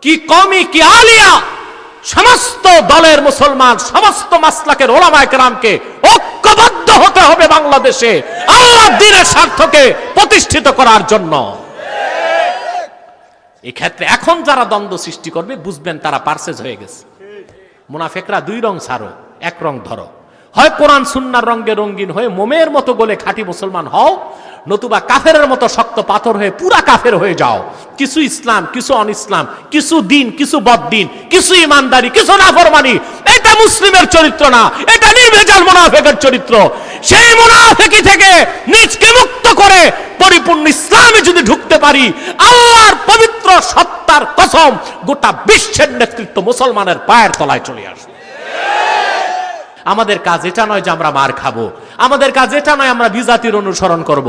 কি কওমি কি আলিয়া, সমস্ত দলের মুসলমান, সমস্ত মাসলাকের ওলামায়ে কেরামকে ঐক্যবদ্ধ হতে হবে বাংলাদেশে আল্লাহর দ্বীনের স্বার্থকে প্রতিষ্ঠিত করার জন্য। এই ক্ষেত্রে এখন যারা দ্বন্দ্ব সৃষ্টি করবে বুঝবেন তারা পারচেজ হয়ে গেছে। মুনাফিকরা দুই রং ছাড়ো, এক রং ধরো। হয় কোরআন সুন্নাহর রঙে রঙিন হয়ে মোমের মতো গলে খাঁটি মুসলমান হও, নতুবা কাফেরের মতো শক্ত পাথর হয়ে পুরা কাফের হয়ে যাও। কিছু ইসলাম, কিছু অন ইসলাম, কিছু দিন, কিছু বদ্দিন, কিছু ইমানদারি, কিছু নাফরমানি। এটা মুসলিমের চরিত্র না, এটা নির্ভেজাল মুনাফিকের চরিত্র। সেই মুনাফিকি থেকে নিজকে মুক্ত করে পরিপূর্ণ ইসলামে যদি ঢুকতে পারি, আল্লাহর পবিত্র সত্তার কসম, গোটা বিশ্বের নেতৃত্ব মুসলমানের পায়ের তলায় চলে আসবে। আমাদের কাজ এটা নয় যে আমরা মার খাবো, আমাদের কাজ এটা নয় আমরা বিজাতির অনুসরণ করব।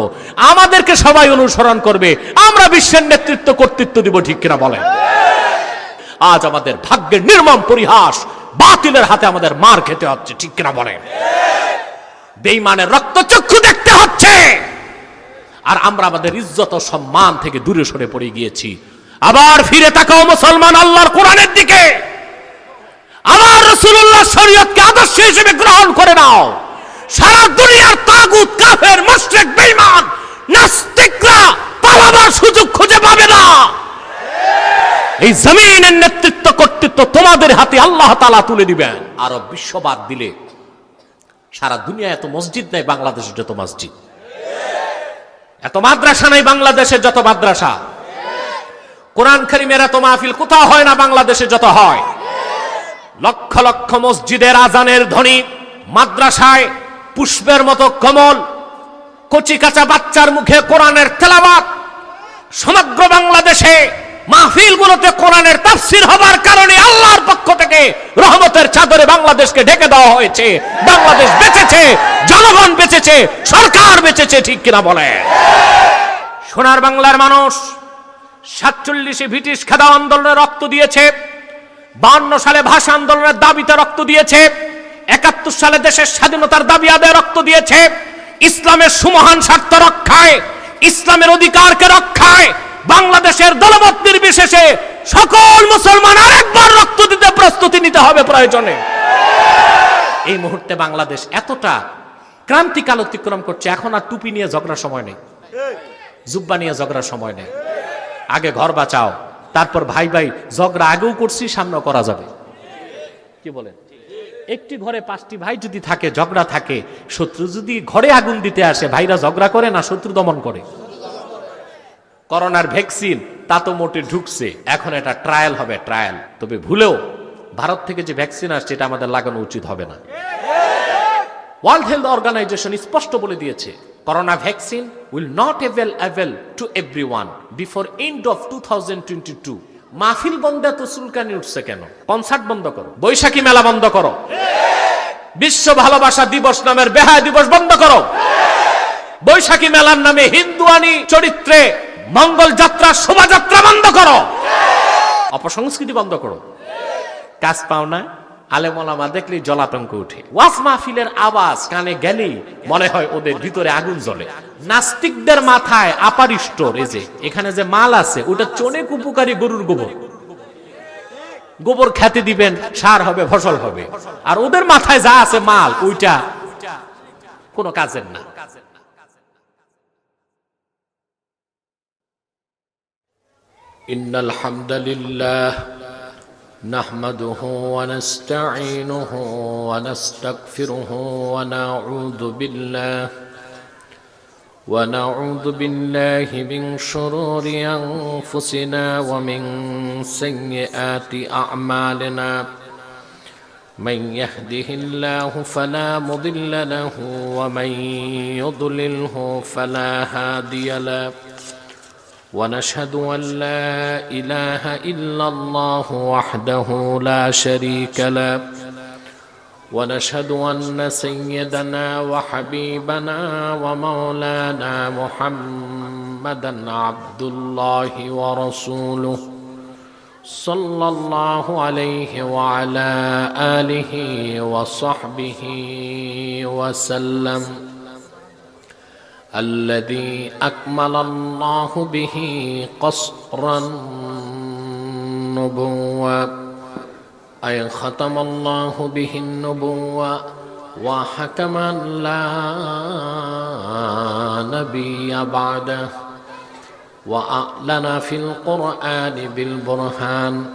আমাদেরকে সবাই অনুসরণ করবে, আমরা বিশ্বের নেতৃত্ব কর্তৃত্ব দিব, ঠিক কিনা বলেন? আজ আমাদের ভাগ্যের নির্মম পরিহাস, বাতিলের হাতে আমাদের মার খেতে হচ্ছে, ঠিক কিনা বলেন? বেঈমানের রক্তচক্ষু দেখতে হচ্ছে, আর আমরা আমাদের ইজ্জত ও সম্মান থেকে দূরে সরে পড়ে গিয়েছি। আবার ফিরে তাকাও মুসলমান আল্লাহর কোরআনের দিকে, আমার রাসূলুল্লাহ শরীয়তকে আদর্শ হিসেবে গ্রহণ করে নাও। সারা দুনিয়ার তাগুত, কাফের, মুশরিক, বেঈমান, নাস্তিকরা পালাবার সুযোগ খুঁজে পাবে না। এই জমিনের নেতৃত্ব কর্তৃত্ব তোমাদের হাতে আল্লাহ তাআলা তুলে দিবেন। আরব বিশ্ববাদ দিলে সারা দুনিয়া এত মসজিদ নাই বাংলাদেশে যত মসজিদ, এত মাদ্রাসা নাই বাংলাদেশে যত মাদ্রাসা, কোরআন কারীমের এত মাহফিল কোথাও হয় না বাংলাদেশে যত হয়। লক্ষ লক্ষ মসজিদের আজানের ধ্বনি, মাদ্রাসায় পুষ্পের মতো কমল, কচি কাঁচা বাচ্চার মুখে কোরআনের তেলাওয়াত। সমগ্র বাংলাদেশে মাহফিলগুলোতে কোরআনের তাফসীর হবার কারণে আল্লাহর পক্ষ থেকে রহমতের চাদরে বাংলাদেশকে ঢেকে দেওয়া হয়েছে। বাংলাদেশ বেঁচেছে, জনগণ বেঁচেছে, সরকার বেঁচেছে, ঠিক কিনা বলে? সোনার বাংলার মানুষ 47 ব্রিটিশ খেদা আন্দোলনে রক্ত দিয়েছে, 52 সালে ভাষা আন্দোলনের দাবিতে রক্ত দিয়েছে, 71 সালে দেশের স্বাধীনতার দাবি আদায়ে রক্ত দিয়েছে। ইসলামের সুমহান স্বার্থ রক্ষায়, ইসলামের অধিকারকে রক্ষায় বাংলাদেশের দলমত নির্বিশেষে সকল মুসলমান আরেকবার রক্ত দিতে প্রস্তুতি নিতে হবে প্রয়োজনে। এই মুহূর্তে বাংলাদেশ এতটা ক্রান্তিকাল অতিক্রম করছে, এখন আর টুপি নিয়ে ঝগড়ার সময় নেই, জুব্বা নিয়ে ঝগড়ার সময় নেই। আগে ঘর বাঁচাও, তারপর ভাই ভাই ঝগড়া আগেও করছি, সামনেও করা যাবে, কি বলেন? একটি ঘরে 5টি ভাই যদি থাকে, ঝগড়া থাকে, শত্রু যদি ঘরে আগুন দিতে আসে, ভাইরা ঝগড়া করে না শত্রু দমন করে? করোনার ভ্যাকসিন তা তো মোটে ঢুকছে, এখন এটা ট্রায়াল হবে, ট্রায়াল। তবে ভুলেও ভারত থেকে যে ভ্যাকসিন আসছে এটা আমাদের লাগানো উচিত হবে না। ওয়ার্ল্ড হেলথ অর্গানাইজেশন স্পষ্ট বলে দিয়েছে, corona vaccine will not avail to everyone before end of 2022। মাহফিল বন্ধ, তো চুলকানি উঠছে কেন? কনসার্ট বন্ধ করো, বৈশাখী মেলা বন্ধ করো, বিশ্ব ভালোবাসা দিবস নামের বেহায়া দিবস বন্ধ করো, বৈশাখী মেলার নামে হিন্দুয়ানি চরিত্রে মঙ্গল যাত্রা, শোভাযাত্রা বন্ধ করো, অপসংস্কৃতি বন্ধ করো। কাজ পাও না, আলেম ওলামা দেখলেই জলাতঙ্ক উঠে। ওয়াজ মাহফিলের আওয়াজ কানে গেলেই মনে হয় ওদের ভিতরে আগুন জ্বলে। নাস্তিকদের মাথায় আপারিষ্ট, এই যে এখানে যে মাল আছে ওটা অনেক উপকারী, গরুর গোবর, গোবর খেতে দিবেন, সার হবে, ফসল হবে। আর ওদের মাথায় যা আছে মাল, ওইটা কোনো কাজের না। ইন্নাল হামদুলিল্লাহ নাহমাদুহু ওয়া নাস্তাঈনুহু ওয়া নাস্তাগফিরুহু ওয়া নাউযু বিল্লাহি মিন শুরুরি আনফুসিনা ওয়া মিন সাইয়্যাতি আ'মালিনা। মান ইয়াহদিহিল্লাহু ফালা মুদিল্লা লাহু ওয়া মান ইউদ্লিলহু ফালা হাদিয়া লাহু। ونشهد أن لا إله إلا الله وحده لا شريك له ونشهد أن سيدنا وحبيبنا ومولانا محمدا عبد الله ورسوله صلى الله عليه وعلى آله وصحبه وسلم الذي أكمل الله به قصر النبوة أي ختم الله به النبوة وحكما لا نبي بعده، وأعلن في القرآن بالبرهان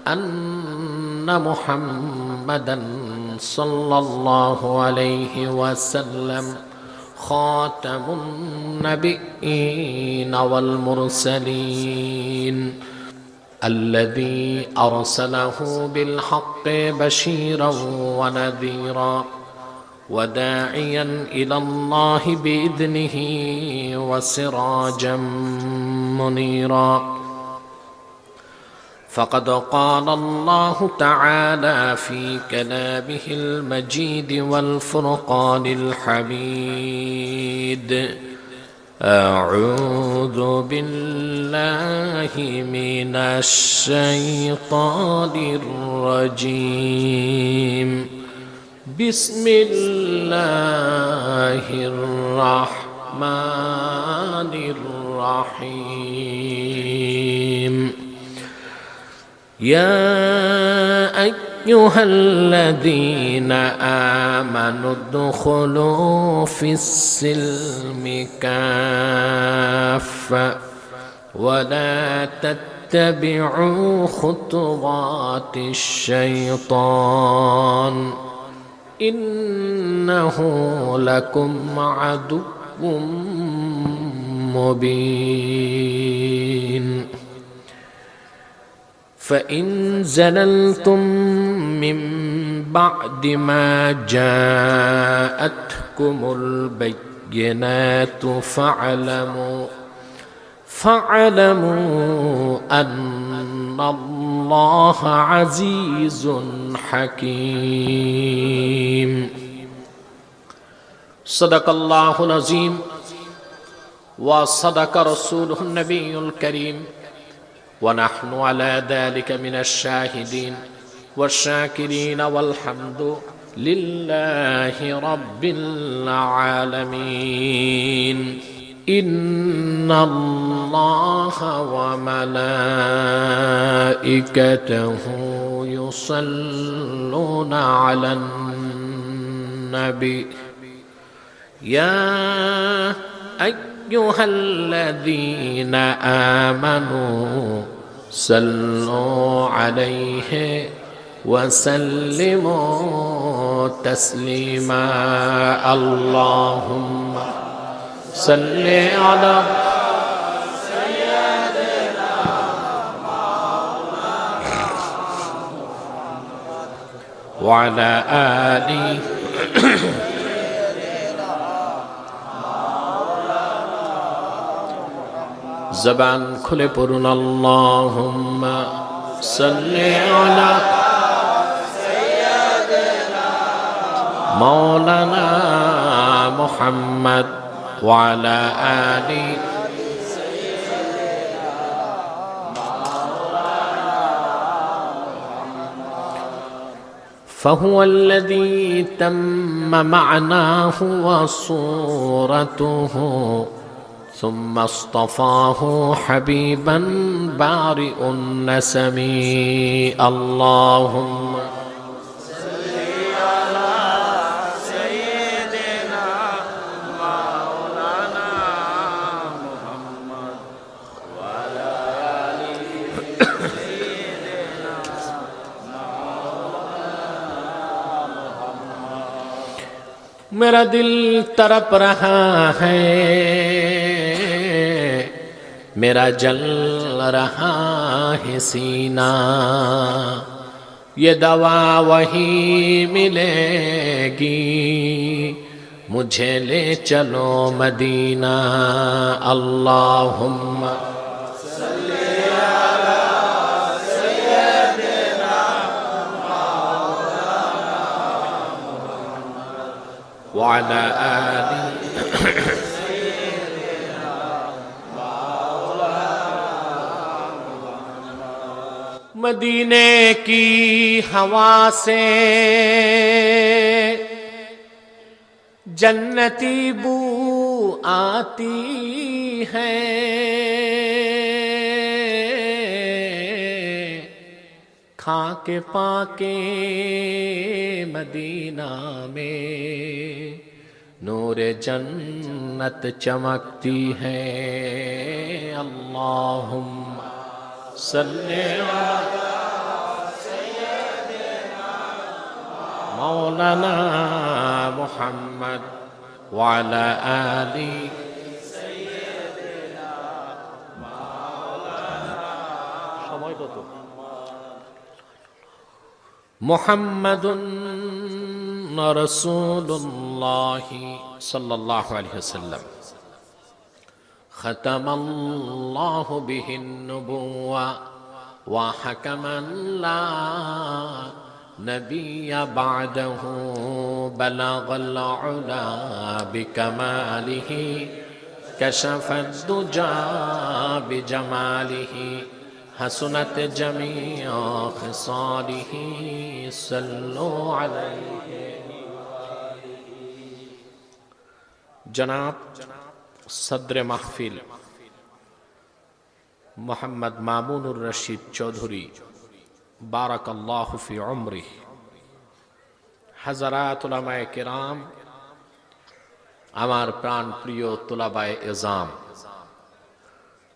أن محمدا صلى الله عليه وسلم خاتم النبيين والمرسلين الذي أرسله بالحق بشيرا ونذيرا وداعيا إلى الله بإذنه وسراجا منيرا. فقد قال الله تعالى في كلامه المجيد والفرقان الحميد: أعوذ بالله من الشيطان الرجيم. بسم الله الرحمن الرحيم. يا أيها الذين آمنوا ادخلوا في السلم كافة ولا تتبعوا خطوات الشيطان إنه لكم عدو مبين. فإن زللتم من بعد ما جاءتكم البينات فاعلموا أن الله عزيز حكيم. صدق الله العظيم وصدق رسوله النبي الكريم ونحن على ذلك من الشاهدين والشاكرين والحمد لله رب العالمين. إن الله وملائكته يصلون على النبي يا أيها الذين آمنوا صلوا عليه وسلموا تسليما. اللهم صل على سيدنا وعلى آله زبان খুলে পড়ুন اللهم صل على سيدنا مولانا محمد وعلى آله فهو الذي تم معناه وصورته ثم اصطفاه حبيبا بارئ النسم. اللهم صل على سيدنا مولانا محمد وعلى آله سيدنا مولانا. मेरा दिल तड़प रहा है, मेरा जल रहा है सीना, ये दवा वही मिलेगी, मुझे ले चलो मदीना. अल्लाहुम्मा सल्ली अला सय्यदिना मौलाना मुहम्मद व अला आलिहि मदीने की हवा से जन्नती बू आती है, खाके पाके मदीना में नूर जन्नत चमकती है। अल्लाहुम्मा सल्ले अला मौलाना मुहम्मद व अला आलि समय কত मुहम्मदुन रसूलुल्लाहि सल्लल्लाहु अलैहि वसल्लम खतमल्लाहु बिहिन नुबुव्वा व हकमन ला नबिय्य बअदहु बलगल उला बिकमालिहि कशफद दुजा बिजमालिहि हसनत जमीअ खिसालिहि सल्लु अलैहि। जनाब सदर महफिल मोहम्मद मामूनुर रशीद चौधरी बारकल्लाहु फी उम्रिह, हज़रात उलमाए किराम, আমার প্রাণ প্রিয় তুলাবায়ে এজাম,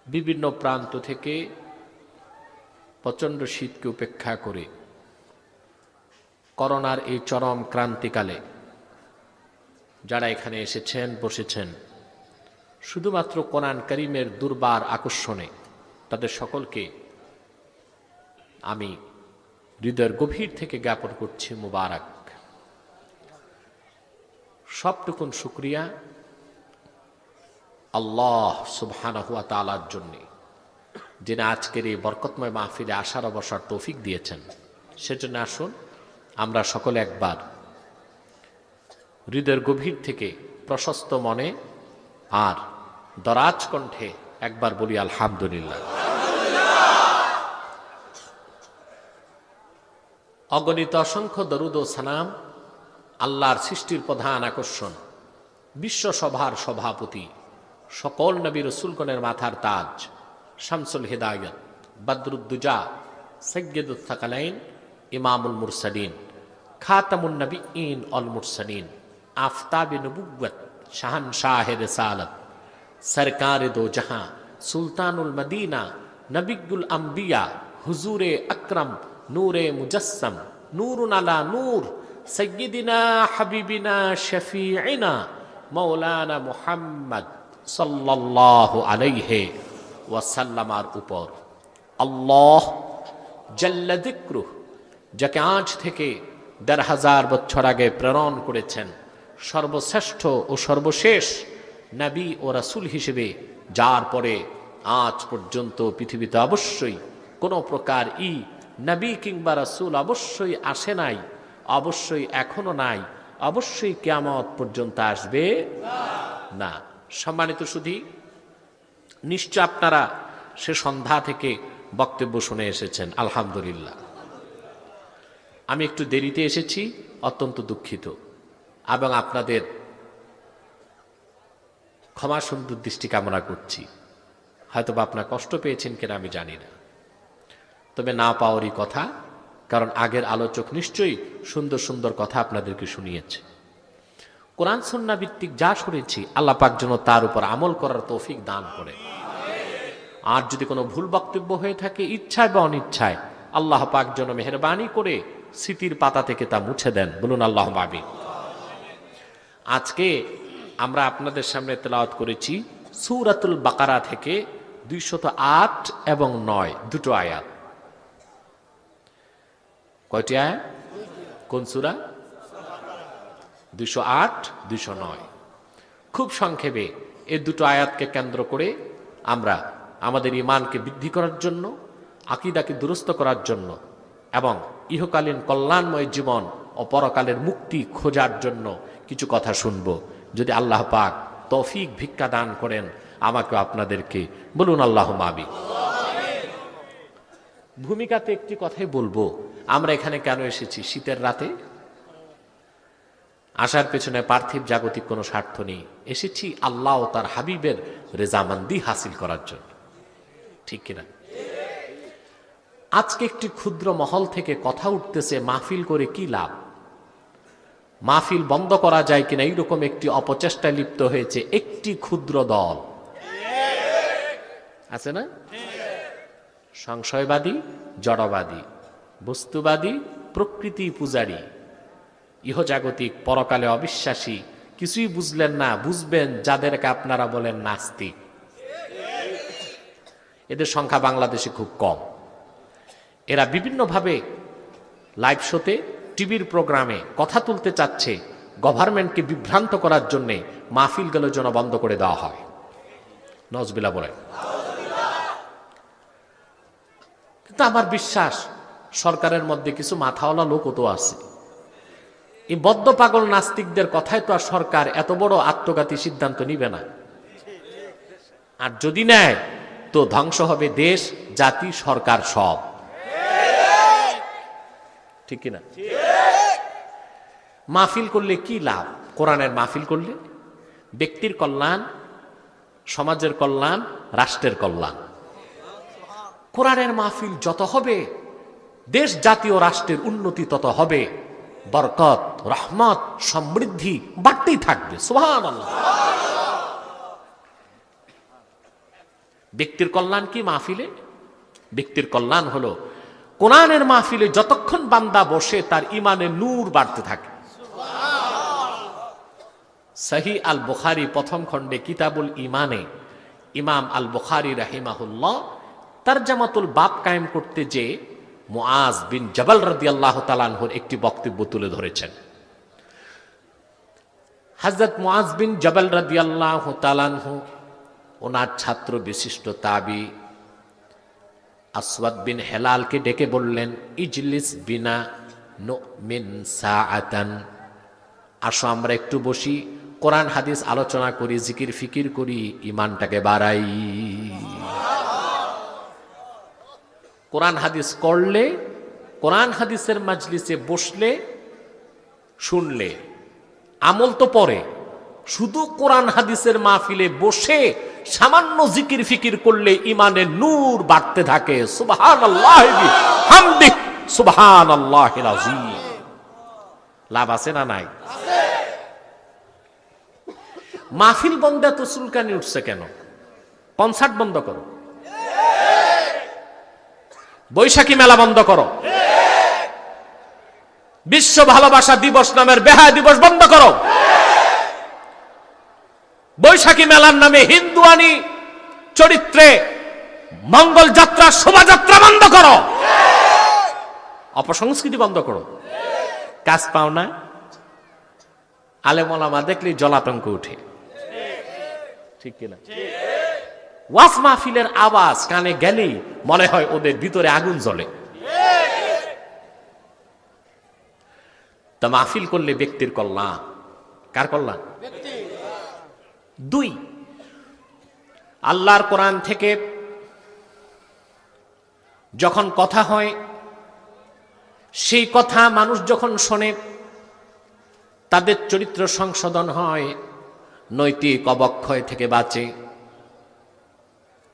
বিভিন্ন প্রান্ত থেকে প্রচণ্ড শীতকে উপেক্ষা করে করোনার এই চরম ক্রান্তিকালে যারা এখানে এসেছেন বসেছেন শুধুমাত্র কোরআন কারীমের দুর্বার আকর্ষণে, তাদের সকলকে আমি হৃদয়ের গভীর থেকে জ্ঞাপন করছি মুবারক। সবটুকুন শুকরিয়া আল্লাহ সুবহানাহু ওয়া তাআলার জন্য, যিনি আজকের এই বরকতময় মাহফিলে আসার বসার তৌফিক দিয়েছেন। সেজন্য আসুন আমরা সকলে একবার হৃদয়ের গভীর থেকে প্রশস্ত মনে আর দরাজ কণ্ঠে একবার বলি আলহামদুলিল্লাহ। অগণিত অসংখ্য দরুদ ও সালাম আল্লাহর সৃষ্টির প্রধান আকর্ষণ, বিশ্বসভার সভাপতি, সকল নবী রাসূলগণের মাথার তাজ, শামসুল হিদায়াত, বদরুদ্দুজা, সাইয়্যিদুস সাকালাইন, ইমামুল মুরসালিন, খাতামুন নবিয়্যিন ওয়াল মুরসালিন, আফতাবে নবুওয়াত, শাহনশাহে রিসালাত, সরকারে দো জাহাঁ, সুলতানুল মদিনা, নবিয়্যুল আম্বিয়া, হুজুরে আকরম, নূরে মুজাসসাম, নূরুন আলা নূর, সাইয়্যিদিনা হাবিবিনা শফিঈনা মাওলানা মুহাম্মদ সাল্লাল্লাহু আলাইহি ওয়াসাল্লামার উপর আল্লাহ জাল্লা যিকরুহ, যাকে আজ থেকে ১৫০০ বছর আগে প্রেরণ করেছেন সর্বশ্রেষ্ঠ ও সর্বশেষ নবী ও রাসূল হিসেবে, যার পরে আজ পর্যন্ত পৃথিবীতে অবশ্যই কোনো প্রকার নবী কিংবা রাসূল অবশ্যই আসে নাই, অবশ্যই এখনো নাই, অবশ্যই কিয়ামত পর্যন্ত আসবে না। সম্মানিত সুধী, নিশ্চয় আপনারা সে সন্ধ্যা থেকে বক্তব্য শুনে এসেছেন, আলহামদুলিল্লাহ। আমি একটু দেরিতে এসেছি, অত্যন্ত দুঃখিত, এবং আপনাদের ক্ষমা সুন্দর দৃষ্টি কামনা করছি। হয়তো বা আপনারা কষ্ট পেয়েছেন কিনা আমি জানি না, তবে না পাওয়ারই কথা, কারণ আগের আলোচক নিশ্চয়ই সুন্দর সুন্দর কথা আপনাদেরকে শুনিয়েছে। কোরআন সুন্নাহ ভিত্তিক যা শুনেছি আল্লাহ পাক যেন তার উপর আমল করার তৌফিক দান করে। আর যদি কোনো ভুল বক্তব্য হয়ে থাকে ইচ্ছায় বা অনিচ্ছায়, আল্লাহ পাক যেন মেহেরবানি করে স্মৃতির পাতা থেকে তা মুছে দেন, বলুন আল্লাহুম্মা আমিন। আজকে আমরা আপনাদের সামনে তেলাওয়াত করেছি সূরাতুল বাকারা থেকে ২০৮ এবং ৯ দুটো আয়াত। কয়টি আয়াত? কোন সূরা? ২০৮, ২০৯। খুব সংক্ষেপে এই দুটো আয়াতকে কেন্দ্র করে আমরা আমাদের ঈমানকে বৃদ্ধি করার জন্য, আকীদাকে দুরস্ত করার জন্য এবং ইহকালীন কল্যাণময় জীবন ও পরকালের মুক্তি খোঁজার জন্য কিছু কথা শুনব। যদি আল্লাহ পাক তৌফিক ভিক্ষা দান করেন আমাকে আপনাদেরকে, বলুন আল্লাহুম্মা আমিন। ভূমিকাতে একটি কথাই বলবো, আমরা এখানে কেন এসেছি? শীতের রাতে আসার পেছনে পার্থিব জাগতিক কোনো স্বার্থ নেই, এসেছি আল্লাহ ও তার হাবিবের রেজামন্দি হাসিল করার জন্য, ঠিক কিনা? আজকে একটি ক্ষুদ্র মহল থেকে কথা উঠতেছে মাহফিল করে কি লাভ, মাহফিল বন্ধ করা যায় কিনা, এইরকম একটি অপচেষ্টায় লিপ্ত হয়েছে একটি ক্ষুদ্র দল আছে না, সংশয়বাদী, জড়বাদী, বস্তুবাদী, প্রকৃতি পূজারী, ইহজাগতিক, পরকালে অবিশ্বাসী, কিছুই বুঝলেন না, বুঝবেন যাদেরকে আপনারা বলেন নাস্তিক। এদের সংখ্যা বাংলাদেশে খুব কম। এরা বিভিন্নভাবে লাইভ শোতে, টিভির প্রোগ্রামে কথা তুলতে চাচ্ছে, গভর্নমেন্টকে বিভ্রান্ত করার জন্যে মাহফিলগুলো যেন বন্ধ করে দেওয়া হয়। নজবিল্লাহ বলেন। কিন্তু আমার বিশ্বাস সরকারের মধ্যে কিছু মাথাওয়ালা লোকও তো আছে। এই বদ্ধ পাগল নাস্তিকদের কথায় তো আর সরকার এত বড় আত্মঘাতী সিদ্ধান্ত নিবে না। আর যদি নেয় তো ধ্বংস হবে দেশ, জাতি, সরকার, সব। ঠিক কিনা? মাহফিল করলে কি লাভ? কোরআনের মাহফিল করলে ব্যক্তির কল্যাণ, সমাজের কল্যাণ, রাষ্ট্রের কল্যাণ। কোরআনের মাহফিল যত হবে, দেশ, জাতি ও রাষ্ট্রের উন্নতি তত হবে, বরকত, রহমত, সমৃদ্ধি বাড়তেই থাকবে। সুবহানাল্লাহ। ব্যক্তির কল্যাণ কি মাহফিলে? ব্যক্তির কল্যাণ হলো কোরআনের মাহফিলে যতক্ষণ বান্দা বসে তার ইমানের নূর বাড়তে থাকে। সহিহ আল বুখারী প্রথম খণ্ডে কিতাবুল ইমানে ইমাম আল বুখারী রাহিমাহুল্লাহ তারজামাতুল বাব কায়েম করতে যে মুআজ বিন জাবাল রাদিয়াল্লাহু তাআলা আনহুর একটি বক্তব্য তুলে ধরেছেন। হযরত মুআজ বিন জাবাল রাদিয়াল্লাহু তাআলা আনহু ওনার ছাত্র বিশিষ্ট তাবি আসওয়াদ বিন হেলালকে ডেকে বললেন, ইজলিস বিনা নুমিন সাআতান, আসো আমরা একটু বসি, কোরআন হাদিস আলোচনা করি, জিকির ফিকির করি, ইমানটাকে বাড়াই। কোরআন হাদিস করলে, কোরআন হাদিসের মাজলিসে বসলে, শুনলে, আমল তো পরে, শুধু কোরআন হাদিসের মাহফিলে বসে সামান্য জিকির ফিকির করলে ইমানের নূর বাড়তে থাকে। সুবহানাল্লাহি বিহামদিহি সুবহানাল্লাহিল আযীম। লাভ আছে না নাই? মাহফিল বন্ধ তো চুলকানি উঠছে কেন? কনসার্ট বন্ধ করো, বৈশাখী মেলা বন্ধ করো, বিশ্ব ভালোবাসা দিবস নামের বেহায়া দিবস বন্ধ করো, বৈশাখী মেলার নামে হিন্দুয়ানি চরিত্রে মঙ্গল যাত্রা, শোভাযাত্রা বন্ধ করো, অপসংস্কৃতি বন্ধ করো। কাজ পাও না? আলেম ওলামা দেখলে জলাতঙ্ক উঠে। ঠিক কিনা? ওয়াজ মাহফিলের আওয়াজ কানে গেলেই মনে হয় ওদের ভিতরে আগুন জ্বলে। তা মাহফিল করলে ব্যক্তির কল্যাণ। কার কল্যাণ? দুই, আল্লাহর কোরআন থেকে যখন কথা হয়, সেই কথা মানুষ যখন শোনে, তাদের চরিত্র সংশোধন হয়, নৈতিক অবক্ষয় থেকে বাঁচে,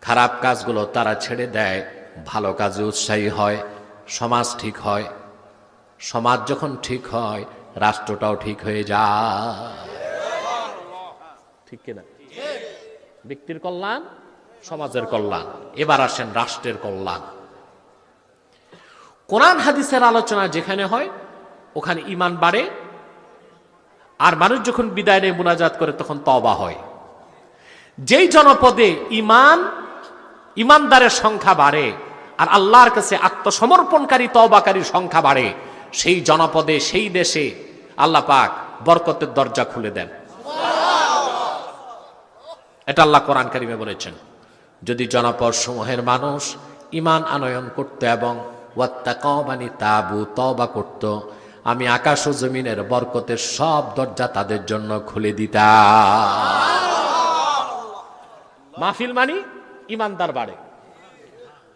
খারাপ কাজগুলো তারা ছেড়ে দেয়, ভালো কাজে উৎসাহী হয়, সমাজ ঠিক হয়। সমাজ যখন ঠিক হয়, রাষ্ট্রটাও ঠিক হয়ে যায়। ঠিক কিনা? ব্যক্তির কল্যাণ, সমাজের কল্যাণ। এবার আসেন রাষ্ট্রের কল্যাণ। কোরআন হাদিসের আলোচনা যেখানে হয় ওখানে ঈমান বাড়ে, আর মানুষ যখন বিদায় নিয়ে মুনাজাত করে তখন তওবা হয়। যেই জনপদে ঈমানদারের সংখ্যা বাড়ে আর আল্লাহর কাছে আত্মসমর্পণকারী তওবাকারীর সংখ্যা বাড়ে, সেই জনপদে, সেই দেশে আল্লাহ পাক বরকতের দরজা খুলে দেন। এটা আল্লাহ কোরআন কারিমে বলেছেন। যদি জনপদ সমূহের মানুষ ঈমান আনয়ন করত এবং ওয়াত্তাকাও মানে তাবু, তওবা করত, আমি আকাশ ও জমিনের বরকতের সব দরজা তাদের জন্য খুলে দিতাম। মাহফিল মানি ঈমানদার বাড়ে।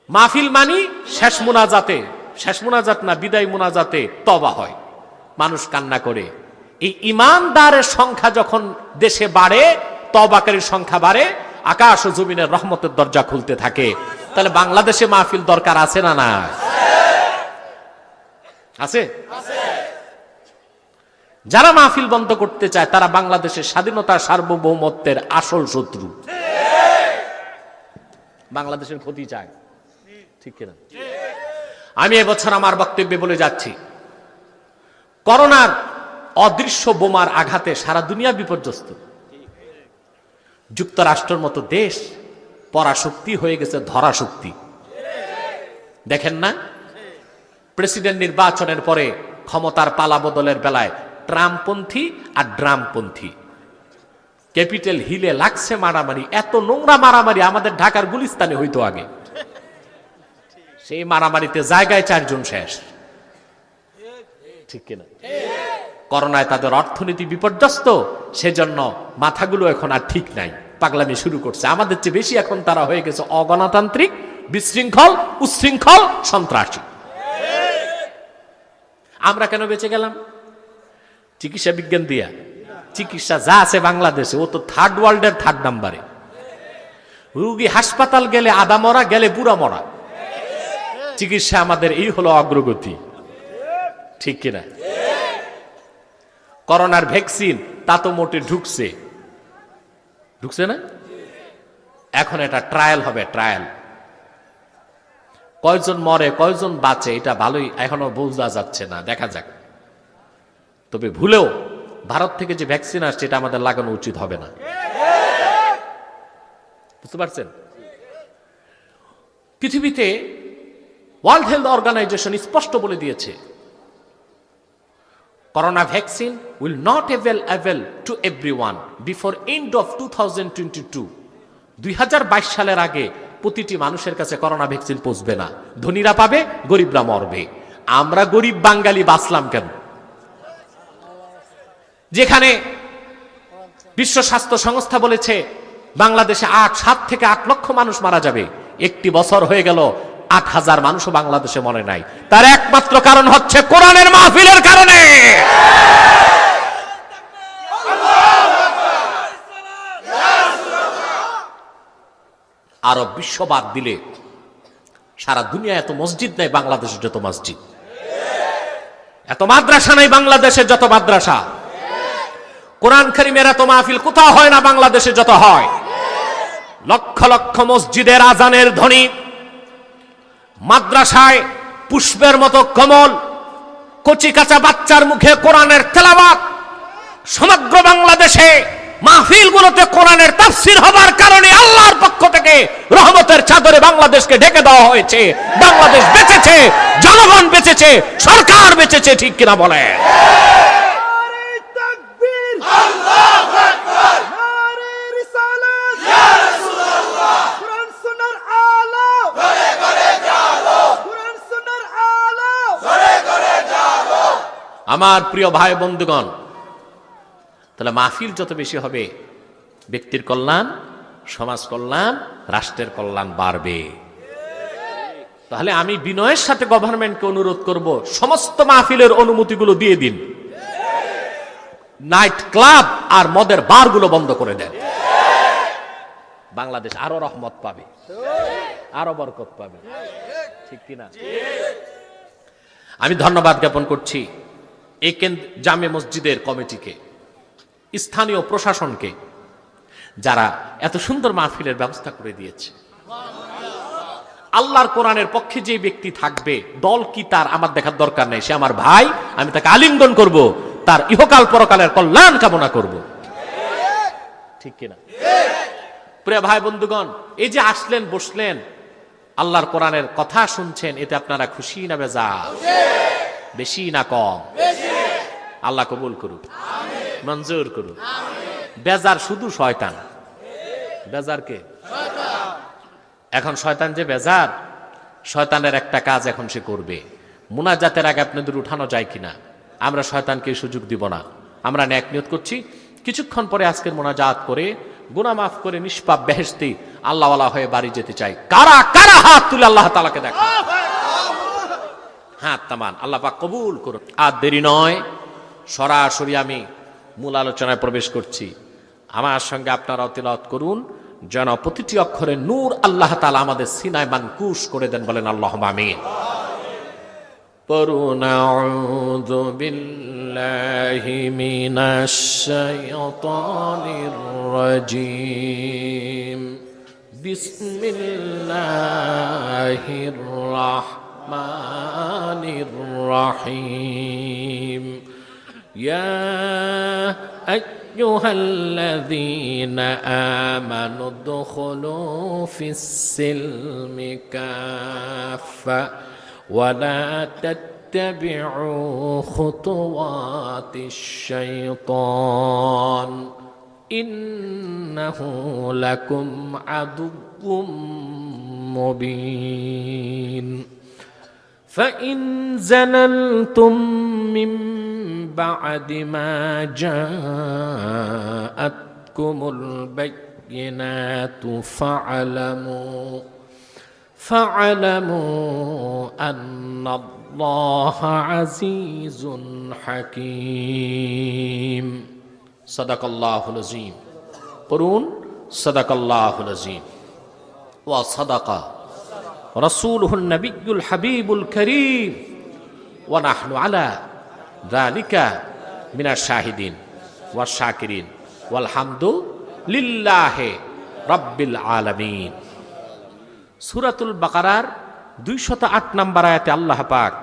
মাহফিল মানি শেষ মুনাজাত না, বিদায় মুনাজাতে তওবা হয়, মানুষ কান্না করে। এই ঈমানদারের সংখ্যা যখন দেশে বাড়ে, তওবাকারীর সংখ্যা বাড়ে, আকাশ ও জমিনের রহমতের দরজা খুলতে থাকে। তাহলে বাংলাদেশে মাহফিল দরকার আছে না না? আছে? যারা মাহফিল বন্ধ করতে চায় তারা বাংলাদেশের স্বাধীনতা সার্বভৌমত্বের আসল শত্রু, বাংলাদেশের ক্ষতি চায়, ঠিক কিনা? আমি এবছর আমার বক্তব্যে বলে যাচ্ছি, করোনার অদৃশ্য বোমার আঘাতে সারা দুনিয়া বিপর্যস্ত। যুক্তরাষ্ট্রের মতো দেশ পরাশক্তি হয়ে গেছে ধরাশক্তি। দেখেন না, প্রেসিডেন্ট নির্বাচনের পরে ক্ষমতার পালা বদলের বেলায় ট্রাম্পপন্থী আর ড্রামপন্থী, ক্যাপিটাল হিলে লাগছে মারামারি। এত নোংরা মারামারি আমাদের ঢাকার গুলিস্তানে হইতো আগে। সেই মারামারিতে জায়গায় 4 জন শেষ, ঠিক কিনা? করোনায় তাদের অর্থনীতি বিপর্যস্ত, সেজন্য মাথাগুলো এখন আর ঠিক নাই, পাগলামি শুরু করছে। আমাদের চেয়ে বেশি এখন তারা হয়ে গেছে অগণতান্ত্রিক, বিশৃঙ্খল, উচ্ছৃঙ্খল, সন্ত্রাসী। আমরা কেন বেঁচে গেলাম? চিকিৎসা বিজ্ঞান দিয়া। চিকিৎসা যা আছে বাংলাদেশে ও তো থার্ড ওয়ার্ল্ডের 3rd নাম্বারে। রুগী হাসপাতাল গেলে আধা মরা, গেলে পুরা মরা। চিকিৎসা আমাদের এই হলো অগ্রগতি, ঠিক কিনা? করোনার ভ্যাকসিন তা তো মোটে ঢুকছে না। এখন এটা ট্রায়াল হবে, ট্রায়াল। কয়জন মরে কয়জন বাঁচে এটা ভালোই এখনো বোঝা যাচ্ছে না, দেখা যাক। তবে ভুলেও ভারত থেকে যে ভ্যাকসিন আসছে এটা আমাদের লাগানো উচিত হবে না, বুঝতে পারছেন? পৃথিবীতে ওয়ার্ল্ড হেলথ অর্গানাইজেশন স্পষ্ট বলে দিয়েছে, corona vaccine will not avail to everyone before end of 2022। 2022 সালের আগে প্রতিটি মানুষের কাছে করোনা ভ্যাকসিন পৌঁছবে না। ধনীরা পাবে, গরিবরা মরবে। আমরা গরিব বাঙালি বাঁচলাম কেন? যেখানে বিশ্ব স্বাস্থ্য সংস্থা বলেছে বাংলাদেশে 7 থেকে 8 লক্ষ মানুষ মারা যাবে, একটি বছর হয়ে গেল 8,000 মানুষও বাংলাদেশে মরে নাই। তার একমাত্র কারণ হচ্ছে কোরআনের মাহফিলের কারণে। আরব বিশ্ববাদ দিলে সারা দুনিয়া এত মসজিদ নাই বাংলাদেশের যত মসজিদ, এত মাদ্রাসা নাই বাংলাদেশের যত মাদ্রাসা, কোরআন কারীমের এত মাহফিল কোথাও হয় না বাংলাদেশে যত হয়। লক্ষ লক্ষ মসজিদের আজানের ধ্বনি, মাদ্রাসায় পুষ্পের মতো কমল, কচি কাঁচা বাচ্চার মুখে কোরআনের তেলাওয়াত। সমগ্র বাংলাদেশে মাহফিলগুলোতে কোরআনের তাফসীর হবার কারণে আল্লাহর পক্ষ থেকে রহমতের চাদরে বাংলাদেশকে ঢেকে দেওয়া হয়েছে। বাংলাদেশ বেঁচেছে, জনগণ বেঁচেছে, সরকার বেঁচেছে, ঠিক কিনা বলে? আমার প্রিয় ভাই বন্ধুগণ, তাহলে মাহফিল যত বেশি হবে ব্যক্তির কল্যাণ, সমাজ কল্যাণ, রাষ্ট্রের কল্যাণ বাড়বে। তাহলে আমি বিনয়ের সাথে গভর্নমেন্টকে অনুরোধ করব, সমস্ত মাহফিলের অনুমতিগুলো দিয়ে দিন, নাইট ক্লাব আর মদের বারগুলো বন্ধ করে দেন। বাংলাদেশ আরো রহমত পাবে, আরো বরকত পাবে, ঠিক কিনা? আমি ধন্যবাদ জ্ঞাপন করছি এই জামে মসজিদের কমিটিকে, স্থানীয় প্রশাসনকে, যারা এত সুন্দর মাহফিলের ব্যবস্থা করে দিয়েছে। আল্লাহর কোরআনের পক্ষে যে ব্যক্তি থাকবে, দল কি তার আমার দেখার দরকার নেই, সে আমার ভাই, আমি তাকে আলিঙ্গন করব, তার ইহকাল পরকালের কল্যাণ কামনা করব, ঠিক কিনা? প্রিয় ভাই বন্ধুগণ, এই যে আসলেন, বসলেন, আল্লাহর কোরআনের কথা শুনছেন, এতে আপনারা খুশি না বেজার? বেশি না কম? আল্লাহ কবুল করুক, মঞ্জুর করুক। বেজার শুধু শয়তান। বেজার কে? এখন শয়তান যে বেজার, শয়তানের একটা কাজ এখন সে করবে। মুনাজাতের আগে আপনাদের উঠানো যায় কিনা? আমরা শয়তানকে সুযোগ দিব না। আমরা নেক নিয়ত করছি, কিছুক্ষণ পরে আজকের মুনাজাত করে গুনাহ মাফ করে নিষ্পাপ বেহেশতি আল্লাহওয়ালা হয়ে বাড়ি যেতে চাই। কারা কারা হাত তুলে আল্লাহ তাআলাকে দেখা? হাত তামান, আল্লাহ পাক কবুল করুন। আর দেরি নয়, সরাসরি আমি মূল আলোচনায় প্রবেশ করছি। আমার সঙ্গে আপনারাও তিলাওয়াত করুন, যেন প্রতিটি অক্ষরে নূর আল্লাহ তাআলা আমাদের সিনায় মানকুশ করে দেন। বলেন আল্লাহুম্মা আমিন। পড়ুন আউযু বিল্লাহি মিনাশ শাইতানির রাজীম বিসমিল্লাহির রাহমানির রাহিম ইয়া আইয়ুহাল্লাযীনা আমানু দুখুলু ফিস-সিলমি কাফা ولا تتبعوا خطوات الشيطان إنه لكم عدو مبين فإن زللتم من بعد ما جاءتكم البينات فاعلموا أن الله عزيز حكيم صدق الله العظيم قرون صدق الله العظيم وصدق رسوله النبي الحبيب الكريم ونحن على ذلك من الشاهدين والشاكرين والحمد لله رب العالمين সূরাতুল বাকারার 208 নম্বর আয়াতে আল্লাহ পাক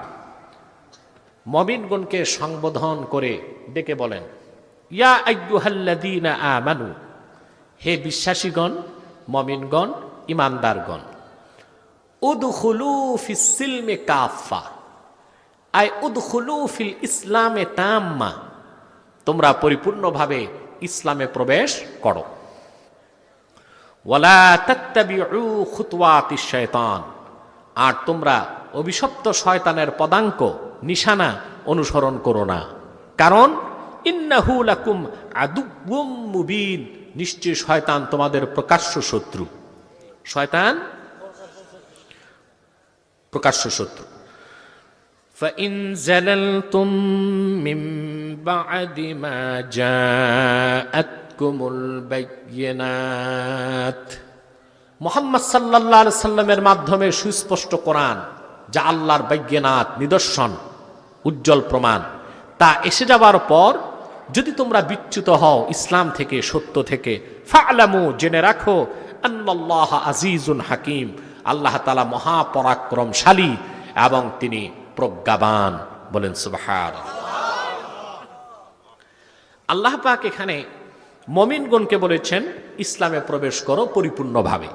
মুমিনগণকে সম্বোধন করে ডেকে বলেন, ইয়া আইয়ুহাল্লাযীনা আমানু, হে বিশ্বাসীগণ, মুমিনগণ, ঈমানদারগণ, উদখুলু ফিস-সিলমি কাফা, আই উদখুলু ফিল ইসলামে তাম্মা, তোমরা পরিপূর্ণভাবে ইসলামে প্রবেশ করো। ওয়ালা তাত্তাবিউ খুতুওয়াতিশ শায়তান, আর তোমরা অভিশপ্ত শয়তানের পদাঙ্ক নিশানা অনুসরণ করো না, কারণ ইন্নাহু লাকুম আদুউম মুবিন, নিশ্চয় শয়তান তোমাদের প্রকাশ্য শত্রু। শয়তান প্রকাশ্য শত্রু। فإن زللتم من بعد ما جاءتكم البينات, মুহাম্মদ সাল্লাল্লাহু আলাইহি সাল্লামের মাধ্যমে সুস্পষ্ট কোরআন, যা আল্লাহর বাইয়িনাত, নিদর্শন, উজ্জ্বল প্রমাণ, তা এসে যাবার পর যদি তোমরা বিচ্যুত হও ইসলাম থেকে, সত্য থেকে, ফা'লামু, জেনে রাখো, আন্নাল্লাহ আজিজুন হাকিম, আল্লাহ তাআলা মহাপরাক্রমশালী এবং তিনি প্রজ্ঞাবান। বলেন সুবহানাল্লাহ। আল্লাহ পাক এখানে মুমিনগণকে বলেছেন ইসলামে প্রবেশ করো পরিপূর্ণভাবে।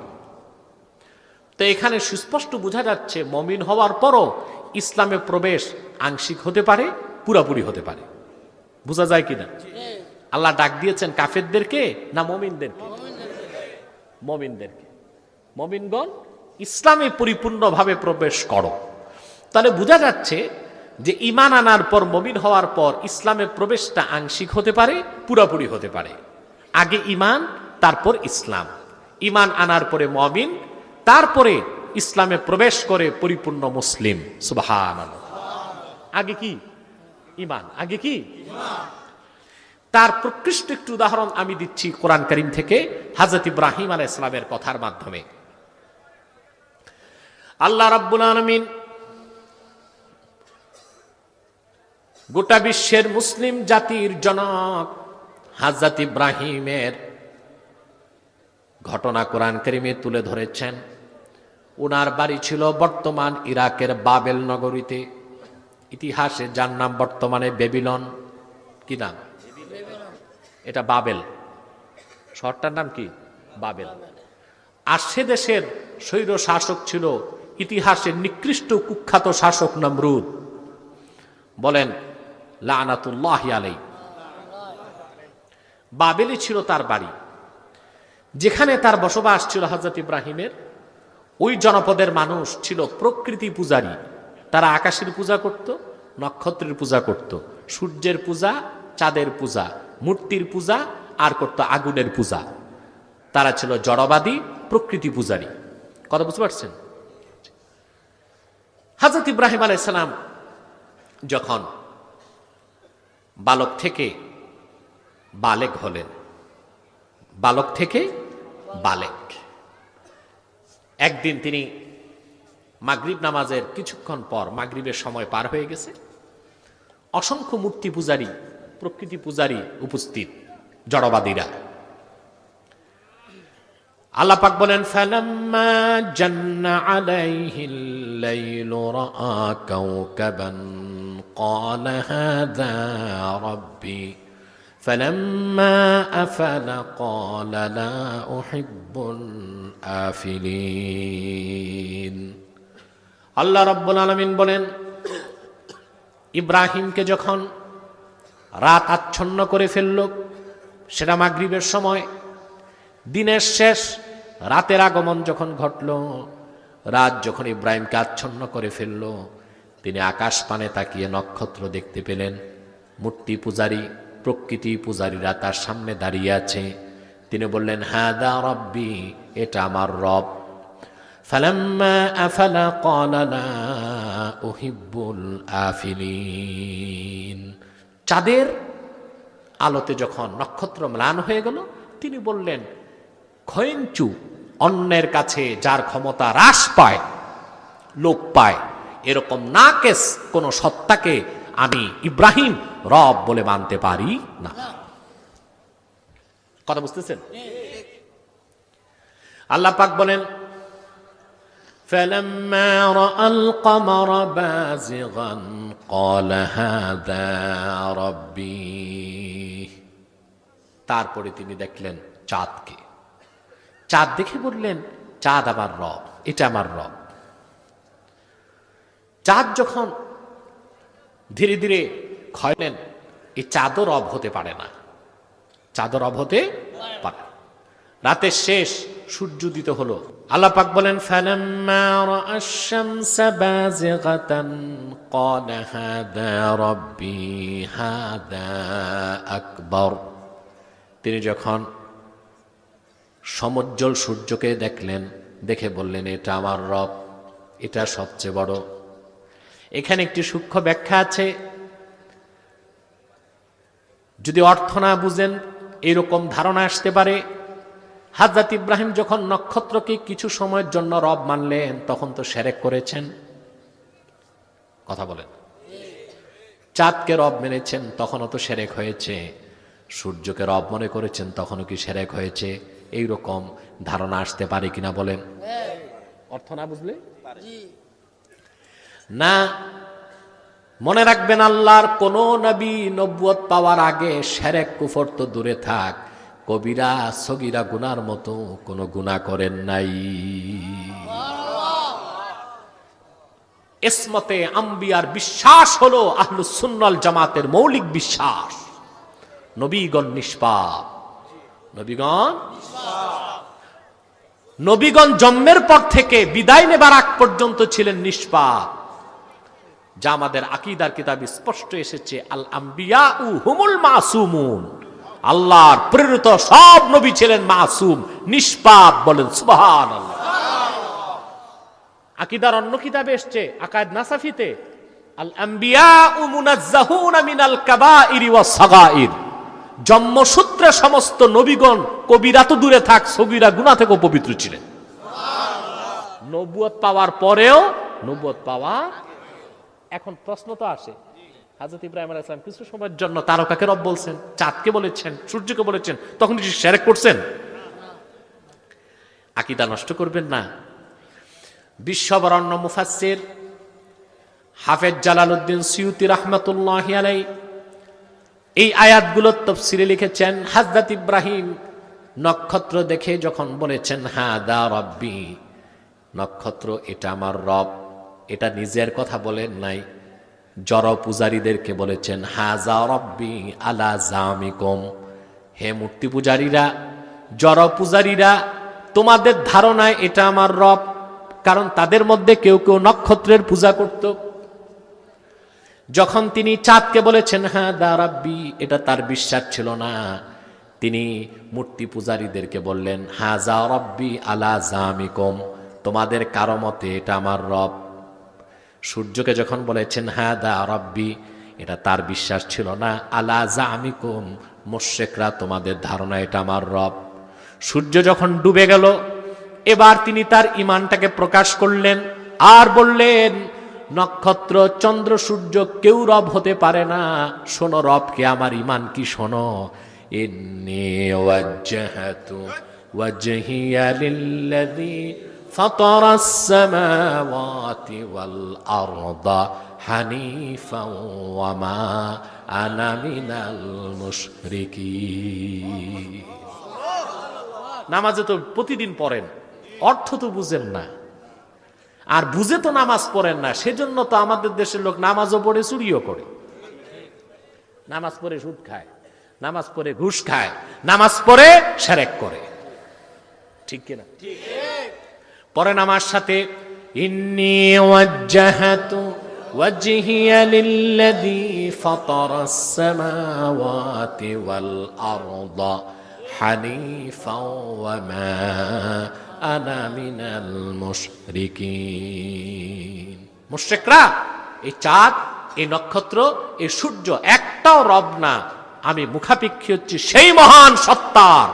তো এখানে সুস্পষ্ট বোঝা যাচ্ছে মুমিন হওয়ার পরও ইসলামে প্রবেশ আংশিক হতে পারে, পুরাপুরি হতে পারে। বোঝা যায় কিনা? আল্লাহ ডাক দিয়েছেন কাফেরদেরকে না মুমিনদেরকে? মুমিনদেরকে। মুমিনগণ ইসলামে পরিপূর্ণভাবে প্রবেশ করো। তাহলে বোঝা যাচ্ছে যে ঈমান আনার পর, মুমিন হওয়ার পর ইসলামে প্রবেশটা আংশিক হতে পারে, পুরাপুরি হতে পারে। আগে ঈমান, তারপর ইসলাম। ঈমান আনার পরে মুমিন, তারপরে ইসলামে প্রবেশ করে পরিপূর্ণ মুসলিম। সুবহানাল্লাহ। আগে কি? ঈমান। আগে কি? তার প্রকৃষ্ট একটু উদাহরণ আমি দিচ্ছি কোরআন কারীম থেকে, হযরত ইব্রাহিম আলাইহিস সালামের কথার মাধ্যমে। আল্লাহ রাব্বুল আলামিন গোটা বিশ্বের মুসলিম জাতির জনক হযরত ইব্রাহিমের ঘটনা কোরআন কারীমে তুলে ধরেছেন। ওনার বাড়ি ছিল বর্তমান ইরাকের বাবেল নগরীতে, ইতিহাসে যার নাম বর্তমানে বেবিলন। কি নাম? এটা বাবেল। শহরটার নাম কি? বাবেল। আর সে দেশের স্বৈর শাসক ছিল ইতিহাসের নিকৃষ্ট কুখ্যাত শাসক নমরুদ। বলেন লানাতুল্লাহি আলাইহি। বাবেলে ছিল তার বাড়ি, যেখানে তার বসবাস ছিল হযরত ইব্রাহিমের। ওই জনপদের মানুষ ছিল প্রকৃতি পূজারী। তারা আকাশের পূজা করত, নক্ষত্রের পূজা করত, সূর্যের পূজা, চাঁদের পূজা, মূর্তির পূজা, আর করত আগুনের পূজা। তারা ছিল জড়বাদী, প্রকৃতি পূজারী। কথা বুঝতে পারছেন? হযরত ইব্রাহিম আলাইহিস সালাম যখন বালক থেকে বালেগ হলেন, বালক থেকে বালেগ, একদিন তিনি মাগরিব নামাজের কিছুক্ষণ পর, মাগরিবের সময় পার হয়ে গেছে, অসংখ্য মূর্তি পূজারী, প্রকৃতি পূজারী উপস্থিত, জড়বাদীরা। আল্লাহ পাক বলেন, ফালাম্মা জান্না আলাইহিল লাইলু রাআ কাওকাবান ক্বালা হাযা রাব্বি ফালাম্মা আফালা ক্বালা লা উহিব্বুল আফিলিন। আল্লাহ রাব্বুল আলামিন বলেন, ইব্রাহিমকে যখন রাত আচ্ছন্ন করে ফেলল, সেটা মাগরিবের সময়, দিনের শেষ, রাতের আগমন যখন ঘটল, রাত যখন ইব্রাহিমকে আচ্ছন্ন করে ফেলল, তিনি আকাশ পানে তাকিয়ে নক্ষত্র দেখতে পেলেন। মূর্তি পূজারী, প্রকৃতি পূজারীরা তার সামনে দাঁড়িয়ে আছে। তিনি বললেন, হাদা রব্বি, এটা আমার রব। ফালাম্মা আফালা ক্বালা লা উহিব্বুল আফিলিন। চাঁদের আলোতে যখন নক্ষত্র ম্লান হয়ে গেল, তিনি বললেন, খয়েঞ্চু, অন্যের কাছে যার ক্ষমতা হ্রাস পায়, লোপ পায়, এরকম নাকেস কোন সত্তাকে আমি ইব্রাহিম রব বলে মানতে পারি না। কথা বুঝতেছেন? আল্লাহ পাক বলেন, فَلَمَّا رَأَى الْقَمَرَ بَازِغًا قَالَ هَذَا رَبِّي। তারপরে তিনি দেখলেন চাঁদকে। চাঁদ দেখে বললেন, চাঁদ আমার রব, এটা আমার রব। চাঁদ যখন ধীরে ধীরে ক্ষয়লেন, এই চাঁদও রব হতে পারে না, চাঁদও রব হতে পারে। রাতের শেষ, সূর্য উদিত হলো। আল্লাহ পাক বলেন, ফালাম্মা রাআ আশ-শামসা বাযিগাতান ক্বালা হাযা রাব্বি হাযা আকবার। তিনি যখন সমুজ্জ্বল সূর্যকে দেখলেন, দেখে বললেন, এটা আমার রব, এটা সবচেয়ে বড়। এখানে একটি সূক্ষ্ম ব্যাখ্যা আছে। যদি অর্থ না বুঝেন, এরকম ধারণা আসতে পারে, হযরত ইব্রাহিম যখন নক্ষত্রকে কিছু সময়ের জন্য রব মানলেন, তখন তো শিরক করেছেন। কথা বলেন। চাঁদকে রব মেনেছেন, তখনও তো শিরক হয়েছে। সূর্যকে রব মনে করেছেন, তখনও কি শিরক হয়েছে? এইরকম ধারণা আসতে পারে কিনা বলেন? অর্থ না বুঝলে না। মনে রাখবেন, আল্লাহর কোন নবী নবুয়ত পাওয়ার আগে শিরক কুফর তো দূরে থাক, কবিরা সগীরা গুনার মতো কোন গুনাহ করেন নাই। ইসমতে আম্বিয়ার বিশ্বাস হলো আহলুস সুন্নাল জামাতের মৌলিক বিশ্বাস। নবীগণ নিষ্পাপ, নবীগণ জন্মের পর থেকে বিদায় নেবার আগ পর্যন্ত ছিলেন নিষ্পাপ, যা আমাদের আকীদার কিতাবে স্পষ্ট এসেছে। আল আম্বিয়াউ হুমুল মাসুমুন, আল্লাহর প্রেরিত সব নবী ছিলেন মাসুম, নিষ্পাপ। বলেন সুবহানাল্লাহ। আকীদার অন্য কিতাবে এসেছে, আকায়েদ নাসাফিতে, আল আম্বিয়াউ মুনাজ্জাহুনা মিনাল কাবাইরি ওয়াস সাগাইর, জন্মসূত্রে সমস্ত নবীগণ, কবিরা তো দূরে থাক, সগীরা গুনাহ থেকেও পবিত্র ছিলেন। নবুয়ত পাওয়ার পরেও, নবুয়ত পাওয়া, এখন প্রশ্ন তো আসে, হযরত ইব্রাহিম আলাইহিস সালাম কিছু সময়ের জন্য তারকাকে রব বলছেন, চাঁদকে বলেছেন, সূর্যকে বলেছেন, তখন কি শিরক করছেন? আকীদা নষ্ট করবেন না। বিশ্ববরণ্য মুফাসসির হাফেজ জালালউদ্দিন সিয়ুতি রাহমাতুল্লাহি আলাইহি এই আয়াতগুলোর তাফসীরে লিখেছেন, হযরত ইব্রাহিম নক্ষত্র দেখে যখন বলেছেন হাদা রাব্বি, নক্ষত্র এটা আমার রব, এটা নিজের কথা বলেন নাই, জড় পূজারীদেরকে বলেছেন হাযা রাব্বি আলা জামিকুম, হে মূর্তি পূজারীরা, জড় পূজারীরা, তোমাদের ধারণায় এটা আমার রব। কারণ তাদের মধ্যে কেউ কেউ নক্ষত্রের পূজা করত। যখন তিনি চাঁদকে বলেছেন হাযা রাব্বি, এটা তার বিশ্বাস ছিল না। তিনি মূর্তি পূজারীদেরকে বললেন হাযা রাব্বি আলা জামিকুম, তোমাদের কারো মতে এটা আমার রব। সূর্যকে যখন বলেছেন হাদা রাব্বি, এটা তার বিশ্বাস ছিল না। আলা জামিকুম, মুশরিকরা তোমাদের ধারণা এটা আমার রব। সূর্য যখন ডুবে গেল, এবার তিনি তার ঈমানটাকে প্রকাশ করলেন। আর বললেন, নক্ষত্র চন্দ্র সূর্য কেউ রব হতে পারে না, শোনো রবকে, আমার ঈমান কি শোনো। ইন্নী ওয়াজ্জাহতু ওয়াজহিয়া লিল্লাযী ফাতারাস সামাওয়াতি ওয়াল আরদা হানিফাও ওয়া মা আনা মিনাল মুশরিকিন। নামাজে তো প্রতিদিন পড়েন, অর্থ তো বুঝেন না, আর বুঝে তো নামাজ পড়েন না, সেজন্য তো আমাদের দেশের লোক নামাজও পড়ে চুরিও করে, নামাজ পড়ে সুদ খায়, নামাজ পড়ে ঘুষ খায়, নামাজ পড়ে শিরক করে, ঠিক কিনা? পড়েন আমার সাথে, ইন্নী ওয়াজ্জাহতু ওয়াজহিয়া লিল্লাযী ফাতারাস সামাওয়াতি ওয়াল আরদা হানিফাও ওয়া মা আনা মিনাল মুশরিকিন। মুশরিকরা এই চাঁদ, এই নক্ষত্র, এই সূর্য একটাও রব না, আমি মুখাপেক্ষী হচ্ছি সেই মহান সত্তার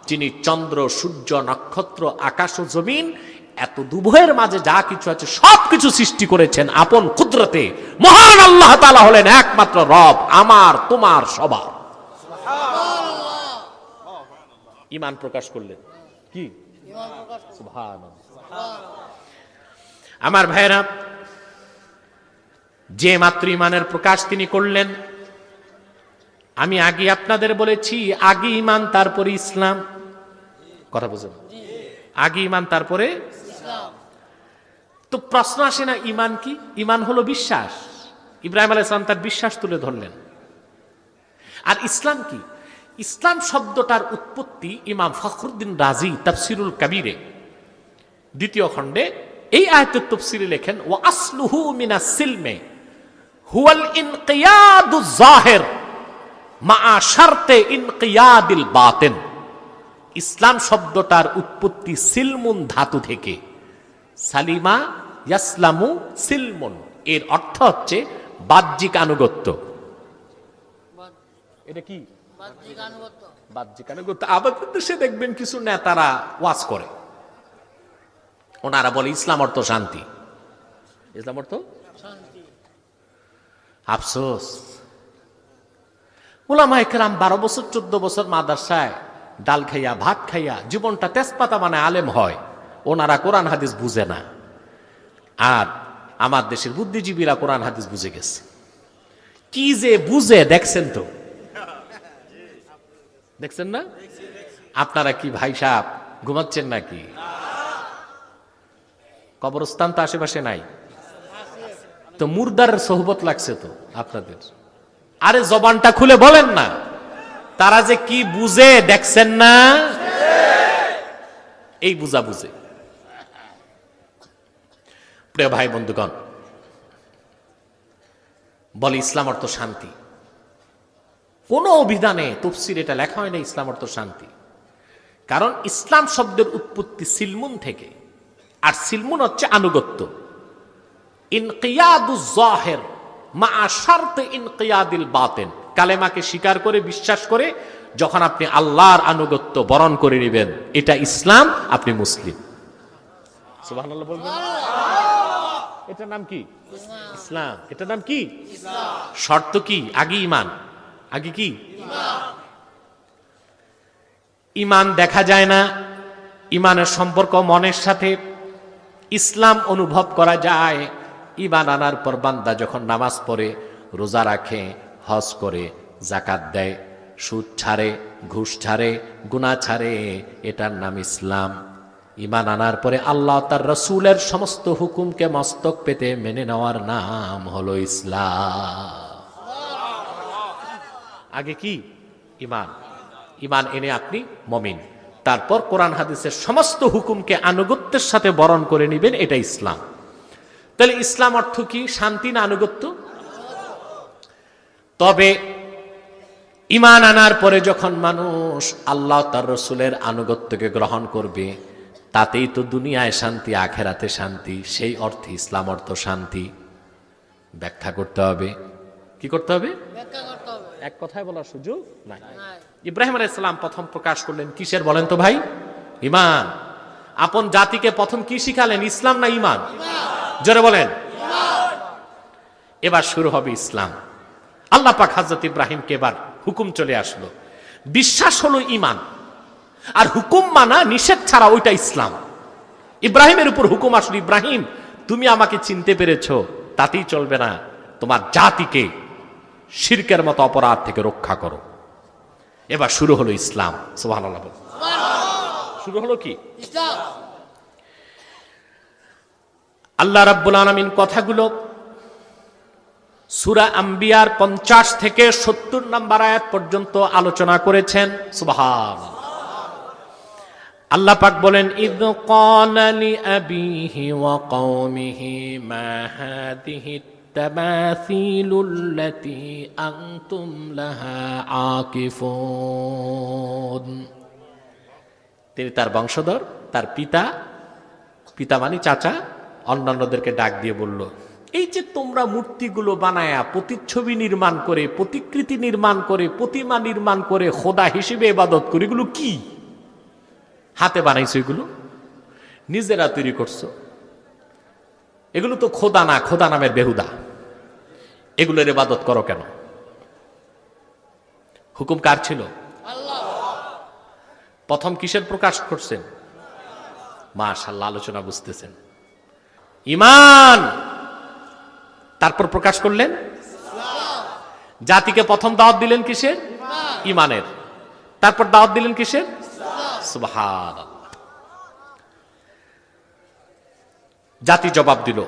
যিনি চন্দ্র সূর্য নক্ষত্র আকাশ ও জমিন এত দুভয়ের মাঝে যা কিছু আছে সবকিছু সৃষ্টি করেছেন আপন কুদরতে। মহান আল্লাহ তাআলা হলেন একমাত্র রব, আমার তোমার সবার। ঈমান প্রকাশ করলেন কি? আমার ভাইরা, যে মাত্র ঈমানের প্রকাশ তিনি করলেন, আমি আগে আপনাদের বলেছি আগে ঈমান তারপরে ইসলাম। কথা বুঝেন? আগে ঈমান তারপরে ইসলাম। তো প্রশ্ন আসে না, ঈমান কি? ঈমান হলো বিশ্বাস। ইব্রাহিম আলাইহিস সালাম তার বিশ্বাস তুলে ধরলেন। আর ইসলাম কি? ইসলাম শব্দটার উৎপত্তি ইমাম ফখরুদ্দিন রাজি তাফসিরুল কাবীরে দ্বিতীয় খণ্ডে এই আয়াতের তাফসীরে লেখেন, ওয়া আসলুহু মিনাস সিলমে হুয়াল ইনকিয়াদুজ যাহির মা শারতে ইনকিয়াদিল বাতিন। ইসলাম শব্দটার উৎপত্তি সিলমুন ধাতু থেকে। সালিমা ইয়াসলামু সিলমুন, এর অর্থ হচ্ছে বাহ্যিক আনুগত্য। এটা কি? বাহ্যিক আনুগত্য। আমাদের দেশে দেখবেন কিছু নেতারা ওয়াজ করে, ওনারা বলে ইসলাম অর্থ শান্তি, ইসলাম অর্থ শান্তি। আফসোস, উলামায়ে কেরাম 12 বছর 14 বছর মাদ্রাসায় ডাল খাইয়া ভাত খাইয়া জীবনটা তেজপাতা মানে আলেম হয়, ওনারা কোরআন হাদিস বুঝে না। আর আমার দেশের বুদ্ধিজীবীরা কোরআন হাদিস বুঝে গেছে। কি যে বুঝে দেখছেন তো, দেখছেন না? আপনারা কি ভাই সাহেব ঘুমাচ্ছেন নাকি? কবরস্থান তো আশেপাশে নাই, তো মুর্দার সোহবত লাগছে তো আপনাদের। আরে জবানটা খুলে বলেন না, তারা যে কি বুঝে দেখছেন না? এই বুঝা বুঝে। প্রিয় ভাই বন্ধুগণ, বলে ইসলাম অর্থ শান্তি। কোন অভিধানে তাফসীর এটা লেখা হয় না ইসলাম অর্থ শান্তি। কারণ ইসলাম শব্দের উৎপত্তি সিলমুন থেকে, আর সিলমুন হচ্ছে আনুগত্য। ইনকিয়াদুজ যাহির মা শারতে ইনকিয়াদিল বাতিন, কালেমাকে স্বীকার করে বিশ্বাস করে যখন আপনি আল্লাহর আনুগত্য বরণ করে নেবেন, এটা ইসলাম, আপনি মুসলিম। সুবহানাল্লাহ বলবেন। এটার নাম কি? ইসলাম। এটার নাম কি? ইসলাম। শর্ত কি? আগে ঈমান। আগে কি? ঈমান। ঈমান দেখা যায় না, ঈমানের সম্পর্ক মনের সাথে। ইসলাম অনুভব করা যায়। ঈমান আনার পর বান্দা যখন নামাজ পড়ে, রোজা রাখে, হজ করে, যাকাত দেয়, সুদ ছাড়ে, ঘুষ ছাড়ে, গুনাহ ছাড়ে, এটার নাম ইসলাম। ঈমান আনার পরে আল্লাহ তার রাসূলের সমস্ত হুকুমকে মস্তক পেতে মেনে নেওয়ার নাম হলো ইসলাম। আগে কি? ঈমান। ঈমান এনে আপনি মুমিন। তারপর কোরআন হাদিসের সমস্ত হুকুমকে আনুগত্যের সাথে বরণ করে নেবেন, এটা ইসলাম। তাহলে ইসলাম অর্থ কি? শান্তি না আনুগত্য? তবে ঈমান আনার পরে যখন মানুষ আল্লাহ তার রাসূলের আনুগত্যকে গ্রহণ করবে, তাতেই তো দুনিয়ায় শান্তি, আখেরাতে শান্তি। সেই অর্থে ইসলাম অর্থ শান্তি। ব্যাখ্যা করতে হবে। কি করতে হবে? ব্যাখ্যা করতে হবে। এক কথায় বলার সুযোগ নাই। ইব্রাহিম আলাইহিস সালাম প্রথম প্রকাশ করলেন কিসের বলেন তো ভাই? ঈমান। আপন জাতিকে প্রথম কি শিখালেন? ইসলাম না ঈমান? জোরে বলেন। এবার শুরু হবে ইসলাম। আল্লাহ পাক হযরত ইব্রাহিমকে এবার হুকুম চলে আসলো। বিশ্বাস হলো ঈমান, আর হুকুম মানা, নিষেধ ছাড়া ওইটা ইসলাম। ইব্রাহিমের উপর হুকুম আসলো, ইব্রাহিম তুমি আমাকে চিনতে পেরেছো, তাতেই চলবে না, তোমার জাতিকে শিরকের মতো অপরাধ থেকে রক্ষা করো। এবার শুরু হলো ইসলাম। সুবহানাল্লাহ। শুরু হলো কি? ইসলাম। আল্লাহ রাব্বুল আলামিন কথাগুলো সূরা আম্বিয়ার 50 থেকে 70 নম্বর আয়াত পর্যন্ত আলোচনা করেছেন। সুবহানাল্লাহ। আল্লাহ পাক বলেন, ইয ক্বালা লিআবিহি ওয়া কওমিহি মা হাযিহি তামাসিলুল্লাতী আনতুম লাহা আকিফুন। তিনি তার বংশধর, তার পিতা মানে চাচা, অন্যান্যদেরকে ডাক দিয়ে বলল, এই যে তোমরা মূর্তিগুলো বানায়া, প্রতিচ্ছবি নির্মাণ করে, প্রতিকৃতি নির্মাণ করে, প্রতিমা নির্মাণ করে খোদা হিসেবে ইবাদত করি, এগুলো কি? হাতে বানাইছো, এগুলো নিজেরা তৈরি করছো, এগুলো তো খোদা না, খোদা নামের বেহুদা, এগুলোর ইবাদত করো কেন? হুকুম কার ছিল? আল্লাহ। প্রথম কিসের প্রকাশ করছেন? মাশাআল্লাহ, আলোচনা বুঝতেছেন। ঈমান। তারপর প্রকাশ করলেন জাতিকে প্রথম দাওয়াত দিলেন কিসের? ঈমানের। তারপর দাওয়াত দিলেন কিসের? সুবহানাল্লাহ। জাতি জবাব দিল,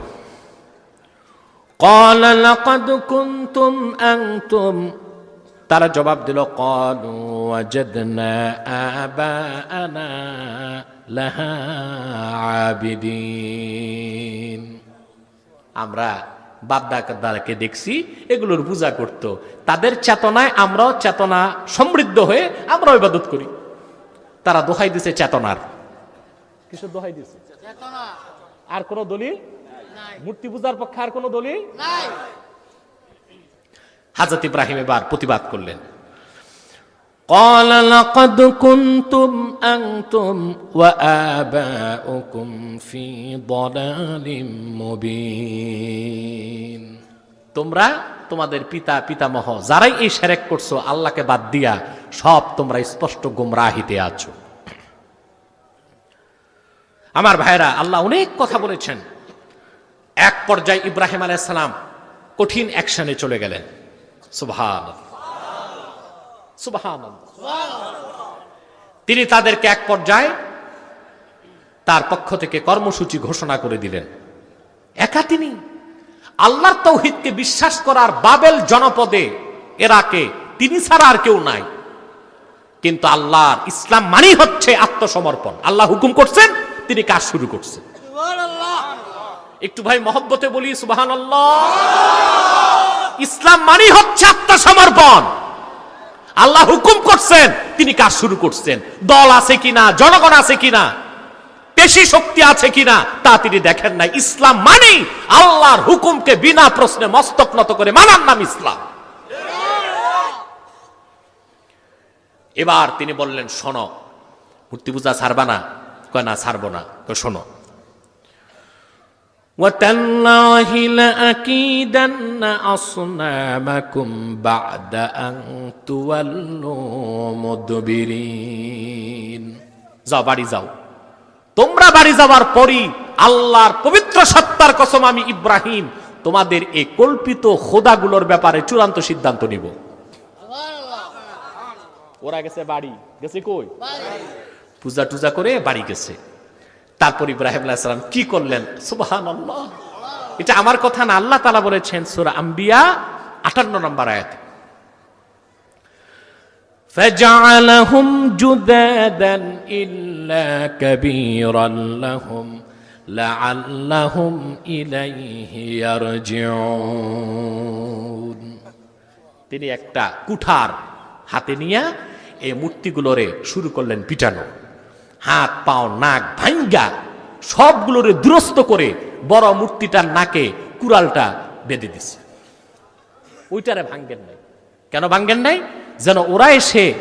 قال لقد كنتم أنتم, তারা জবাব দিল, قالوا وجدنا آباءنا لها عابدين, আমরা বাপ-দাদাকে দেখছি এগুলোর পূজা করত, তাদের চেতনায় আমরাও চেতনা সমৃদ্ধ হয়ে আমরাও ইবাদত করি। তারা দোহাই দিছে চেতনার। কিসের দোহাই দিছে? চেতনা। আর কোন দলিল নাই। মূর্তি পূজার পক্ষে আর কোন দলিল নাই। হযরত ইব্রাহিম এবার প্রতিবাদ করলেন। قال لقد كنتم أنتم وآباؤكم في ضلال مبين, তোমরা তোমাদের পিতামহ যারাই এই শিরক করছো আল্লাহকে বাদ দিয়া, সব তোমরা স্পষ্ট গোমরাহিতে আছো। আমার ভাইরা, আল্লাহ অনেক কথা বলেছেন। এক পর্যায়ে ইব্রাহিম আলাইহিস সালাম কঠিন অ্যাকশনে চলে গেলেন। সুবহানাল্লাহ, সুবহানাল্লাহ। তিনি তাদেরকে এক পর্যায়ে তার পক্ষ থেকে কর্মসূচি ঘোষণা করে দিলেন। একা তিনি আল্লাহর তাওহীদকে বিশ্বাস করার বাবেল জনপদে ইরাকে তিনি ছাড়া আর কেউ নাই। কিন্তু আল্লাহর ইসলাম মানেই হচ্ছে আত্মসমর্পণ। আল্লাহ হুকুম করছেন, তিনি কাজ শুরু করছেন। একটু ভাই মহব্বতে বলি সুবহানাল্লাহ। ইসলাম মানেই হচ্ছে আত্মসমর্পণ। আল্লাহ হুকুম করছেন, তিনি কাজ শুরু করছেন। দল আছে কিনা, জনগণ আছে কিনা, পেশি শক্তি আছে কিনা, তা তিনি দেখেন নাই। ইসলাম মানে আল্লাহর হুকুমকে বিনা প্রশ্নে মস্তক নত করে মানার নাম ইসলাম। এবার তিনি বললেন, শোনো, মূর্তি পূজা ছাড়বা না? কয় না, ছাড়বো না। শোনো, وَتَاللَّهِ لَأَكِيدَنَّ أَصْنَامَكُمْ بَعْدَ أَن تُوَلُّوا مُدْبِرِينَ, যাও, বাড়ি যাও। তোমরা বাড়ি যাওয়ার পরই আল্লাহর পবিত্র সত্তার কসম, আমি ইব্রাহিম তোমাদের এই কল্পিত খোদাগুলোর ব্যাপারে চূড়ান্ত সিদ্ধান্ত নিব। ওরা গেছে বাড়ি, গেছে কই? পূজা টুজা করে বাড়ি গেছে। তারপর ইব্রাহিম আলাইহিস সালাম কি করলেন? সুবহানাল্লাহ। এটা আমার কথা না, আল্লাহ তাআলা বলেছেন সূরা আম্বিয়া 58 নম্বর আয়াতে, فَجَعَلَهُمْ جُذَاذًا إِلَّا كَبِيرًا لَهُمْ لَعَلَّهُمْ إِلَيْهِ يَرْجِعُونَ। তিনি একটা কুঠার হাতে নিয়ে এই মূর্তিগুলোরে শুরু করলেন পিটানো। হাত পাও নাক ভাঙ্গা সবগুলোরে দুরস্ত করে বড় মূর্তিটার নাকে কুড়ালটা বেঁধে দিছে। ওইটারে ভাঙ্গেন নাই। কেন ভাঙ্গেন নাই? যেন ওরা এসে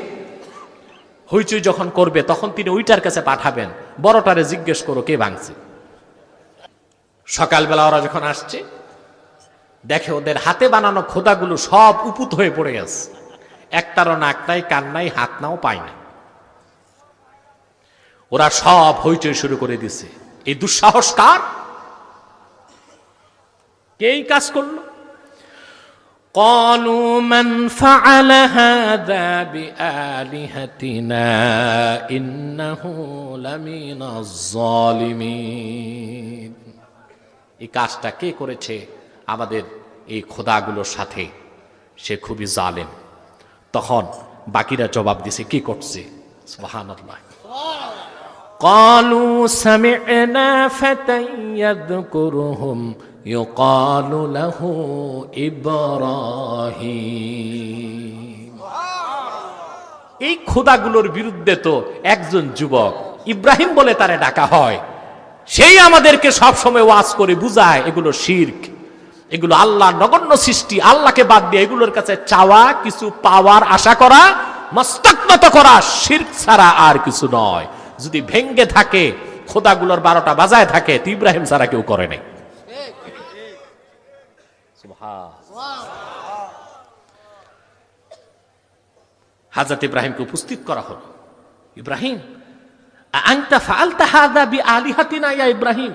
হইচই যখন করবে তখন তিনি ওইটার কাছে পাঠাবেন, বড়টারে জিজ্ঞেস করো কে ভাঙছে। সকালবেলা ওরা যখন আসছে দেখে ওদের হাতে বানানো খোদাগুলো সব উপুত হয়ে পড়ে গেছে, একটারও নাক নাই, কান নাই, হাত নাও, পায় না। ওরা সব হইচই শুরু করে দিছে, এই দুঃসাহস কার, কে এই কাজ করলো? قالوا من فعل هذا بآلهتنا إنه لمن الظالمين। এই কাজটা কে করেছে আমাদের এই খোদাগুলোর সাথে, সে খুবই জালেম। তখন বাকিরা জবাব দিছে কি করছে, সুবহানাল্লাহ। قالوا سمعنا فتى يذكرهم يقال له إبراهيم। এই খোদাগুলোর বিরুদ্ধে তো একজন যুবক ইব্রাহিম বলে তারে ডাকা হয়, সেই আমাদেরকে সব সময় ওয়াজ করে বুঝায় এগুলো শিরক, এগুলো আল্লাহর নগণ্য সৃষ্টি, আল্লাহকে বাদ দিয়ে এগুলোর কাছে চাওয়া, কিছু পাওয়ার আশা করা, মস্তক নত করা শিরক ছাড়া আর কিছু নয়। যদি ভেঙ্গে থাকে খোদাগুলোর 12টা বাজায় থাকে তো ইব্রাহিম ছাড়া কেউ করে নাই। হযরত ইব্রাহিমকে উপস্থিত করা হলো। ইব্রাহিম, আনতা ফাআলতা হাযা বিআলিহাতিনা ইয়া ইব্রাহিম,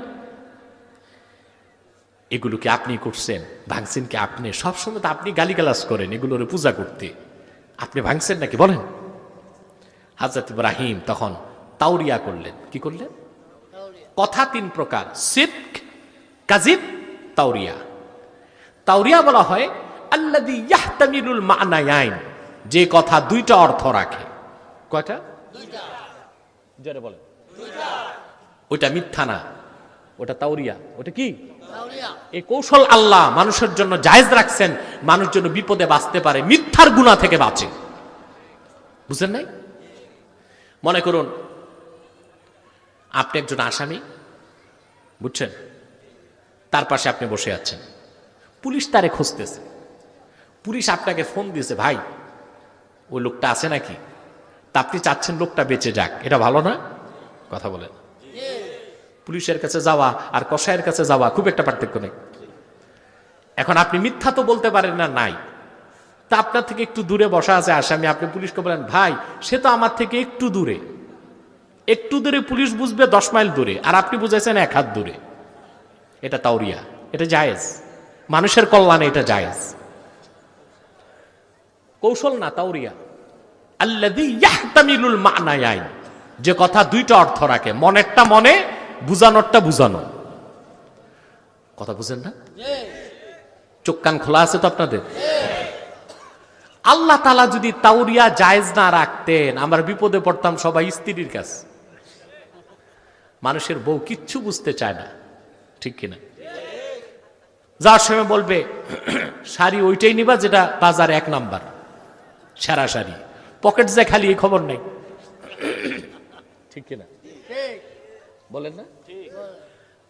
এগুলো কি আপনি করছেন, ভাঙছেন কি আপনি? সবসময় তো আপনি গালিগালাজ করেন এগুলোর পূজা করতে, আপনি ভাঙছেন নাকি বলেন? হযরত ইব্রাহিম তখন তাওরিয়া করলেন। কি করলেন? কথা 3 প্রকার, সিদক, কাযিব, তাওরিয়া। তাওরিয়া বলা হয় আল্লাযী ইয়াহতামিলুল মা'নায়াইন, যে কথা 2টা অর্থ রাখে। কয়টা? 2টা। জোরে বলেন। 2টা। ওটা মিথ্যা না, ওটা তাওরিয়া। ওটা কি? তাওরিয়া। এই কৌশল আল্লাহ মানুষের জন্য জায়েজ রাখছেন, মানুষ যেন বিপদে বাঁচতে পারে, মিথ্যার গুনাহ থেকে বাঁচে। বুঝেন নাই? মনে করুন আপনি একজন আসামি, বুঝছেন, তার পাশে আপনি বসে আছেন, পুলিশ তারে খুঁজতেছে, পুলিশ আপনাকে ফোন দিয়েছে, ভাই ওই লোকটা আছে নাকি? তা আপনি চাচ্ছেন লোকটা বেঁচে যাক, এটা ভালো না? কথা বলেন। পুলিশের কাছে যাওয়া আর কসাইয়ের কাছে যাওয়া খুব একটা পার্থক্য নেই। এখন আপনি মিথ্যা তো বলতে পারেন না, নাই, তা আপনার থেকে একটু দূরে বসা আছে আসামি, আপনি পুলিশকে বলেন ভাই সে তো আমার থেকে একটু দূরে। একটু দূরে পুলিশ বুঝবে 10 মাইল দূরে, আর আপনি বুঝাইছেন 1 হাত দূরে। এটা তাওরিয়া, এটা জায়েজ, মানুষের কল্যাণে এটা জায়েজ। কৌশল না, তাওরিয়া। আল্লাযী ইয়াহতামিলুল মা'নায়াইন, যে কথা 2টা অর্থ রাখে, মনেরটা মনে, বুঝানোরটা বুঝানো। কথা বুঝেন না? চোখ কান খোলা আছে তো আপনাদের? আল্লাহ তাআলা যদি তাওরিয়া জায়েজ না রাখতেন, আমরা বিপদে পড়তাম সবাই স্ত্রীর কাছে। মানুষের বউ কিচ্ছু বুঝতে চায় না, ঠিক কিনা? যার সময় বলবে শাড়ি ওইটাই নিবা যেটা বাজারে 1 নাম্বার, সেরা শাড়ি, পকেট যে খালি, এই খবর নেই, ঠিক কিনা? বলেন না?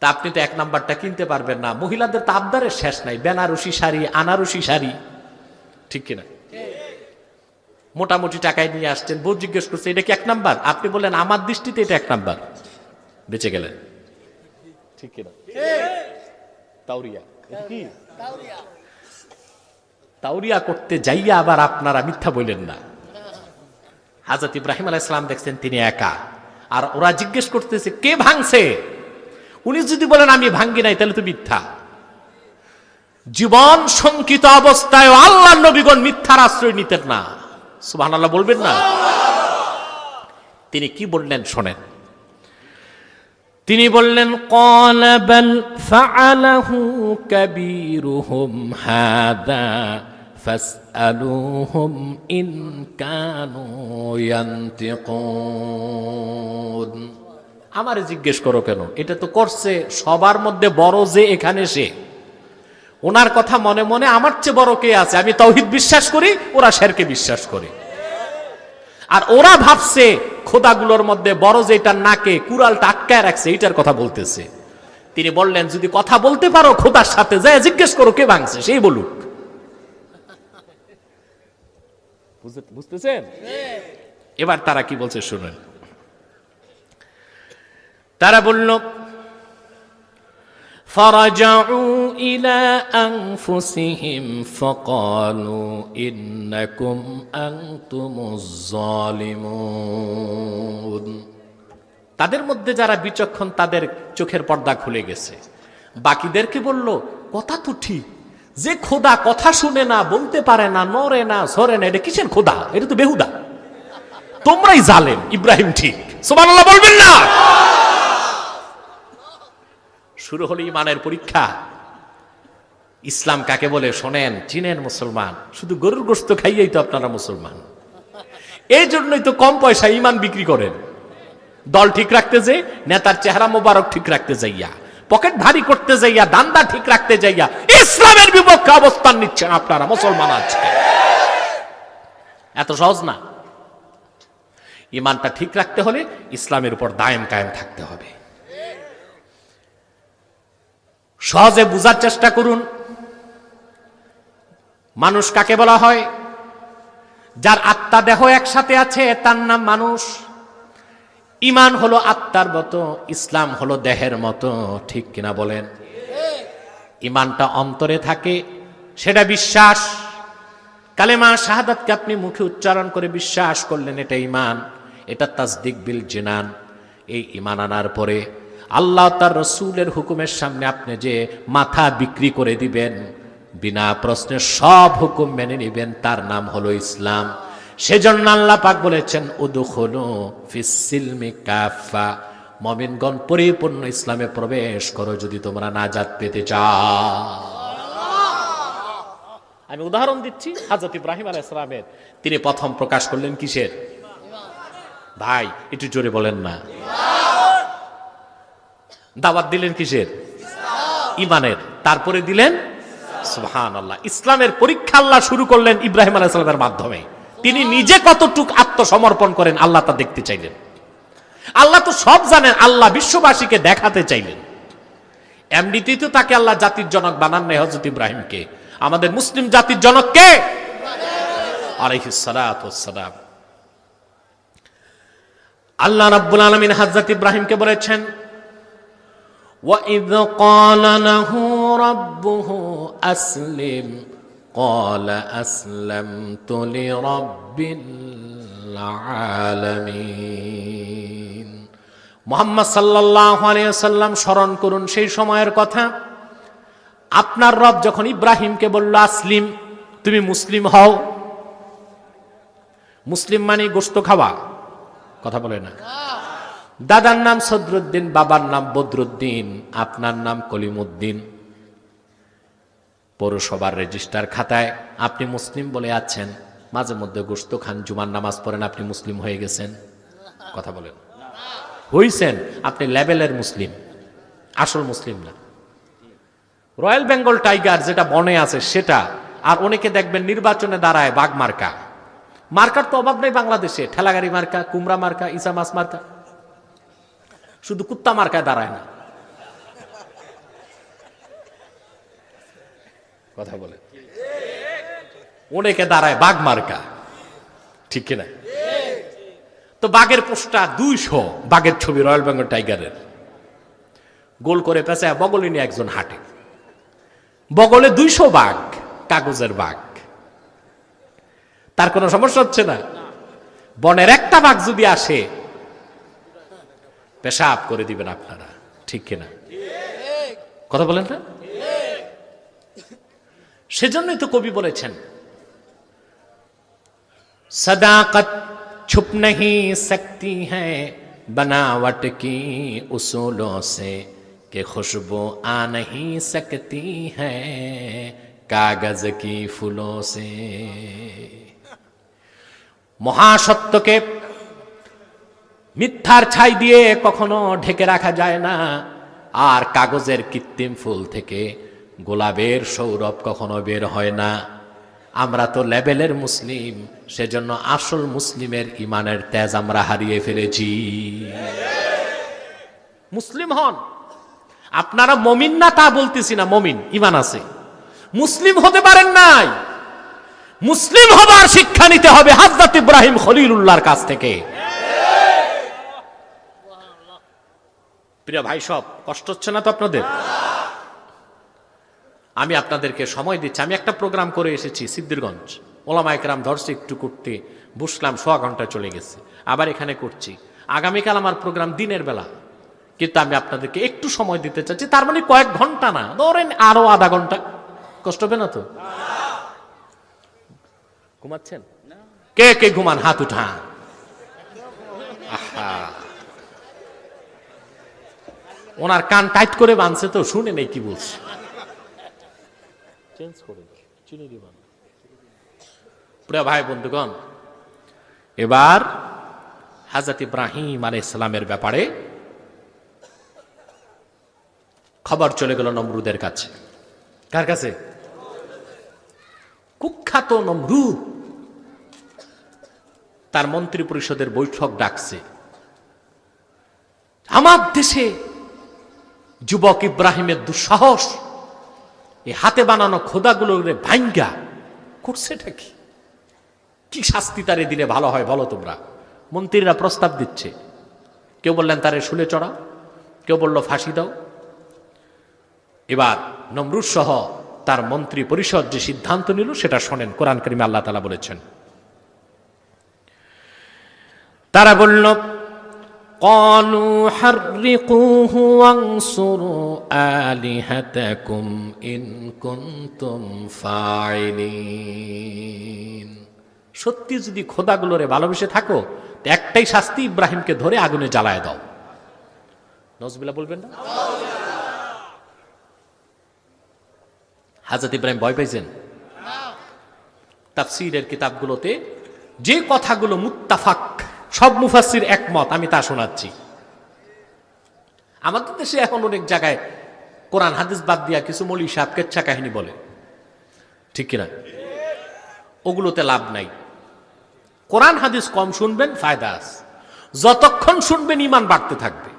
তা আপনি তো 1 নাম্বারটা কিনতে পারবেন না। মহিলাদের তো আবদারের শেষ নাই, বেনারসি শাড়ি, আনারসি শাড়ি, ঠিক কিনা? মোটামুটি টাকায় নিয়ে আসছেন, বউ জিজ্ঞেস করছে এটা কি 1 নাম্বার? আপনি বলেন আমার দৃষ্টিতে এটা 1 নাম্বার, বেঁচে গেলেন, ঠিক কিনা? তাওরিয়া। কি তাওরিয়া করতে যাইয়া আবার আপনারা মিথ্যা বললেন না। হযরত ইব্রাহিম আলাইহিস সালাম দেখছেন তিনি একা, আর ওরা জিজ্ঞেস করতেছে কে ভাঙছে। উনি যদি বলেন আমি ভাঙ্গি নাই তাহলে তো মিথ্যা। জীবন শঙ্কিত অবস্থায় আল্লাহর নবীগণ মিথ্যার আশ্রয় নিতেন না। সুবহানাল্লাহ বলবেন না? তিনি কি বললেন শোনেন। তিনি বললেন ক্বালা বাল ফাআলাহু কাবীরুহুম হাযা ফাসআলুহুম ইন কানু ইয়ানতিকুন। আমারে জিজ্ঞেস করো কেন, এটা তো করছে সবার মধ্যে বড় যে এখানে সে। ওনার কথা মনে মনে আমার চেয়ে বড় কে আছে? আমি তাওহীদ বিশ্বাস করি, ওরা শিরকে বিশ্বাস করে। আর ওরা ভাবছে খোদাগুলোর মধ্যে বড় যেটা নাকে কুড়ালটা আটকায় রাখছে এইটার কথা বলতেছে। তিনি বললেন যদি কথা বলতে পারো খোদার সাথে যায় জিজ্ঞেস করো কে ভাঙছে, সেই বলুক। বুঝতেছেন? এবার তারা কি বলছে শুনেন। তারা বলল فرجعوا إلى أنفسهم فقالوا إنكم أنتم الظالمون। তাদের মধ্যে যারা বিচক্ষণ তাদের চোখের পর্দা খুলে গেছে। বাকিদেরকে বলল কথা তো ঠিক, যে খোদা কথা শুনে না, বলতে পারে না, নড়ে না, সরে না, এটা কিসের খোদা? এটা তো বেহুদা। তোমরাই জালেম, ইব্রাহিম ঠিক। সুবহানাল্লাহ বলবেন না? শুরু হলো ইমানের পরীক্ষা। ইসলাম কাকে বলে শোনেন, চিনেন মুসলমান? শুধু গরুর গোশত খাইয়েই তো আপনারা মুসলমান। এই জন্যই তো কম পয়সা ইমান বিক্রি করেন। দল ঠিক রাখতে যে, নেতার চেহারা মোবারক ঠিক রাখতে যাইয়া, পকেট ভারী করতে যাইয়া, দান্দা ঠিক রাখতে যাইয়া ইসলামের বিপক্ষে অবস্থান নিচ্ছেন আপনারা মুসলমান আজকে। এত সহজ না। ইমানটা ঠিক রাখতে হলে ইসলামের উপর দায়েম কায়েম থাকতে হবে। সহজে বুঝার চেষ্টা করুন। মানুষ কাকে বলা হয়? যার আত্মা দেহ একসাথে আছে তার নাম মানুষ। ঈমান হলো আত্মার মতো, ইসলাম হলো দেহের মতো, ঠিক কিনা বলেন? ঈমানটা অন্তরে থাকে, সেটা বিশ্বাস। কালেমা শাহাদাতকে আপনি মুখে উচ্চারণ করে বিশ্বাস করলেন, এটা ঈমান, এটা তাসদিক বিল জিনান। এই ঈমান আনার পরে আল্লাহ তার রসুলের হুকুমের সামনে আপনি যে মাথা বিক্রি করে দিবেন, বিনা প্রশ্নে সব হুকুম মেনে নিবেন, তার নাম হলো ইসলাম। সেজন্য আল্লাহ পাক বলেছেন উদখুলু ফিস সিলমি কাফা, মুমিনগণ পরিপূর্ণ ইসলামে প্রবেশ করো যদি তোমরা নাজাত পেতে চাও। আমি উদাহরণ দিচ্ছি হযরত ইব্রাহিম আলাইহিস সালামের। তিনি প্রথম প্রকাশ করলেন কিসের? ভাই একটু জোরে বলেন না। দাওয়াত দিলেন কিসের? ঈমানের। তারপরে দিলেন সুবহানাল্লাহ, ইসলামের পরীক্ষা আল্লাহ শুরু করলেন ইব্রাহিম আলাইহিস সালামের মাধ্যমে। তিনি নিজে কতটুক আত্মসমর্পণ করেন আল্লাহ তা দেখতে চাইলেন। আল্লাহ তো সব জানেন, আল্লাহ বিশ্ববাসীকে দেখাতে চাইলেন। এমনিতেই তো তাকে আল্লাহ জাতির জনক বানান নাই হযরত ইব্রাহিমকে। আমাদের মুসলিম জাতির জনক কে? আলাইহিস সালাতু ওয়াস সালাম। আল্লাহ রাব্বুল আলামিন হযরত ইব্রাহিমকে বলেছেন وَإِذْ قَالَ لَهُ رَبُّهُ أَسْلِمْ قَالَ أَسْلَمْتُ لِرَبِّ الْعَالَمِينَ। মুহাম্মদ সাল্লাল্লাহু আলাইহি ওয়াসাল্লাম স্মরণ করুন সেই সময়ের কথা। আপনার রব যখন ইব্রাহিমকে বলল আসলিম, তুমি মুসলিম হও। মুসলিম মানে গোশত খাওয়া, কথা বলে না। দাদার নাম সদরুদ্দিন, বাবার নাম বদরুদ্দিন, আপনার নাম কলিমুদ্দিন। পৌরসভার রেজিস্টার খাতায় আপনি মুসলিম বলে আছেন, মাঝে মধ্যে গোশত খান, জুমার নামাজ পড়েন, আপনি মুসলিম হয়ে গেছেন, কথা বলেন হইছেন। আপনি লেভেলের মুসলিম, আসল মুসলিম না। রয়্যাল বেঙ্গল টাইগার যেটা বনে আছে সেটা, আর অনেকে দেখবেন নির্বাচনে দাঁড়ায় বাঘ মার্কা। মার্কার তো অভাব নেই বাংলাদেশে, ঠেলাগাড়ি মার্কা, কুমড়া মার্কা, ইসা মাছ মার্কা, শুধু কুত্তা মার্কায় দাঁড়ায় না, কথা বলে। অনেকে দাঁড়ায় বাঘ মার্কা, ঠিক কিনা? তো বাঘের পোস্টা 200, বাঘের ছবি রয়্যাল বেঙ্গল টাইগারের, গোল করে পেঁচায় বগলে নিয়ে একজন হাঁটে, বগলে 200 বাঘ, কাগজের বাঘ। তার কোনো সমস্যা হচ্ছে না। বনের একটা বাঘ যদি আসে পেশাব করে দিবেন আপনারা, ঠিক কিনা? কথা বলেন না? সেজন্যই তো কবি বলেছেন सदाकत छुप नहीं सकती है बनावट की उसूलों से कि खुशबू आ नहीं सकती है कागज की फूलों से। মহাসত্যকে মিথ্যার ছাই দিয়ে কখনো ঢেকে রাখা যায় না, আর কাগজের কৃত্রিম ফুল থেকে গোলাপের সৌরভ কখনো বের হয় না। আমরা তো লেভেলের মুসলিম, সেজন্য আসল মুসলিমের ইমানের তেজ আমরা হারিয়ে ফেলেছি। মুসলিম হন আপনারা, মমিন না তা বলতেছি না, মমিন ইমান আছে। মুসলিম হতে পারেন নাই, মুসলিম হবার শিক্ষা নিতে হবে হযরত ইব্রাহিম খলিলুল্লাহর কাছ থেকে। প্রিয় ভাই, সব কষ্ট হচ্ছে না তো আপনাদের? আমি আপনাদেরকে সময় দিচ্ছি। আমি একটা প্রোগ্রাম করে এসেছি সিদ্ধিরগঞ্জ, ওলামায়ে কেরাম ধরছে একটু করতে, বসলাম, সোয়া ঘন্টা চলে গেছে, আবার এখানে করছি। আগামীকাল আমার প্রোগ্রাম দিনের বেলা, কিন্তু আমি আপনাদেরকে একটু সময় দিতে চাচ্ছি। তার মানে কয়েক ঘন্টা না, ধরেন আরো আধা ঘন্টা। কষ্ট হবে না তো? ঘুমাচ্ছেন? কে কে ঘুমান হাত উঠা। আহা, ওনার কান টাইট করে বাঁধছে তো, শুনে নেই কি বলছে। চেঞ্জ করে চিনি দিবান। প্রিয় ভাই বন্ধুগণ, এবার হযরত ইব্রাহিম আলাইহিস সালামের ব্যাপারে খবর চলে গেল নমরুদের কাছে। কার কাছে? কুখ্যাত নমরুদ তার মন্ত্রী পরিষদের বৈঠক ডাকছে। আমার দেশে যুবক ইব্রাহিমের দুঃসাহস, এই হাতে বানানো খোদাগুলোর ভাঙ্গা করছেটা কি? কি শাস্তি তারে দিলে ভালো হয় বলো তোমরা? মন্ত্রীরা প্রস্তাব দিচ্ছে। কেউ বললেন তারে শুলে চড়া, কেউ বলল ফাঁসি দাও। এবার নমরুদ সহ তার মন্ত্রী পরিষদ যে সিদ্ধান্ত নিল সেটা শোনেন। কোরআন কারিমে আল্লাহ তাআলা বলেছেন, তারা বলল, ক্বালু হাররিকুহু ওয়ানসুরু আলিহাতাকুম ইন কুনতুম ফাইলিন। সত্যি যদি খোদাগুলোরে ভালোবেসে থাকো, তো একটাই শাস্তি, ইব্রাহিমকে ধরে আগুনে জ্বালায় দাও। নাউজুবিল্লাহ বলবেন না? হযরত ইব্রাহিম ভয় পাইছেন? তাফসীরের কিতাবগুলোতে যে কথাগুলো মুত্তাফাক, সব মুফাসসির একমত, আমি তা শোনাচ্ছি। আমাদের দেশে এখন অনেক জায়গায় কোরআন হাদিস বাদ দিয়া কিছু মৌলভী সাহেব কেচ্ছা কাহিনী বলে, ঠিক কিনা? ওগুলোতে লাভ নাই। কোরআন হাদিস কম শুনবেন, ফায়দা আছে। যতক্ষণ শুনবেন ঈমান বাড়তে থাকবে।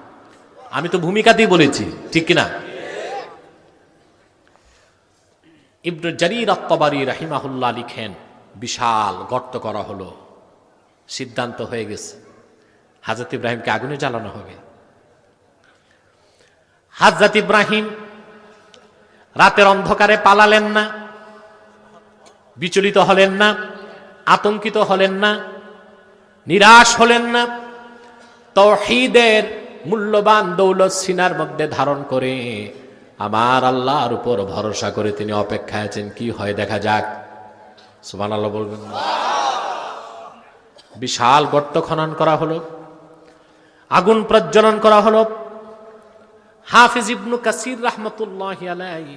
আমি তো ভূমিকাতেই বলেছি, ঠিক কিনা? ইবনে জারীর আত-তাবারী রাহিমাহুল্লাহ লিখেন, বিশাল গর্ত করা হলো, সিদ্ধান্ত হয়ে গেছে হযরত ইব্রাহিমকে আগুনে জ্বালানো হবে। হযরত ইব্রাহিম রাতের অন্ধকারে পালালেন না, বিচলিত হলেন না, আতঙ্কিত হলেন না, নিরাশ হলেন না। তাওহীদের মূল্যবান দৌলত সিনার মধ্যে ধারণ করে আমার আল্লাহর উপর ভরসা করে তিনি অপেক্ষায় আছেন, কি হয় দেখা যাক। সুবহানাল্লাহ বলবেন না? বিশাল গর্ত খনন করা হলো, আগুন প্রজ্বলন করা হলো। হাফিজ ইবনু কাসির রাহমাতুল্লাহি আলাইহি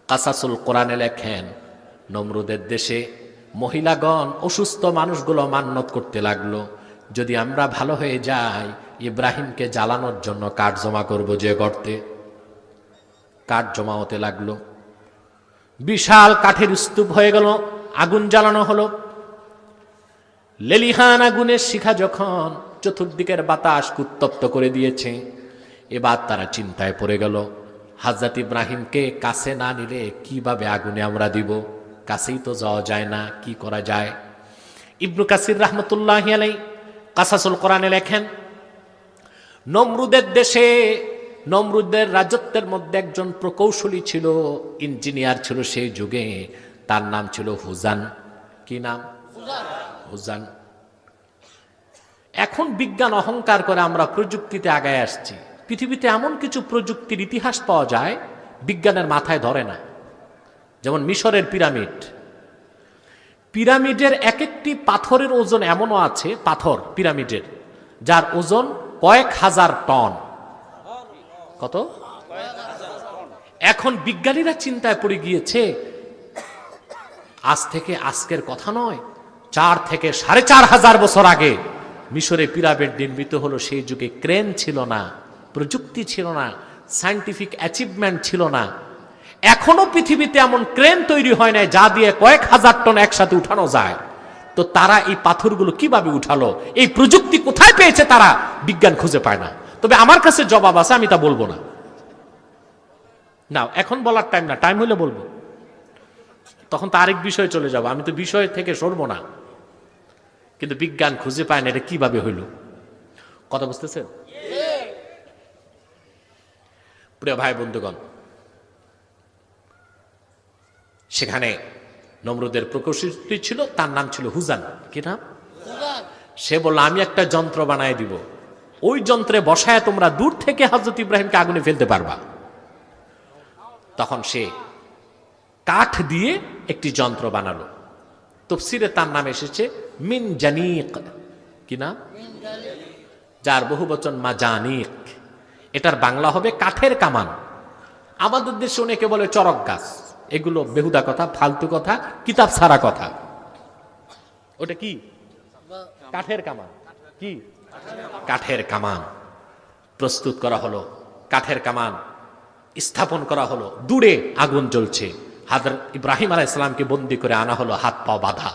কাসাসুল কোরআনে লেখেন, নমরুদের দেশে মহিলাগণ, অসুস্থ মানুষগুলো মান্নত করতে লাগলো, যদি আমরা ভালো হয়ে যাই ইব্রাহিমকে জ্বালানোর জন্য কাঠ জমা করব। যে গর্তে কাঠ জমা হতে লাগলো, বিশাল কাঠের স্তূপ হয়ে গেল, আগুন জ্বালানো হলো। লেলিহান আগুনের শিখা যখন চতুর্দিকের বাতাস উত্তপ্ত করে দিয়েছে, এবার তারা চিন্তায় পড়ে গেল, হযরত ইব্রাহিমকে কাছে না নিলে কিভাবে আগুনে আমরা দিব? কাছেই তো যাওয়া যায় না, কি করা যায়? ইবনু কাসির রাহমাতুল্লাহি আলাইহি কাসাসুল কোরআনে লেখেন, নমরুদের দেশে, নমরুদের রাজত্বের মধ্যে একজন প্রকৌশলী ছিল, ইঞ্জিনিয়ার ছিল সেই যুগে। তার নাম ছিল হুজান। কি নাম? হুজান। এখন বিজ্ঞান অহংকার করে আমরা প্রযুক্তিতে আগায় আসছি। পৃথিবীতে এমন কিছু প্রযুক্তির ইতিহাস পাওয়া যায় বিজ্ঞানের মাথায় ধরে না। যেমন মিশরের পিরামিড, পিরামিডের এক একটি পাথরের ওজন এমনও আছে, পাথর পিরামিডের, যার ওজন কয়েক হাজার টন। কত? এখন বিজ্ঞানীরা চিন্তায় পড়ে গিয়েছে, আজ থেকে আজকের কথা নয়, 4 থেকে 4,500 বছর আগে মিশরে পিরামিড নির্মিত হলো। সেই যুগে ক্রেন ছিল না, প্রযুক্তি ছিল না, সায়েন্টিফিক অ্যাচিভমেন্ট ছিল না। এখনো পৃথিবীতে এমন ক্রেন তৈরি হয় নাই যা দিয়ে কয়েক হাজার টন একসাথে উঠানো যায়। তো তারা এই পাথরগুলো কিভাবে উঠালো? এই প্রযুক্তি কোথায় পেয়েছে তারা? বিজ্ঞান খুঁজে পায় না। তবে আমার কাছে জবাব আছে, আমি তা বলবো না। না, এখন বলার টাইম না, টাইম হলে বলবো, তখন তো আরেক বিষয়ে চলে যাব। আমি তো বিষয় থেকে সরবো না, কিন্তু বিজ্ঞান খুঁজে পায় না, এটা কিভাবে হইল? কথা বুঝতেছেন? প্রিয় ভাই বন্ধুগণ, সেখানে নমরুদের প্রকৌশলী ছিল, তার নাম ছিল হুজান। কি নাম? সে বলল, আমি একটা যন্ত্র বানায় দিব, ওই যন্ত্রে বসায় তোমরা দূর থেকে হযরত ইব্রাহিমকে আগুনে ফেলতে পারবা। তখন সে কাঠ দিয়ে একটি যন্ত্র বানালো। তাফসীরে তার নাম এসেছে মিন জানিক। কি নাম? যার বহু বচন মাজানিক। এটার বাংলা হবে কাঠের কামান। আমাদের দেশে অনেকে বলে চরক গাছ। এগুলো বেহুদা কথা, ফালতু কথা, কিতাব ছাড়া কথা। ওটা কি? কাঠের কামান। কি? কাঠের কামান প্রস্তুত করা হলো, কাঠের কামান স্থাপন করা হলো, দূরে আগুন জ্বলছে। হযরত ইব্রাহিম আলাইহিস সালামকে বন্দী করে আনা হলো, হাত পা বাঁধা।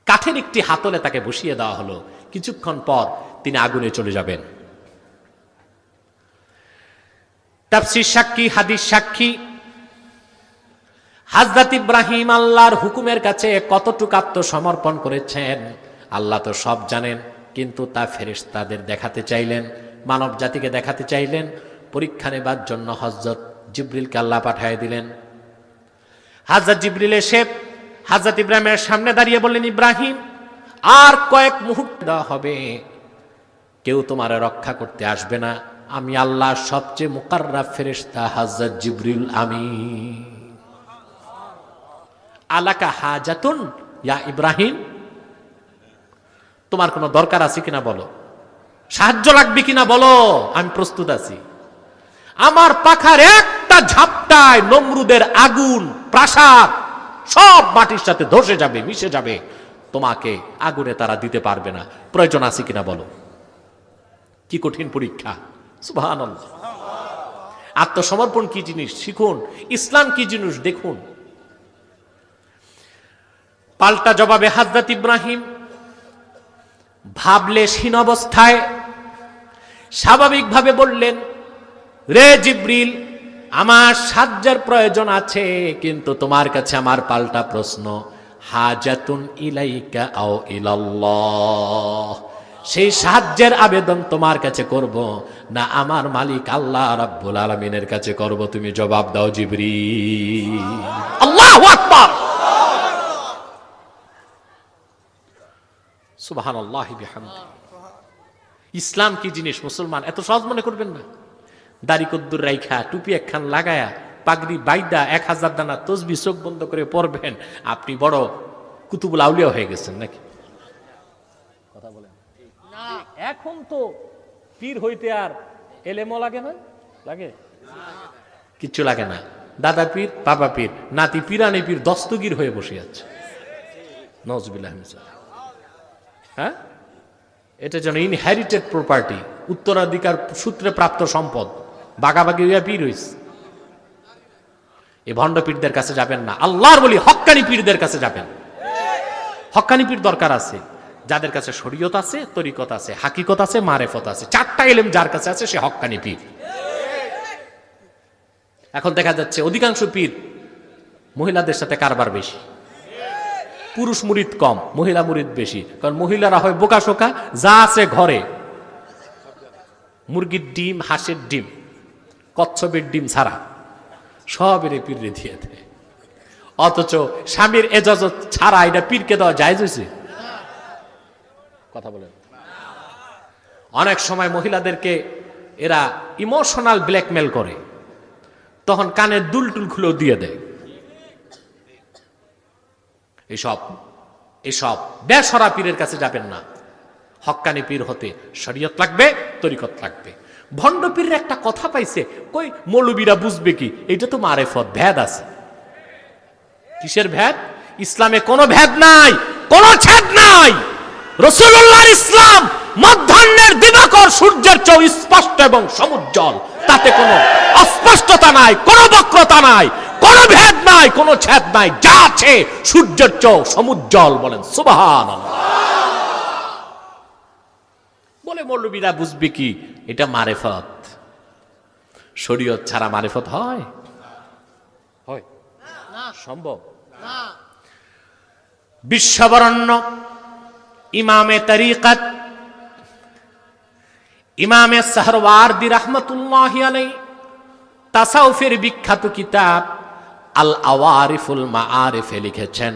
কাঠের একটি হাতলে তাকে বসিয়ে দেওয়া হলো। কিছুক্ষণ পর তিনি আগুনে চলে যাবেন। তাফসীর সাক্ষী, হাদিস সাক্ষী, হযরত ইব্রাহিম আল্লাহর হুকুমের কাছে কতটুকু আত্মসমর্পণ করেছেন আল্লাহ তো সব জানেন। কিন্তু তা ফেরেশতাদের দেখাতে চাইলেন, মানব জাতিকে দেখাতে চাইলেন। পরীক্ষা নেবার জন্য হযরত জিবরিলকে আল্লাহ পাঠিয়ে দিলেন। হযরত জিবরিল এসে হযরত ইব্রাহিমের সামনে দাঁড়িয়ে বললেন, ইব্রাহিম, আর কয়েক মুহূর্ত দেওয়া হবে, কেউ তোমার রক্ষা করতে আসবে না। আমি আল্লাহর সবচেয়ে মুকাররাব ফেরেশতা হযরত জিবরিল আমিন। আলাকা হাজাতুন ইয়া ইব্রাহিম, তোমার কোনো দরকার আছে কিনা বলো, সাহায্য লাগবে কিনা বলো, আমি প্রস্তুত আছি। আমার পাখার একটা ঝাপটায় নমরুদের আগুন, প্রাসাদ সব মাটির সাথে ধসে যাবে, মিশে যাবে। তোমাকে আগুনে তারা দিতে পারবে না। প্রয়োজন আছে কিনা বলো। কি কঠিন পরীক্ষা! সুবহানাল্লাহ। আত্মসমর্পণ কি জিনিস শিখুন, ইসলাম কি জিনিস দেখুন। পাল্টা জবাবে হযরত ইব্রাহিম ভাবলেশহীন অবস্থায় স্বাভাবিকভাবে বললেন, রে জিবরিল, আমার সাহায্যের প্রয়োজন আছে, কিন্তু তোমার কাছে আমার পাল্টা প্রশ্ন, হাজাতুন ইলাইকা আও ইলাল্লাহ, সেই সাহায্যের আবেদন তোমার কাছে করব না আমার মালিক আল্লাহ রাব্বুল আলামিনের কাছে করব? তুমি জবাব দাও জিবরিল। আল্লাহু আকবার। সুবহানাল্লাহি বিহামদিহি। ইসলাম কি জিনিস মুসলমান এত সহজ মনে করবেন না। দাড়ি কদ্দুর রাইখা, টুপি একখান লাগায়া, পাগড়ি বাইদা, 1000 দানা তসবিহ চোখ বন্ধ করে পড়বেন, আপনি বড় কুতুবুল আউলিয়া হয়ে গেছেন নাকি? কথা বলেন না। এখন তো পীর হইতে আর এলেমও লাগে না, লাগে কিচ্ছু লাগে না। দাদা পীর, বাবা পীর, নাতি পীরানি পীর দস্তগীর হয়ে বসে আছে। নওয়াজুবিল্লাহ। হ্যাঁ, এটা যেন ইনহেরিটেড প্রপার্টি, উত্তরাধিকার সূত্রে প্রাপ্ত সম্পদ, বাগাবাগি হইয়া পীর হইছে। এই ভণ্ড পীরদের কাছে যাবেন না। আল্লাহর বলি হক্কানি পীরদের কাছে যাবেন। হক্কানি পীর দরকার আছে, যাদের কাছে শরীয়ত আছে, তরিকত আছে, হাকিকত আছে, মারেফত আছে। 4টা ইলম যার কাছে আছে সে হক্কানি পীর। এখন দেখা যাচ্ছে অধিকাংশ পীর মহিলাদের সাথে কারবার বেশি, পুরুষ মুরিদ কম, মহিলা মুরিদ বেশি। কারণ মহিলারা হয় বোকা শোকা, যা আছে ঘরে, মুরগির ডিম, হাঁসের ডিম, কচ্ছপের ডিম ছাড়া সবের পীরে দিয়ে দেয়। অথচ স্বামীর এজাজত ছাড়া এটা পীরকে দেওয়া জায়েজ হয়েছে? কথা বলেন। অনেক সময় মহিলাদেরকে এরা ইমোশনাল ব্ল্যাকমেল করে, তখন কানের দুল টুল খুলেও দিয়ে দেয়। এসব বেসরা পীরের কাছে যাবেন না। হক্কানি পীর হতে শরীয়ত লাগবে, তরিকত লাগবে। ভণ্ড পীরের একটা কথা পাইছে, কই মৌলবীরা বুঝবে কি, এটা তো মারেফত, ভেদ আছে। কিসের ভেদ? ইসলামে কোনো ভেদ নাই, কোনো ছেদ নাই। রাসূলুল্লাহর ইসলাম মধ্যাহ্নের দিবাকর সূর্যের চেয়ে স্পষ্ট এবং সমুজ্জ্বল। তাতে কোনো অস্পষ্টতা নাই, কোনো বক্রতা নাই, কোনো ভেদ নাই, কোনো ছেদ নাই। যা আছে সূর্যের চেয়ে সমুজ্জ্বল। বলেন সুবহানাল্লাহ। বলে মৌলবীরা বুঝবে কি, এটা মারেফত। শরীয়ত ছাড়া মারেফত হয়? হয় না, সম্ভব না। বিশ্ববরণ্য ইমামে তরিকত ইমামে সাহরওয়ার্দী রাহমাতুল্লাহি আলাইহি তাসাউফের বিখ্যাত কিতাব আল আওয়ারিফুল মাআরিফে লিখেছেন,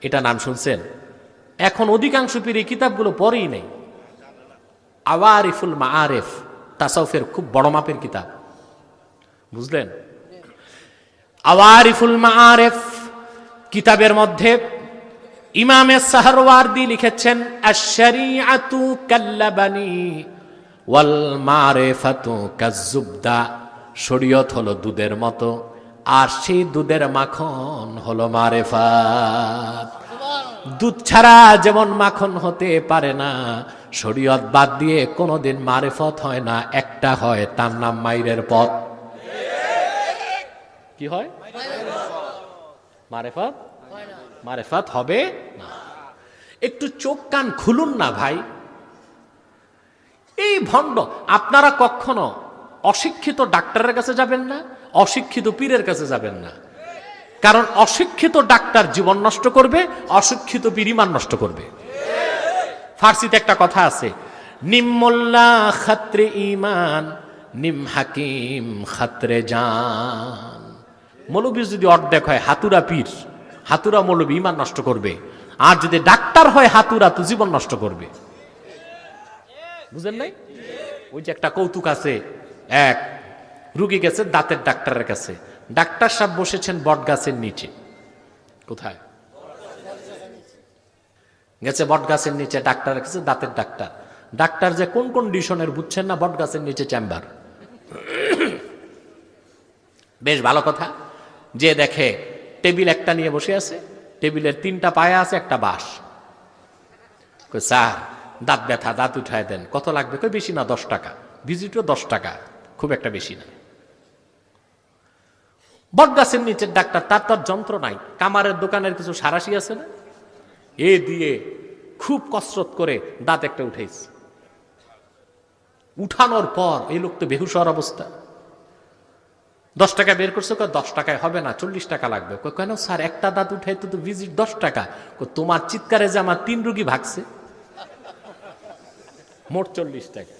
এটা নাম শুনছেন? এখন অধিকাংশ পীর এই কিতাবগুলো পড়েই নেই। আওয়ারিফুল মাআরিফ তাসাউফের খুব বড় মাপের কিতাব, বুঝলেন? আওয়ারিফুল মাআরিফ কিতাবের মধ্যে ইমামে সাহরওয়ার্দী লিখেছেন, আশ-শরীআতু কাল্লাবানি ওয়াল মারিফাতু কাজ্জুবদা, শরীয়ত হলো দুধের মতো আর সেই দুধের মাখন হলো মারিফাত। দুধ ছাড়া যেমন মাখন হতে পারে না, শরীয়ত বাদ দিয়ে কোনোদিন মারিফত হয় না। একটা হয়, তার নাম মাইরের পথ। কি হয়? মারিফত। মারিফত হবে না। একটু চোখ কান খুলুন না ভাই। এই ভণ্ড, আপনারা কখনো অশিক্ষিত ডাক্তারের কাছে যাবেন না, অশিক্ষিত পীরের কাছে যাবেন না। কারণ অশিক্ষিত ডাক্তার জীবন নষ্ট করবে, অশিক্ষিত পীর ঈমান নষ্ট করবে। ফার্সিতে একটা কথা আছে, নিম মোল্লা খাত্রে ঈমান, নিম হাকিম খাত্রে জান। মৌলবী যদি অর্ধেক হয় হাতুরা পীর, হাতুরা মৌলবী ঈমান নষ্ট করবে। আর যদি ডাক্তার হয় হাতুরা, তো জীবন নষ্ট করবে। বুঝেন নাই? ওই যে একটা কৌতুক আছে, এক রুগী গেছে দাঁতের ডাক্তারের কাছে, ডাক্তার সাহেব বসেছেন বট গাছের নিচে। কোথায় গেছে? বট গাছের নিচে ডাক্তারের কাছে, দাঁতের ডাক্তার। ডাক্তার যে কোন কন্ডিশনের বুঝছেন না, বট গাছের নিচে চেম্বার। বেশ ভালো কথা। যে দেখে টেবিল একটা নিয়ে বসে আছে, টেবিলের 3টা পায়া আছে, একটা বাঁশ। স্যার দাঁত ব্যথা, দাঁত উঠায় দেন। কত লাগবে? কই বেশি না, 10 টাকা। ভিজিটও 10 টাকা, খুব একটা বেশি না। বট গাছের নিচের ডাক্তার, তার তার যন্ত্র নাই, কামারের দোকানের কিছু সারাশি আছে না, এ দিয়ে খুব কসরত করে দাঁত একটা উঠেছে। উঠানোর পর এই লোক তো বেহুশ হওয়ার অবস্থা। 10 টাকা বের করছে, 10 টাকায় হবে না, 40 টাকা লাগবে। কেন স্যার? একটা দাঁত উঠাই তো ভিজিট 10 টাকা। তোমার চিৎকারে যে আমার 3 রুগী ভাগছে, মোট 40 টাকা।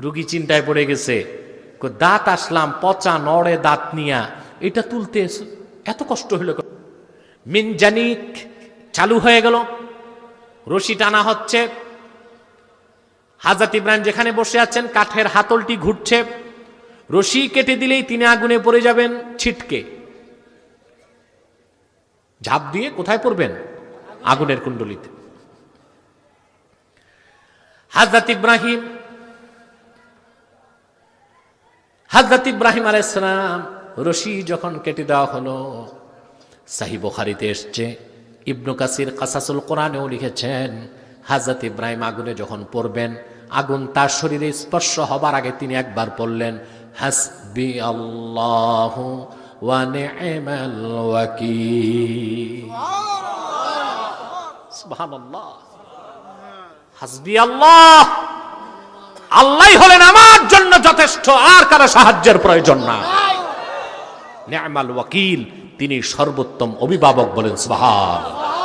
রুগী চিন্তায় পড়ে গেছে, দাঁত আসলাম পচা নড়ে দাঁত নিয়া, এটা তুলতে এত কষ্ট হইল। মিনজানিক চালু হয়ে গেল, রশি টানা হচ্ছে। হাজরত ইব্রাহিম যেখানে বসে আছেন, কাঠের হাতলটি ঘুরছে। রশি কেটে দিলেই তিনি আগুনে পড়ে যাবেন ছিটকে। ঝাঁপ দিয়ে কোথায় পড়বেন? আগুনের কুণ্ডলিতে। হযরত ইব্রাহিম আলাইহিস সালাম রশি যখন কেটে দেওয়া হলো, সহিহ বুখারীতে এসেছে, ইবনে কাসির কাসাসুল কোরআনেও লিখেছেন, হযরত ইব্রাহিম আগুনে যখন পড়বেন, আগুন তার শরীরে স্পর্শ হবার আগে তিনি একবার পড়লেন, হাসবি আল্লাহু ওয়া নি'মাল ওয়াকিল। সুবহানাল্লাহ। হাসবি আল্লাহ, আল্লাহই হলেন আমার জন্য যথেষ্ট, আর কারো সাহায্যের প্রয়োজন না। নি'মাল ওয়াকিল, তিনি সর্বোত্তম অভিভাবক, বলেন সুবহানাল্লাহ।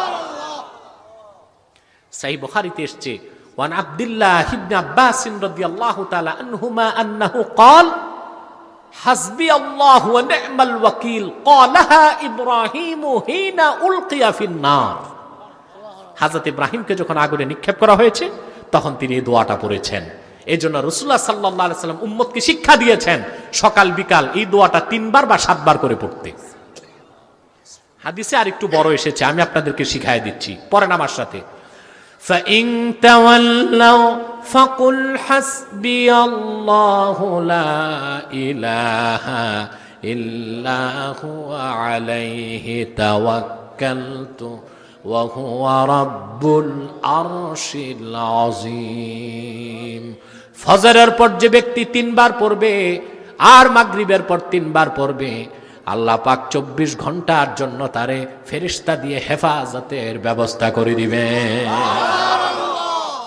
সহিহ বুখারীতে এসেছে, ওয়ান আব্দুল্লাহ ইবনে আব্বাস রাদিয়াল্লাহু তাআলা আনহুমা আন্নাহু قال হাসবি আল্লাহ ওয়া নি'মাল ওয়াকিল ক্বালাহা ইব্রাহিম হিনা উলকিয়া ফিন নার। হযরত ইব্রাহিমকে যখন আগুনে নিক্ষেপ করা হয়েছে, তখন তিনি এই দোয়াটা পড়েছেন। এজন্য রাসূলুল্লাহ সাল্লাল্লাহু আলাইহি সাল্লাম উম্মতকে শিক্ষা দিয়েছেন সকাল বিকাল এই দোয়াটা 3 বার বা 7 বার করে পড়তে। হাদিসে আরেকটু বড় এসেছে, আমি আপনাদেরকে শিখাই দিচ্ছি, পড়েন আমার সাথে। فَإِن تَوَلَّوْا فَقُلْ حَسْبِيَ اللَّهُ لَا إِلَٰهَ إِلَّا هُوَ عَلَيْهِ تَوَكَّلْتُ وَهُوَ رَبُّ الْعَرْشِ الْعَظِيمِ। ফজরের পর যে ব্যক্তি 3 বার পড়বে আর মাগরিবের পর 3 বার পড়বে, আল্লাহ পাক 24 ঘন্টার জন্য তারে ফেরেশতা দিয়ে হেফাজতের ব্যবস্থা করে দিবেন।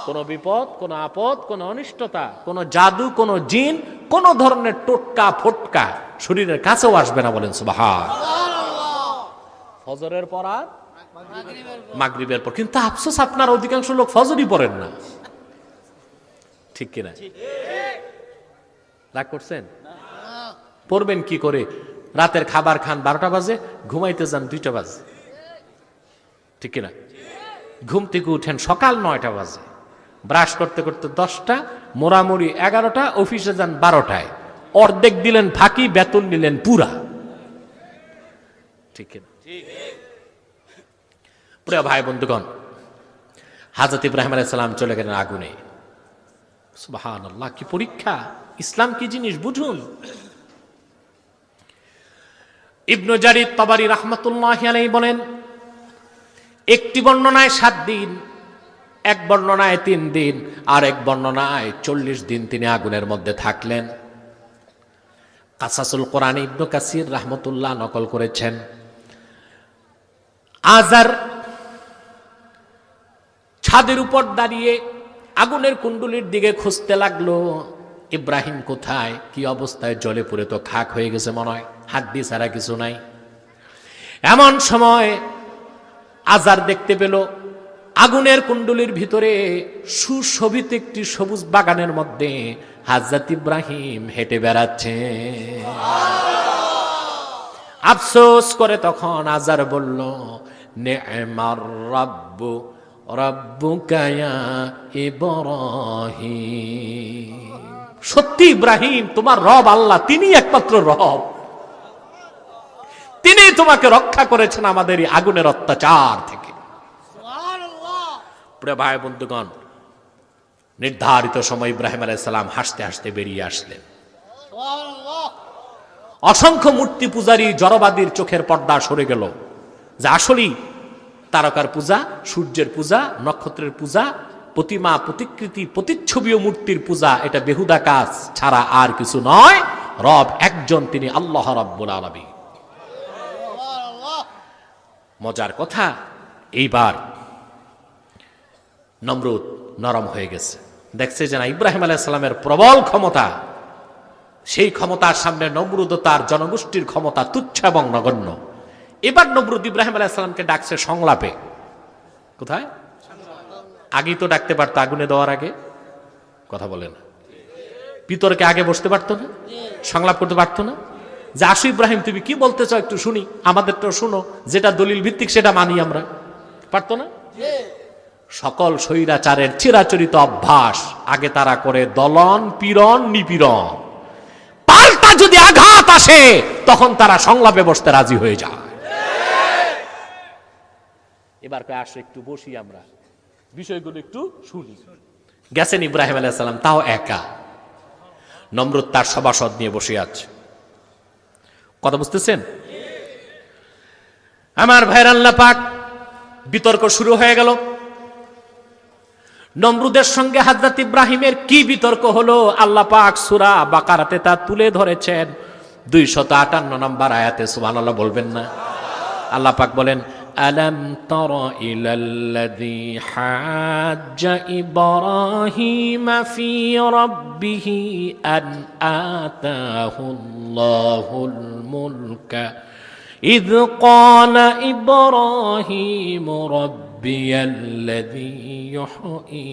কোন বিপদ, কোন আপদ, কোন অনিষ্টতা, কোন জাদু, কোন জিন, কোন ধরনের টোটকা ফটকা শরীরের কাছেও আসবে না, বলেন সুবহানাল্লাহ। ফজরের পর আর মাগরিবের পর। কিন্তু আফসোস, আপনার অধিকাংশ লোক ফজরই পড়েন না। ঠিক কিনা? রাগ করছেন? পড়বেন কি করে? রাতের খাবার খান 12টা বাজে, ঘুমাইতে যান 2টা বাজে, ঠিক কিনা? ঘুম থেকে উঠেন সকাল 9টা বাজে, ব্রাশ করতে করতে 10টা, মোড়ামুড়ি 11টা, অফিসে যান 12টায়, অর্ধেক দিলেন ফাঁকি, বেতন নিলেন পুরা, ঠিক কিনা? প্রিয় ভাই বন্ধুগণ, হযরত ইব্রাহিম আলাইহিস সালাম চলে গেলেন আগুনে। সুবহানাল্লাহ, কি পরীক্ষা! ইসলাম কি জিনিস বুঝুন। ইবনে জারির তাবারি রাহমাতুল্লাহি আলাইহি বলেন, একটি বর্ণনায় 7 দিন, এক বর্ণনায় 3 দিন, আর এক বর্ণনায় 40 দিন তিনি আগুনের মধ্যে থাকলেন। কাসাসুল কোরআন ইবনে কাসির রাহমাতুল্লাহ নকল করেছেন, আজার ছাদের উপর দাঁড়িয়ে আগুনের কুণ্ডুলির দিকে খুঁজতে লাগলো, ইব্রাহিম কোথায়, কি অবস্থায়, জলে পুড়ে তো খাক হয়ে গেছে মনে হয়, হাড্ডি ছাড়া কিছু নাই। এমন সময় আজার দেখতে পেল আগুনের কুণ্ডুলির ভিতরে সুশোভিত একটি সবুজ বাগানের মধ্যে হযরত ইব্রাহিম হেঁটে বেড়াচ্ছে। আফসোস করে তখন আজার বলল, নি'মার রাব্বু রাব্বুকা ইয়া ইব্রাহিম। সত্যি ইব্রাহিম, তোমার রব আল্লাহ, তিনি একমাত্র রব, তিনি তোমাকে রক্ষা করেছেন আমাদের এই আগুনের অত্যাচার থেকে। প্রিয় ভাই বন্ধুগণ, নির্ধারিত সময় ইব্রাহিম আলাইহিস সালাম হাসতে হাসতে বেরিয়ে আসলেন। অসংখ্য মূর্তি পূজারী জড়বাদীর চোখের পর্দা সরে গেল, যে আসলেই তারকার পূজা, সূর্যের পূজা, নক্ষত্রের পূজা, প্রতিমা, প্রতিকৃতি, প্রতিচ্ছবি ও মূর্তির পূজা এটা বেহুদা কাজ ছাড়া আর কিছু নয়। রব একজন, তিনি আল্লাহ রাব্বুল আলামিন। মজার কথা, এইবার নমরুদ নরম হয়ে গেছে, দেখছে যে না, ইব্রাহিম আলাইহিস সালামের প্রবল ক্ষমতা, সেই ক্ষমতার সামনে নমরুদ ও তার জনগোষ্ঠীর ক্ষমতা তুচ্ছ এবং নগণ্য। এবার নমরুদ ইব্রাহিম আলাইহিস সালামকে ডাকছে সংলাপে। কোথায়? আগেই তো ডাকতে পারতো, আগুনে দেওয়ার আগে। কথা বলে না, বিতর্কে আগে বসতে পারতো না, সংলাপ করতে পারতো না, যে আসো ইব্রাহিম, তুমি কি বলতে চাও একটু শুনি, আমাদের তো শুনো, যেটা দলিল ভিত্তিক সেটা মানি আমরা। পারতো না? সকল স্বৈরাচারের চিরাচরিত অভ্যাস, আগে তারা করে দলন, পীড়ন, নিপীড়ন, পাল্টা যদি আঘাত আসে তখন তারা সংলাপে বসতে রাজি হয়ে যায়। এবার কয়ে আসো একটু বসি, আমরা বিষয়গুলো একটু শুনি। গেছেন ইব্রাহিম আলাইহিস সালাম, তাও একা। নমরুদ তার সভাসদ নিয়ে বসে আছে। কথা বুঝতেছেন? আমার ভাইয়ের, আল্লাহ পাক, বিতর্ক শুরু হয়ে গেল। নমরুদের সঙ্গে হযরত ইব্রাহিমের কি বিতর্ক হলো, আল্লাহ পাক সূরা বাকারাতে তা তুলে ধরেছেন 258 নম্বর আয়াতে। সুবহানাল্লাহ বলবেন না? আল্লাহ পাক বলেন, আলাম তারা ইলাল্লাযী হাজ্জা ইব্রাহিম ফি রাব্বিহি আন আতাহুল্লাহুল মুলকা ইয ক্বালা ইব্রাহিম রাব্বিয়াল্লাযী ইউহয়ী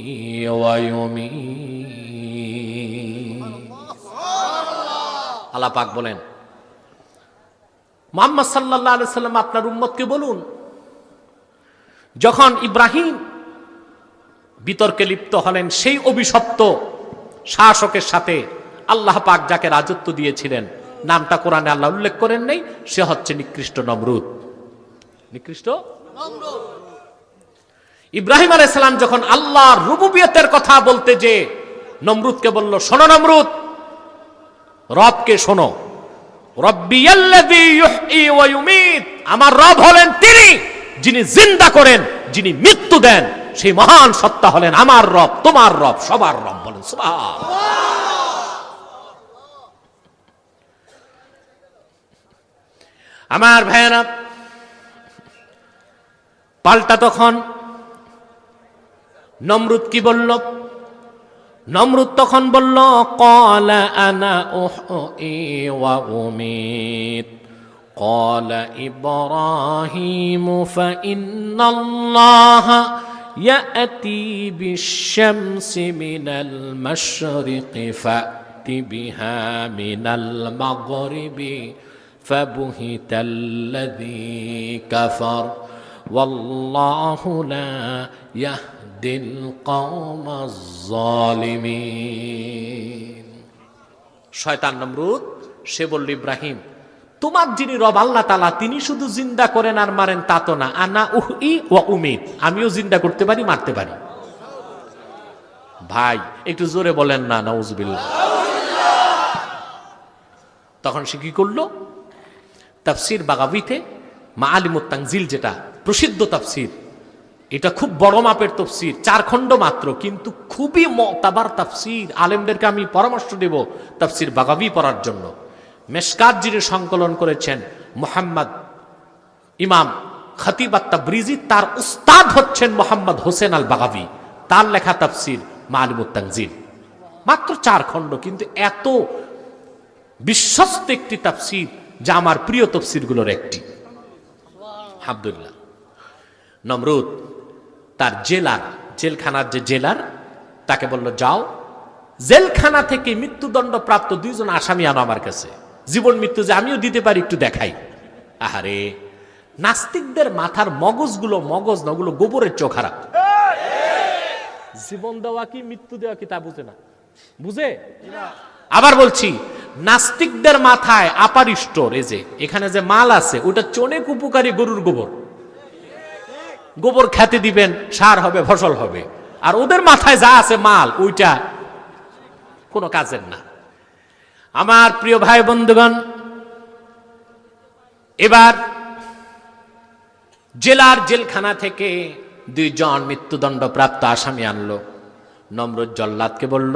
ওয়া ইউমীত। আল্লাহ পাক বলেন, মুহাম্মদ সাল্লাল্লাহু আলাইহি সাল্লাম আপনার উম্মতকে বলুন, যখন ইব্রাহিম বিতর্কে লিপ্ত হলেন সেই অভিশপ্ত শাসকের সাথে, আল্লাহ পাক যাকে রাজত্ব দিয়েছিলেন, নামটা কোরআনে আল্লাহ উল্লেখ করেন নাই, সে হচ্ছে নিকৃষ্ট নমরুদ। নিকৃষ্ট নমরুদ। ইব্রাহিম আলাইহিস সালাম যখন আল্লাহর রুবুবিয়তের কথা বলতে যে নমরুদকে বলল, শোনো নমরুদ, রবকে শোনো, রব্বিয়াল্লাযী ইউহয়ী ওয়া ইউমীত, আমার রব হলেন তিনি যিনি জিন্দা করেন, যিনি মৃত্যু দেন, সেই মহান সত্তা হলেন আমার রব, তোমার রব, সবার রব। বলেন সুবহানাল্লাহ। আমার ভাইয়েরা, পাল্টা তখন নমরুদ কি বলল? নমরুদ তখন বলল, ক্বালা আনা উহয়ী ওয়া উমীত, ক্বালা ইব্রাহিম ফাইন্নাল্লাহা يأتي بالشمس من المشرق فأت بها من المغرب فبهت الذي كفر والله لا يهدي القوم الظالمين. শয়তান নমরুদ সে বলল, ইব্রাহিম তোমার যিনি রব আল্লাহ তাআলা তিনি শুধু জিন্দা করেন আর মারেন তা তো না, আনা উহি ওয়া উমিত, আমিও জিন্দা করতে পারি মারতে পারি। ভাই একটু জোরে বলেন না নাউজুবিল্লাহ। তখন সে কি করলো, তাফসির বাগাবিতে মাআলিমুত তানজিল যেটা প্রসিদ্ধ তাফসির, এটা খুব বড় মাপের তাফসির, 4 খণ্ড মাত্র, কিন্তু খুবই মুতাবার তাফসির। আলেমদেরকে আমি পরামর্শ দেব তাফসির বাগাবি পড়ার জন্য। মেশকাত যিনি সংকলন করেছেন মুহাম্মদ ইমাম খতিব আত-তাবরিজি, তার উস্তাদ হচ্ছেন মোহাম্মদ হোসেন আল বাগাবি, তার লেখা তাফসির মাআলিমুত তানজিল মাত্র 4 খণ্ড, কিন্তু এত বিশ্বস্ত একটি তাফসির যা আমার প্রিয় তাফসিরগুলোর একটি। আব্দুল্লাহ নমরুদ তার জেলখানার যে জেলার তাকে বলল, যাও জেলখানা থেকে মৃত্যুদণ্ড প্রাপ্ত 2 জন আসামি আনো আমার কাছে, জীবন মৃত্যু যে আমিও দিতে পারি একটু দেখাই। আহারে নাস্তিকদের মাথার মগজগুলো মগজ না, ওগুলো গোবরের চোখারা। জীবন দেওয়া কি মৃত্যু দেওয়া কি তা বুঝে না, বুঝে। আবার বলছি, নাস্তিকদের মাথায় আপার স্টোর, এই যে এখানে যে মাল আছে ওটা অনেক উপকারী, গরুর গোবর, গোবর খেতে দিবেন, সার হবে, ফসল হবে। আর ওদের মাথায় যা আছে মাল, ওইটা কোনো কাজের না। আমার প্রিয় ভাই বন্ধুগণ, এবার জেলখানা থেকে 2 জন মৃত্যুদণ্ড প্রাপ্ত আসামি আনলো। নমরুদ জল্লাদকে বলল,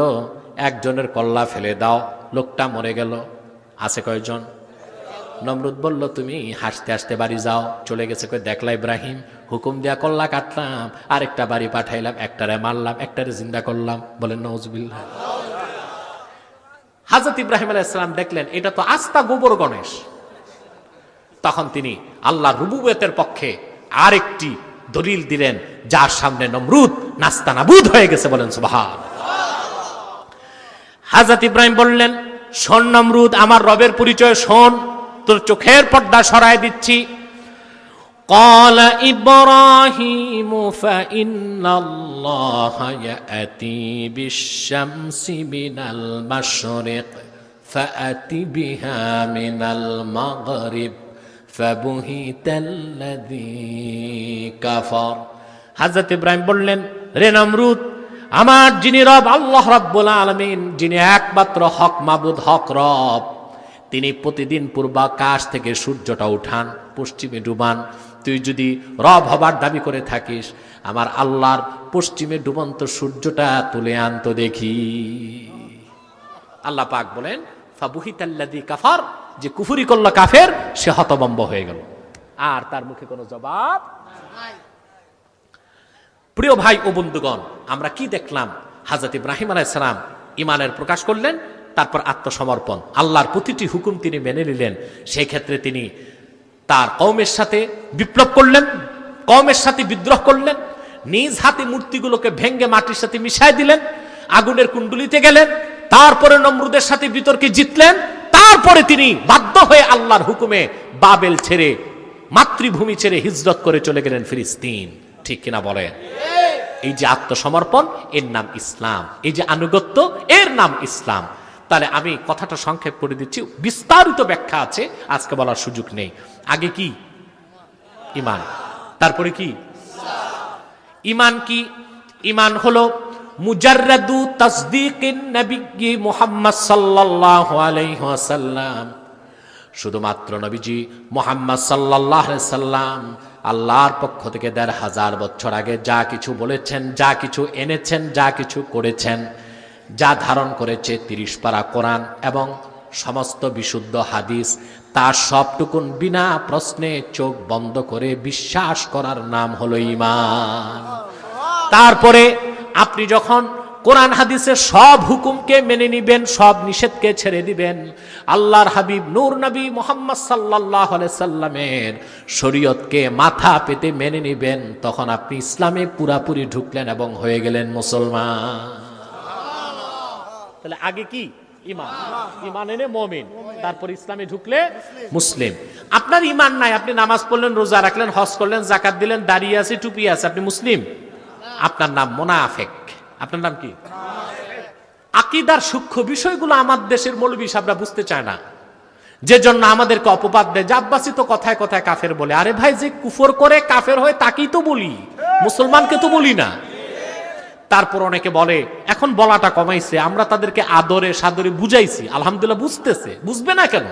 একজনের কল্লা ফেলে দাও, লোকটা মরে গেল। আছে কয়জন? নমরুদ বলল, তুমি হাসতে হাসতে বাড়ি যাও। চলে গেছে কই, দেখলা ইব্রাহিম হুকুম দিয়া কল্লা কাটলাম, আরেকটা বাড়ি পাঠাইলাম, একটারে মারলাম, একটারে জিন্দা করলাম। বলেন নাউজুবিল্লাহ। হযরত ইব্রাহিম আলাইহিস সালাম দেখলেন এটা তো আস্তা গোবর গণেশ। তখন তিনি আল্লাহর রুবুবিয়তের পক্ষে আরেকটি দলিল দিলেন, যার সামনে নমরুদ নাস্তানাবুদ হয়ে গেছে। বলেন সুবহানাল্লাহ। হযরত ইব্রাহিম বললেন, শোন নমরুদ, আমার রবের পরিচয় শোন, তোর চোখের পর্দা সরায় দিচ্ছি। قال إبراهيم فإن الله يأتي بالشمس من المشرق فأت بها من المغرب فبهت الذي كفر. হযরত ইব্রাহিম বললেন, রে নমরুদ, আমার যিনি রব আল্লাহ রাব্বুল আলামিন, যিনি একমাত্র হক মাবুদ, হক রব, তিনি প্রতিদিন পূর্বাকাশ থেকে সূর্যটা উঠান, পশ্চিমে ডুবান। তুই যদি রব হবার দাবি করে থাকিস, আমার আল্লাহর পশ্চিমে ডুবন্ত সূর্যটা তুলে আনতো দেখি। আল্লাহ পাক বলেন, ফাবুহিতাল্লাযী কাফার, যে কুফরি করল কাফের, সে হতভম্ব হয়ে গেল, আর তার মুখে কোনো জবাব নাই। প্রিয় ভাই ও বন্ধুগণ, আমরা কি দেখলাম? হযরত ইব্রাহিম আলাইহিস সালাম ঈমানের প্রকাশ করলেন, তারপর আত্মসমর্পণ, আল্লাহর প্রতিটি হুকুম তিনি মেনে নিলেন। সেই ক্ষেত্রে তিনি তার কওমের সাথে বিপ্লব করলেন, কওমের সাথে বিদ্রোহ করলেন, নিজ হাতে মূর্তিগুলোকে ভেঙ্গে মাটির সাথে মিশাই দিলেন, আগুনের কুণ্ডলিতে গেলেন, তারপরে নমরুদের সাথে বিতর্কে জিতলেন। তারপরে তিনি বাধ্য হয়ে আল্লাহর হুকুমে বাবেল ছেড়ে, মাতৃভূমি ছেড়ে হিজরত করে চলে গেলেন ফিলিস্তিন। ঠিক কিনা বলেন? এই যে আত্মসমর্পণ, এর নাম ইসলাম। এই যে আনুগত্য, এর নাম ইসলাম। তাহলে আমি কথাটা সংক্ষেপ করে দিচ্ছি, বিস্তারিত ব্যাখ্যা আছে, আজকে বলার সুযোগ নেই। আগে কি? ঈমান। তারপরে কি? ঈমান কি? ঈমান হলো মুজাররাদু তাসদীকিন নবী মুহাম্মদ সাল্লাল্লাহু আলাইহি ওয়াসাল্লাম, শুধুমাত্র নবীজি মুহাম্মদ সাল্লাল্লাহু আলাইহি সাল্লাম আল্লাহর পক্ষ থেকে ১৫০০ বছর আগে যা কিছু বলেছেন, যা কিছু এনেছেন, যা কিছু করেছেন, যা ধারণ করেছে ৩০ পারা কোরআন এবং সমস্ত বিশুদ্ধ হাদিস, তার সবটুকুন বিনা প্রশ্নে চোখ বন্ধ করে বিশ্বাস করার নাম হলো ঈমান। তারপরে আপনি যখন কোরআন হাদিসের সব হুকুমকে মেনে নিবেন, সব নিষেধকে ছেড়ে দিবেন, আল্লাহর হাবিব নূর নবী মুহাম্মদ সাল্লাল্লাহু আলাইহি সাল্লামের শরীয়তকে মাথা পেতে মেনে নিবেন, তখন আপনি ইসলামে পুরাপুরি ঢুকলেন এবং হয়ে গেলেন মুসলমান। তাহলে আগে কি? ঈমান। ঈমান এনে মুমিন, তারপর ইসলামে ঢুকলে মুসলিম। আপনার ঈমান নাই, আপনি নামাজ পড়লেন, রোজা রাখলেন, হজ করলেন, যাকাত দিলেন, দাড়ি আছে, টুপি আছে, আপনি মুসলিম? আপনার নাম মুনাফিক। আপনার নাম কি? আকীদার সূক্ষ্ম বিষয়গুলো আমার দেশের মৌলবী সাহেবরা বুঝতে চায় না, যে জন্য আমাদেরকে অপবাদ দেয়। আব্বাসী তো কথায় কথায় কাফের বলে। আরে ভাই, যে কুফর করে কাফের হয় তাকেই তো বলি, মুসলমানকে তো বলি না। তারপর অনেকে বলে, এখন বলাটা কমাইছে, আমরা তাদেরকে আদরে সাদরে বুঝাইছি, আলহামদুলিল্লাহ বুঝতেছে। বুঝবে না কেন?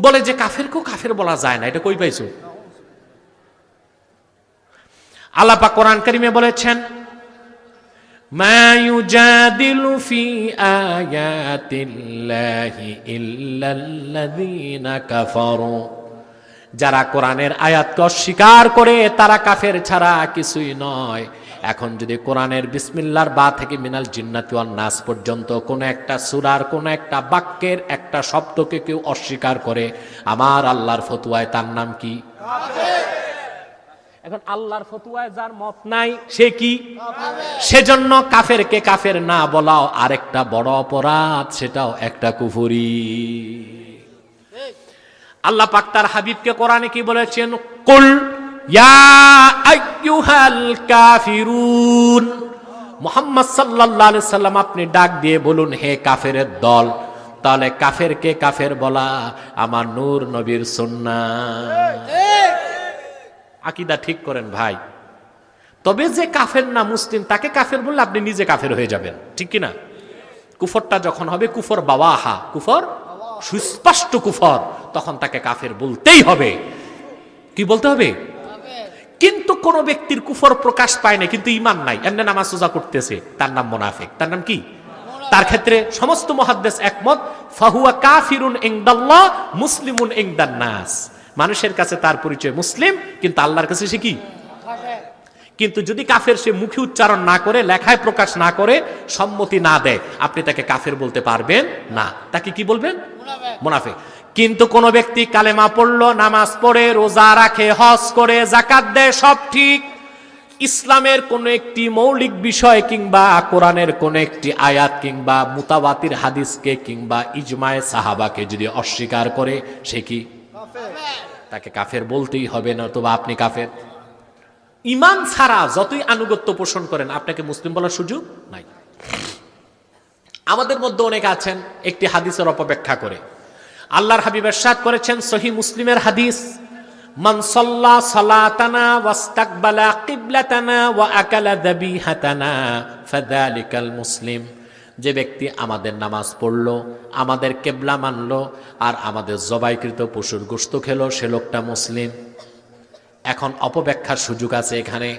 বলে যে কাফেরকেও কাফের বলা যায় না, এটা কই পাইছো? আল্লাহ পাক কোরআন কারীমে বলেছেন, মা ইউজাদিলু ফি আয়াতিল্লাহি ইল্লাল্লাযীনা কাফারু। যারা কোরআনের আয়াতকে অস্বীকার করে তারা কাফের ছাড়া কিছুই নয়। এখন যদি কোরআনের বিসমিল্লাহর বা থেকে মিনাল জিন্নাতি ওয়ান নাস পর্যন্ত কোন একটা সূরার কোন একটা বাক্যের একটা শব্দকে কেউ অস্বীকার করে, আমার আল্লাহর ফতোয়ায় তার নাম কি? কাফের। এখন আল্লাহর ফতোয়ায় যার মত নাই সে কি? কাফের। সেজন্য কাফেরকে কাফের না বলাও আরেকটা বড় অপরাধ, সেটাও একটা কুফরি। আল্লাহ পাক তার হাবিবকে কোরআনে কি বলেছেন? কুল ইয়া আইয়ুহাল কাফিরুন। মুহাম্মদ সাল্লাল্লাহু আলাইহি সাল্লাম আপনি ডাক দিয়ে বলুন, হে কাফেরের দল। তাহলে কাফেরকে কাফের বলা আমার নূর নবীর সুন্নাহ। আকীদা ঠিক করেন ভাই। তবে যে কাফের না মুসলিম তাকে কাফের বললে আপনি নিজে কাফের হয়ে যাবেন, ঠিক কি না? কুফরটা যখন হবে কুফর বাওয়াহা, কুফর সুস্পষ্ট কুফর, তখন তাকে কাফের বলতেই হবে। কি বলতে হবে? কিন্তু কোন ব্যক্তির কুফর প্রকাশ পায় না কিন্তু ঈমান নাই, এমনি নামাজ রোজা করতেছে, তার নাম মুনাফিক। তার নাম কি? তার ক্ষেত্রে সমস্ত মুহাদ্দিস একমত, ফাহুয়া কাফিরুন ইনদাল্লাহ মুসলিমুন ইনদান নাস। মানুষের কাছে তার পরিচয় মুসলিম, কিন্তু আল্লাহর কাছে সে কি? কিন্তু যদি কাফের সে মুখে উচ্চারণ না করে, লেখায় প্রকাশ না করে, সম্মতি না দেয়, আপনি তাকে কাফের বলতে পারবেন না। তাকে কি বলবেন? মুনাফিক। কিন্তু কোন ব্যক্তি কালেমা পড়লো, নামাজ পড়ে, রোজা রাখে, হজ করে, যাকাত দেয়, সব ঠিক, ইসলামের কোন একটি মৌলিক বিষয় কিংবা কোরআনের কোন একটি আয়াত কিংবা মুতাওয়াতির হাদিসকে কিংবা ইজমায়ে সাহাবাকে যদি অস্বীকার করে, সে কি? তাকে কাফের বলতেই হবে, না তো আপনি কাফের। ঈমান ছাড়া যতই আনুগত্য পোষণ করেন, আপনাকে মুসলিম বলার সুযোগ নাই। আমাদের মধ্যে অনেকে আছেন একটি হাদিসের অপব্যাখ্যা করে। আল্লাহর হাবিব ইরশাদ করেছেন, সহিহ মুসলিমের হাদিস, মান সাল্লা সালাতানা ওয়াস্তাকবালা কিবলাতানা ওয়া আকালা যাবিহাতানা ফাযালিকাল মুসলিম। যে ব্যক্তি আমাদের নামাজ পড়লো, আমাদের কিবলা মানলো, আর আমাদের জবাইকৃত পশুর গোশত খেলো, সে লোকটা মুসলিম। এখন অপব্যাখ্যার সুযোগ আছে এখানে।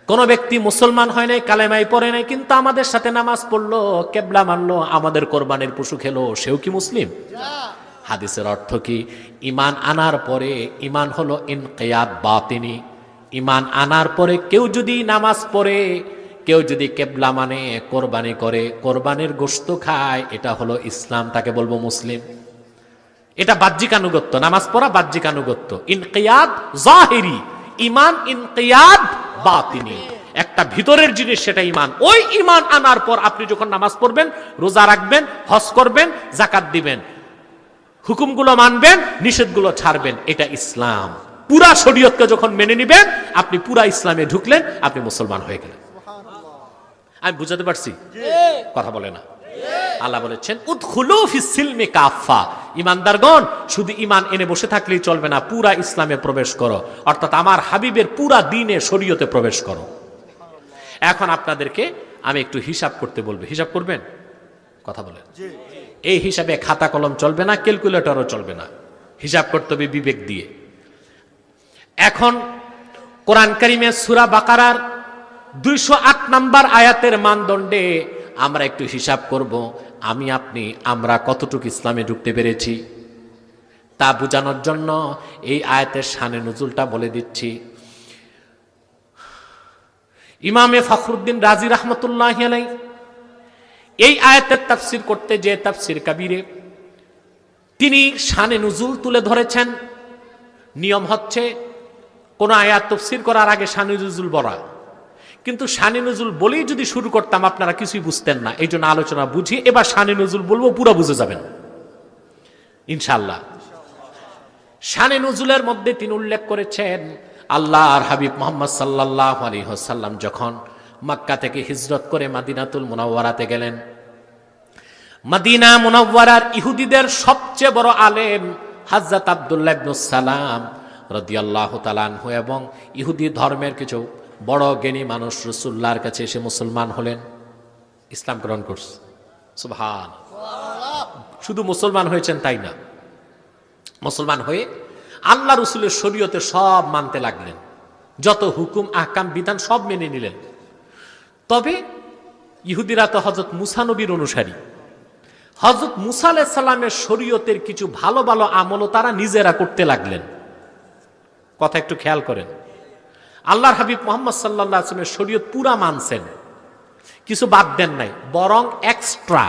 কোন ব্যক্তি মুসলমান হয় নাই, কালেমাই পড়ে নাই, কিন্তু আমাদের সাথে নামাজ পড়লো, কিবলা মানলো, আমাদের কোরবানির পশু খেলো, সেও কি মুসলিম? হাদিসের অর্থ কি? ঈমান আনার পরে, ঈমান হলো ইনকিয়াদ বাতিনি। ঈমান আনার পরে কেউ যদি নামাজ পড়ে, কেউ যদি কিবলা মানে, কোরবানি করে, কোরবানির গোশত খায়, এটা হলো ইসলাম, তাকে বলবো মুসলিম। এটা বাহ্যিক আনুগত্য, নামাজ পড়া বাহ্যিক আনুগত্য। ইনকিয়াদ জাহিরি, ঈমান ইনকিয়াদ বাতিনি, একটা ভিতরের জিনিস, সেটা ঈমান। ওই ঈমান আনার পর আপনি যখন নামাজ পড়বেন, রোজা রাখবেন, হজ করবেন, যাকাত দিবেন, হুকুমগুলো মানবেন, নিষেধগুলো ছাড়বেন, এটা ইসলাম। পুরা শরীয়তকে যখন মেনে নিবেন, আপনি পুরা ইসলামে ঢুকলেন, আপনি মুসলমান হয়ে গেলেন। আমি বুঝাতে পারছি? কথা বলে না। আল্লাহ বলেছেন, উদখুলু ফিস সিলমি কাফা। ঈমানদারগণ, শুধু ঈমান এনে বসে থাকলেই চলবে না, পুরা ইসলামে প্রবেশ করো, অর্থাৎ আমার হাবিবের পুরা দ্বীনে শরীয়তে প্রবেশ করো। এখন আপনাদেরকে আমি একটু হিসাব করতে বলবো। হিসাব করবেন? কথা বলেন। এই হিসাবে খাতা কলম চলবে না, ক্যালকুলেটরও চলবে না, হিসাব করতে হবে বিবেক দিয়ে। এখন কোরআন কারীমের সূরা বাকারার 208 নম্বর আয়াতের মানদণ্ডে আমরা একটু হিসাব করব, আমি আপনি আমরা কতটুকু ইসলামে ঢুকতে পেরেছি তা বোঝানোর জন্য এই আয়াতের শানে নুজুলটা বলে দিচ্ছি। ইমামে ফখরুদ্দিন রাজি রাহমাতুল্লাহি আলাইহি এই আয়াতের তাফসীর করতে যে তাফসীর কাবীরে তিনি শানে নুজুল তুলে ধরেছেন। নিয়ম হচ্ছে কোন আয়াত তাফসীর করার আগে শানে নুজুল বলা, কিন্তু শানে নুজুল বলেই যদি শুরু করতাম আপনারা কিছুই বুঝতেন না। এই জন্য আলোচনা বুঝি এবার শানে নুজুল বলবো, পুরো বুঝে যাবেন ইনশাআল্লাহ। শানে নুজুলের মধ্যে তিনি উল্লেখ করেছেন আল্লাহর হাবিব মুহাম্মদ সাল্লাল্লাহু আলাইহি ওয়াসাল্লাম যখন মক্কা থেকে হিজরত করে মদিনাতুল মুনাওয়ারাতে গেলেন, মদিনা মুনাওয়ারার ইহুদিদের সবচেয়ে বড় আলেম হযরত আব্দুল্লাহ ইবনে সালাম রাদিয়াল্লাহু তাআলা আনহু এবং ইহুদি ধর্মের কিছু বড় জ্ঞানী মানুষ রাসূলুল্লাহর কাছে এসে মুসলমান হলেন, ইসলাম গ্রহণ করছে। সুবহানাল্লাহ। শুধু মুসলমান হয়েছেন তাই না, মুসলমান হয়ে আল্লাহ রসুলের শরীয়তে সব মানতে লাগলেন, যত হুকুম আহকাম বিধান সব মেনে নিলেন। তবে ইহুদিরা তো হযরত মুসা নবীর অনুসারী, হযরত মুসা আলাইহিস সালামের শরীয়তের কিছু ভালো ভালো আমলও তারা নিজেরা করতে লাগলেন। কথা একটু খেয়াল করেন, আল্লাহর হাবিব মুহাম্মদ সাল্লাল্লাহু আলাইহি ওয়াসাল্লামের শরীয়ত পুরা মানছেন, কিছু বাদ দেন নাই, বরং এক্সট্রা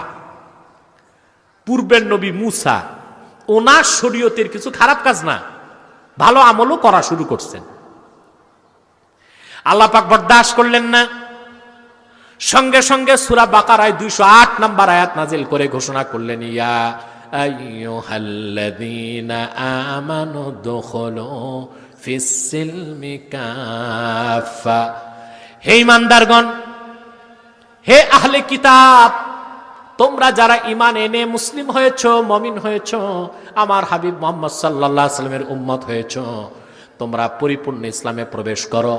পূর্বের নবী মুসা ওনার শরীয়তের কিছু খারাপ কাজ না, ভালো আমলও করা শুরু করছেন। আল্লাহ পাক বরদাস্ত করলেন না, সঙ্গে সঙ্গে সূরা বাকারায় 208 নম্বর আয়াত নাজিল করে ঘোষণা করলেন, ইয়া আইয়ুহাল্লাযীনা আমানু দুখুলু ফিস সিলমি কাফা। হে ঈমানদারগণ, হে আহলে কিতাব, তোমরা যারা ঈমান এনে মুসলিম হয়েছো, মুমিন হয়েছো, আমার হাবিব মুহাম্মদ সাল্লাল্লাহু আলাইহি ওয়াসাল্লামের উম্মত হয়েছো, তোমরা পরিপূর্ণ ইসলামে প্রবেশ করো।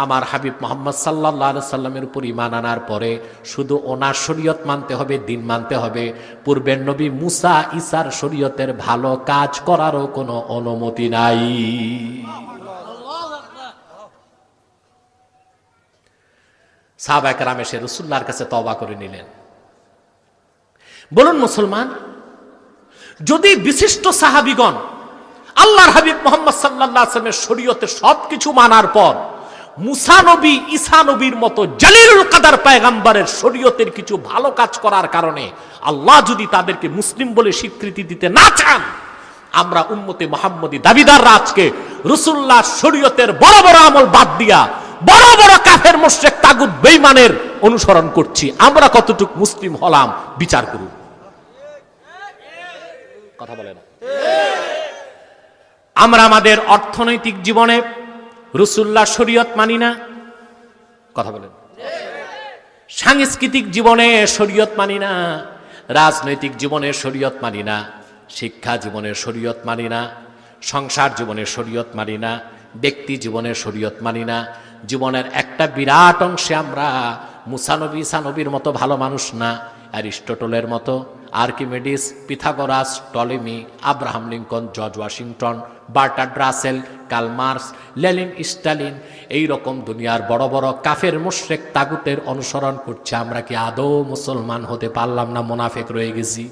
আমার হাবিব মুহাম্মদ সাল্লাল্লাহু আলাইহি ওয়াসাল্লামের উপর ঈমান আনার পরে শুধু ওনার শরীয়ত মানতে হবে, দিন মানতে হবে। পূর্বের নবী মুসা ঈসার শরীয়তের ভালো কাজ করারও কোনো অনুমতি নাই। সাহাবায়ে কেরাম এসে রাসূলুল্লাহর কাছে তওবা করে নিলেন। বলুন মুসলমান, যদি বিশিষ্ট সাহাবীগণ আল্লাহর হাবিব মুহাম্মদ সাল্লাল্লাহু আলাইহি ওয়াসাল্লামের শরীয়তের সবকিছু মানার পর মুসা নবী ঈসা নবীর মতো জালিলুল কাদার পয়গম্বরের শরীয়তের কিছু ভালো কাজ করার কারণে আল্লাহ যদি তাদেরকে মুসলিম বলে স্বীকৃতি দিতে না চান, আমরা উম্মতে মুহাম্মদী দাবিদাররা আজকে রাসূলুল্লাহর শরীয়তের বড় বড় আমল বাদ দিয়া বড় বড় কাফের মুশরিক তাগুত বেঈমানের অনুসরণ করছি। আমরা কতটুকু মুসলিম হলাম বিচার করুন। কথা বলে না। আমরা আমাদের অর্থনৈতিক জীবনে রাসূলুল্লাহর শরীয়ত মানি না, কথা বলেন। সাংস্কৃতিক জীবনে শরীয়ত মানি না, রাজনৈতিক জীবনে শরীয়ত মানি না, শিক্ষা জীবনের শরীয়ত মানি না, সংসার জীবনের শরীয়ত মানি না, ব্যক্তি জীবনের শরীয়ত মানি না। জীবনের একটা বিরাট অংশে আমরা মুসা নবী ঈসা নবীর মতো ভালো মানুষ না, অ্যারিস্টটলের মতো, Archimedes, Pythagoras, Ptolemy, Abraham Lincoln, George Washington, Bertrand Russell, Karl Marx, Lenin, Stalin, এই রকম দুনিয়ার বড় বড় কাফের মুশরিক তাগুতের অনুসরণ করছে। আমরা কি আদৌ মুসলমান হতে পারলাম না, মুনাফিক রয়ে গেছি?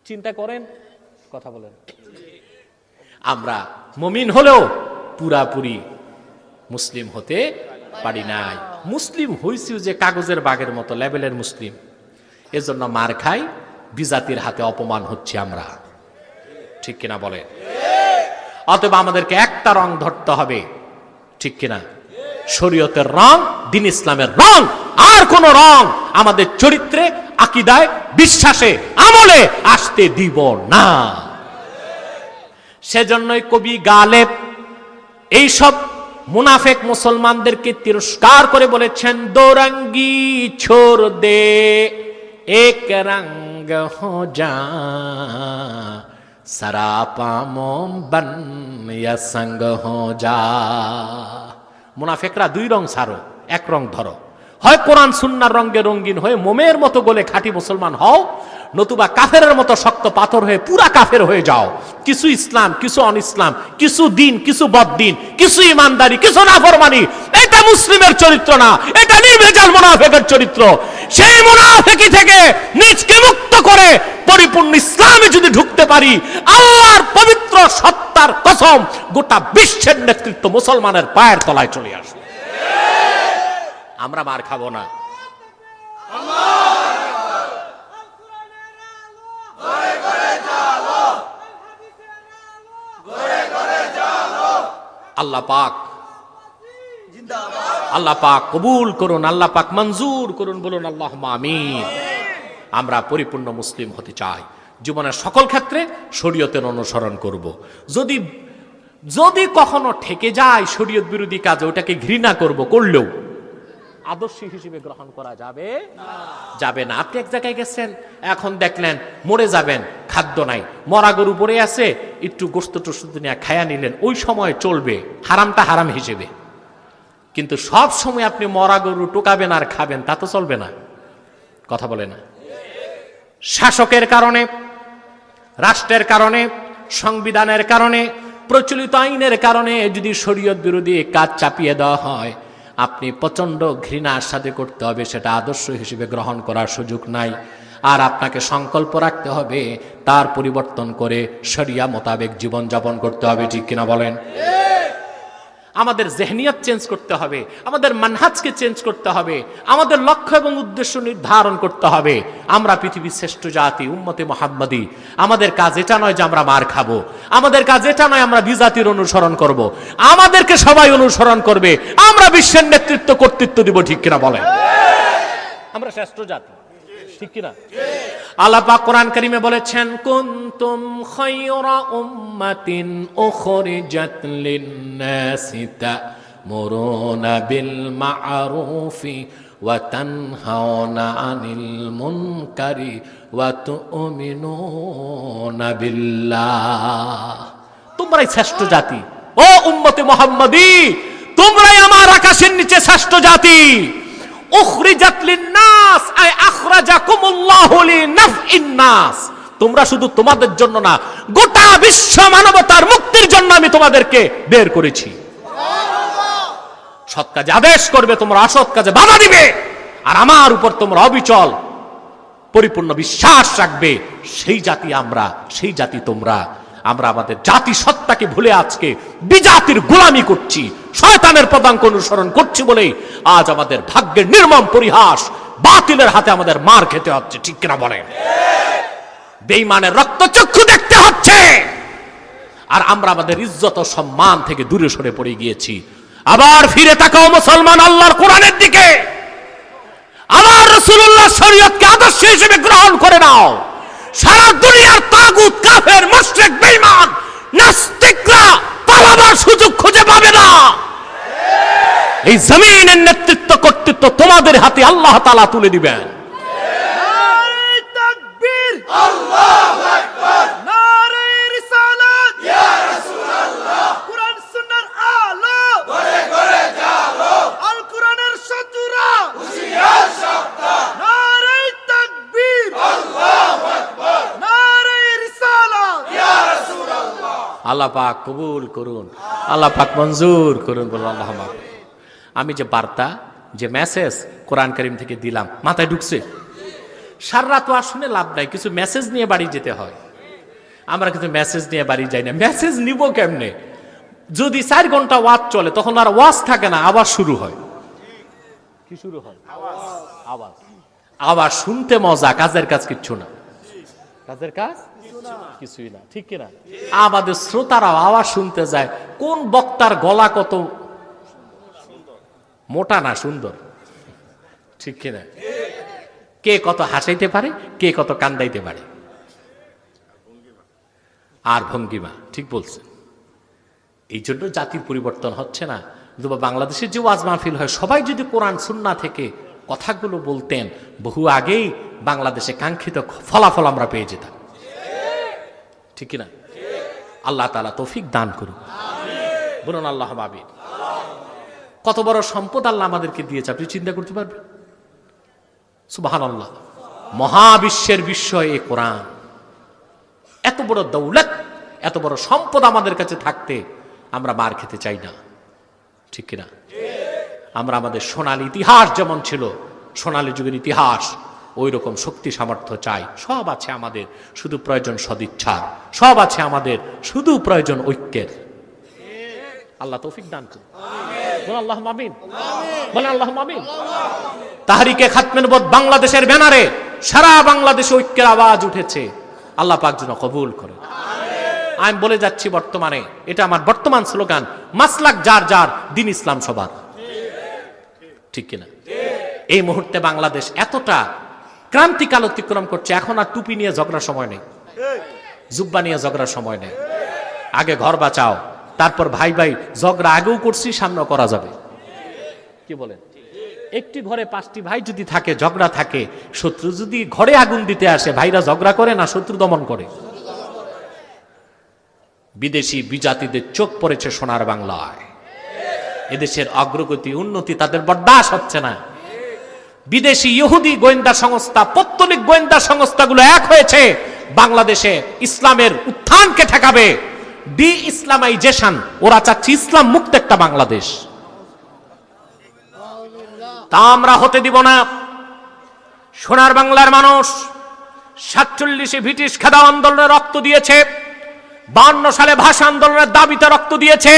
চিন্তা করেন, কথা বলেন। আমরা মুমিন হলেও পুরাপুরি মুসলিম হতে পারি নাই। মুসলিম হইছি যে কাগজের বাগের মতো লেভেলের মুসলিম, এজন্য মার খাই, বিজাতির হাতে অপমান হচ্ছে আমরা, ঠিক কিনা বলে? অতএব আমাদেরকে একটা রং ধরতে হবে, ঠিক কিনা? শরীয়তের রং, দ্বীন ইসলামের রং, আর কোন রং আমাদের চরিত্রে, আকীদায়, বিশ্বাসে, আমলে আসতে দিব না। সেজন্যই কবি গালেব এইসব মুনাফেক মুসলমানদেরকে তিরস্কার করে বলেছেন, দো রঙ্গি ছোড় দে এক রঙ্গ হো যা, সরাপা মোম বন ইয়া সঙ্গ হো যা। মুনাফেকরা দুই রং ছাড়ো, এক রং ধরো। হয় কোরআন সুন্নাহর রঙে রঙিন হয়ে মোমের মতো গলে খাঁটি মুসলমান হও, নতুবা কাফেরের মতো শক্ত পাথর হয়ে পুরা কাফের হয়ে যাও। কিছু ইসলাম, কিছু অন ইসলাম, কিছু দিন, কিছু বদ্দিন, কিছু ইমানদারি, কিছু নাফরমানি, এটা মুসলিমের চরিত্র না, এটা নির্ভেজাল মুনাফিকের চরিত্র। সেই মুনাফিকি থেকে নিজকে মুক্ত করে পরিপূর্ণ ইসলামে যদি ঢুকতে পারি, আল্লাহর পবিত্র সত্তার কসম, গোটা বিশ্বের নেতৃত্ব মুসলমানের পায়ের তলায় চলে আসবে। আমরা মার খাবো না। আল্লাহ পাক কবুল করুন, আল্লাহ পাক মঞ্জুর করুন, বলুন আল্লাহুম্মা আমিন। আমরা পরিপূর্ণ মুসলিম হতে চাই, জীবনের সকল ক্ষেত্রে শরীয়তের অনুসরণ করব। যদি কখনো ঠেকে যায় শরীয়ত বিরোধী কাজে, ওটাকে ঘৃণা করব, করলেও আদর্শ হিসেবে গ্রহণ করা যাবে না। আপনি এক জায়গায় গেছেন, এখন দেখলেন মরে যাবেন, খাদ্য নাই, মরা গরু পড়ে আছে, একটু গোস্ত টোস্ত নিয়ে খায়া নিলেন, ওই সময় চলবে, হারামটা হারাম হিসেবে। কিন্তু সব সময় আপনি মরা গরু টোকাবেন আর খাবেন, তা তো চলবে না। কথা বলে না। শাসকের কারণে, রাষ্ট্রের কারণে, সংবিধানের কারণে, প্রচলিত আইনের কারণে যদি শরীয়ত বিরোধী কাজ চাপিয়ে দেওয়া হয়, আপনি প্রচন্ড ঘৃণার সাথে করতে হবে, সেটা আদর্শ হিসেবে গ্রহণ করার সুযোগ নাই। আর আপনাকে সংকল্প রাখতে হবে তার পরিবর্তন করে শরিয়া মোতাবেক জীবন যাপন করতে হবে। ঠিক কিনা বলেন? আমাদের জেহনিয়ত চেঞ্জ করতে হবে, আমাদের মানহাজকে চেঞ্জ করতে হবে, আমাদের লক্ষ্য এবং উদ্দেশ্য নির্ধারণ করতে হবে। আমরা পৃথিবীর শ্রেষ্ঠ জাতি, উম্মতে মুহাম্মাদি। আমাদের কাজ এটা নয় যে আমরা মার খাবো, আমাদের কাজ এটা নয় আমরা বিজাতির অনুসরণ করব। আমাদেরকে সবাই অনুসরণ করবে, আমরা বিশ্বের নেতৃত্ব কর্তৃত্ব দিব। ঠিক কিনা বলেন? আমরা শ্রেষ্ঠ জাতি, ঠিক কিনা? আল্লাহ পাক কোরআন কারীমে বলেছেন, কুনতুম খায়রা উম্মাতিন উখরিজাত লিন-নাসি তা'মুরুনা বিল মা'রুফি ওয়া তানহাউনা আনিল মুনকারি ওয়া তু'মিনুনা বিল্লাহ। তোমরাই শ্রেষ্ঠ জাতি, ও উম্মতে মুহাম্মাদি, তোমরাই আমার আকাশের নিচে শ্রেষ্ঠ জাতি। উখরিজাত লিন-নাস আই আখরাজাকুমুল্লাহু লিনাফইন নাস। তোমরা শুধু তোমাদের জন্য না, গোটা বিশ্ব মানবতার মুক্তির জন্য আমি তোমাদেরকে বের করেছি। সৎ কাজে আদেশ করবে, তোমরা অসৎ কাজে বাধা দিবে, আর আমার উপর তোমরা অবিচল পরিপূর্ণ বিশ্বাস রাখবে। সেই জাতি আমরা, সেই জাতি তোমরা। আমরা আমাদের জাতি সত্তাকে ভুলে আজকে বিজাতির গোলামি করছি, শয়তানের পদাঙ্ক অনুসরণ করছি বলেই আজ আমাদের ভাগ্যের নির্মম পরিহাস, বাতিলের হাতে আমাদের মার খেতে হচ্ছে। ঠিক কিনা বলেন? বেঈমানের রক্তচক্ষু দেখতে হচ্ছে, আর আমরা আমাদের ইজ্জত ও সম্মান থেকে দূরে সরে পড়ে গিয়েছি। আবার ফিরে তাকাও মুসলমান আল্লাহর কোরআনের দিকে, আবার রাসূলুল্লাহ শরীয়তকে আদর্শ হিসেবে গ্রহণ করে নাও। সারা দুনিয়ার তাগুত, কাফের, মুশরিক, বেঈমান, নাস্তিকরা পালাবার সুযোগ খুঁজে পাবে না। এই জমিনের নেতৃত্ব কর্তৃত্ব তোমাদের হাতে আল্লাহ তাআলা তুলে দিবেন। নারে তাকবীর, আল্লাহু আকবার, নারে রিসালাত, ইয়া রাসূলুল্লাহ, কুরআন সুন্নাহর আলো ঘরে ঘরে জালো, আল কুরআনের শত্রুরা হুঁশিয়ার সাবধান। নারে তাকবীর, আল্লাহু আকবার, নারে রিসালাত, ইয়া রাসূলুল্লাহ। আল্লাহ পাক কবুল করুন, আল্লাহ পাক মঞ্জুর করুন, বলুন আল্লাহুম্মা। আমি যে বার্তা, যে মেসেজ কোরআন কারীম থেকে দিলাম, মাথায় ঢুকছে? সারা রাত আর শুনে লাভ নাই, কিছু মেসেজ নিয়ে বাড়ি যেতে হয়। আমরা কিন্তু মেসেজ নিয়ে বাড়ি যাই না। মেসেজ নিব কেমনে? যদি 4 ঘন্টা ওয়াজ চলে, তখন আর ওয়াজ থাকে না, আবার শুরু হয়। কি শুরু হয়? আওয়াজ। আবার শুনতে মজা, কাজের কাজ কিচ্ছু না। কাজের কাজ কিছুই না, ঠিক কিনা? আমাদের শ্রোতারাও আওয়াজ শুনতে যায়, কোন বক্তার গলা কত মোটা না সুন্দর, ঠিক কিনা? কে কত হাসাইতে পারে, কে কত কান্দাইতে পারে, আর ভঙ্গিমা। ঠিক বলছেন। এই জন্য জাতির পরিবর্তন হচ্ছে না। বাংলাদেশের যে ওয়াজ মাহফিল হয়, সবাই যদি কোরআন সুন্নাহ থেকে কথাগুলো বলতেন, বহু আগেই বাংলাদেশে কাঙ্ক্ষিত ফলাফল আমরা পেয়ে যেতাম। ঠিক কিনা? আল্লাহ তাআলা তৌফিক দান করুন, বলুন আল্লাহুম্মা আমিন। কত বড় সম্পদ আল্লাহ আমাদেরকে দিয়েছে, আপনি চিন্তা করতে পারবেন? সুবহানাল্লাহ। মহাবিশ্বের বিস্ময় এই কোরআন। এত বড় দৌলত, এত বড় সম্পদ আমাদের কাছে থাকতে আমরা মার খেতে চাই না, ঠিক কিনা? আমরা আমাদের সোনালী ইতিহাস যেমন ছিল, সোনালী যুগের ইতিহাস, ওই রকম শক্তি সামর্থ্য চাই। সব আছে আমাদের, শুধু প্রয়োজন সদিচ্ছার। সব আছে আমাদের, শুধু প্রয়োজন ঐক্যের। আল্লাহ তৌফিক দান করুন। বলেন আল্লাহুম্মা আমিন। বলেন আল্লাহুম্মা আমিন। তাহরিকে খাতমে নবুয়ত বাংলাদেশের ব্যানারে সারা বাংলাদেশে ঐক্যের আওয়াজ উঠেছে। আল্লাহ পাক যেন কবুল করেন। আমি বলে যাচ্ছি বর্তমানে, এটা আমার বর্তমান স্লোগান, মাসলাক যার যার, দিন ইসলাম সবার। ঠিক কিনা? এই মুহূর্তে বাংলাদেশ এতটা ক্রান্তিকাল অতিক্রম করছে, এখন আর টুপি নিয়ে ঝগড়ার সময় নেই, জুব্বা নিয়ে ঝগড়ার সময় নেই। আগে ঘর বাঁচাও, তারপর ভাই ভাই ঝগড়া আগেও করছি, সামনেও করা যাবে। কি বলেন? একটি ঘরে 5টি ভাই যদি থাকে, ঝগড়া থাকে, শত্রু যদি ঘরে আগুন দিতে আসে, ভাইরা ঝগড়া করে না শত্রু দমন করে? বিদেশি বিজাতিদের চোখ পড়েছে সোনার বাংলায়। এদেশের অগ্রগতি উন্নতি তাদের বরদাস্ত হচ্ছে না। বিদেশি ইহুদি গোয়েন্দা সংস্থা, পৌত্তলিক গোয়েন্দা সংস্থাগুলো এক হয়েছে বাংলাদেশে ইসলামের উত্থানকে ঠেকাবে। ডি ইসলামাইজেশন, ওরা চাচ্ছে ইসলাম মুক্ত একটা বাংলাদেশ। তা আমরা হতে দিব না। সোনার বাংলার মানুষ 47-এ ব্রিটিশ খেদা আন্দোলনে রক্ত দিয়েছে, 52 সালে ভাষা আন্দোলনের দাবিতে রক্ত দিয়েছে,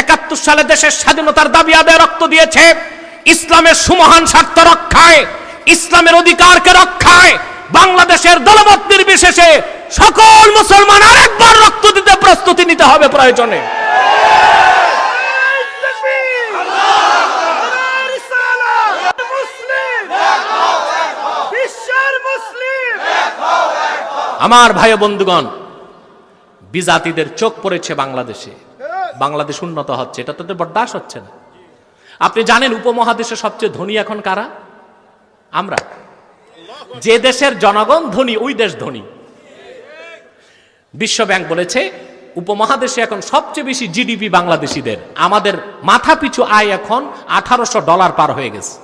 71 সালে দেশের স্বাধীনতার দাবি আদায়ে রক্ত দিয়েছে। ইসলামের সুমহান স্বার্থ রক্ষায়, ইসলামের অধিকারকে রক্ষায় বাংলাদেশের দলমত নির্বিশেষে সকল মুসলমান আরেকবার রক্ত দিতে প্রস্তুতি নিতে হবে প্রয়োজনে। আমার ভাই বন্ধুগণ, বিজাতিদের চোখ পড়েছে বাংলাদেশে, বাংলাদেশ উন্নত হচ্ছে, এটা তাদের বরদাস্ত হচ্ছে না। আপনি জানেন উপমহাদেশে সবচেয়ে ধনী এখন কারা? আমরা। যে দেশের জনগণ ধনী, ওই দেশ ধনী। বিশ্ব ব্যাংক বলেছে উপমহাদেশে এখন সবচেয়ে বেশি জিডিপি বাংলাদেশিদের। আমাদের মাথা পিছু আয় এখন $1800 পার হয়ে গেছে।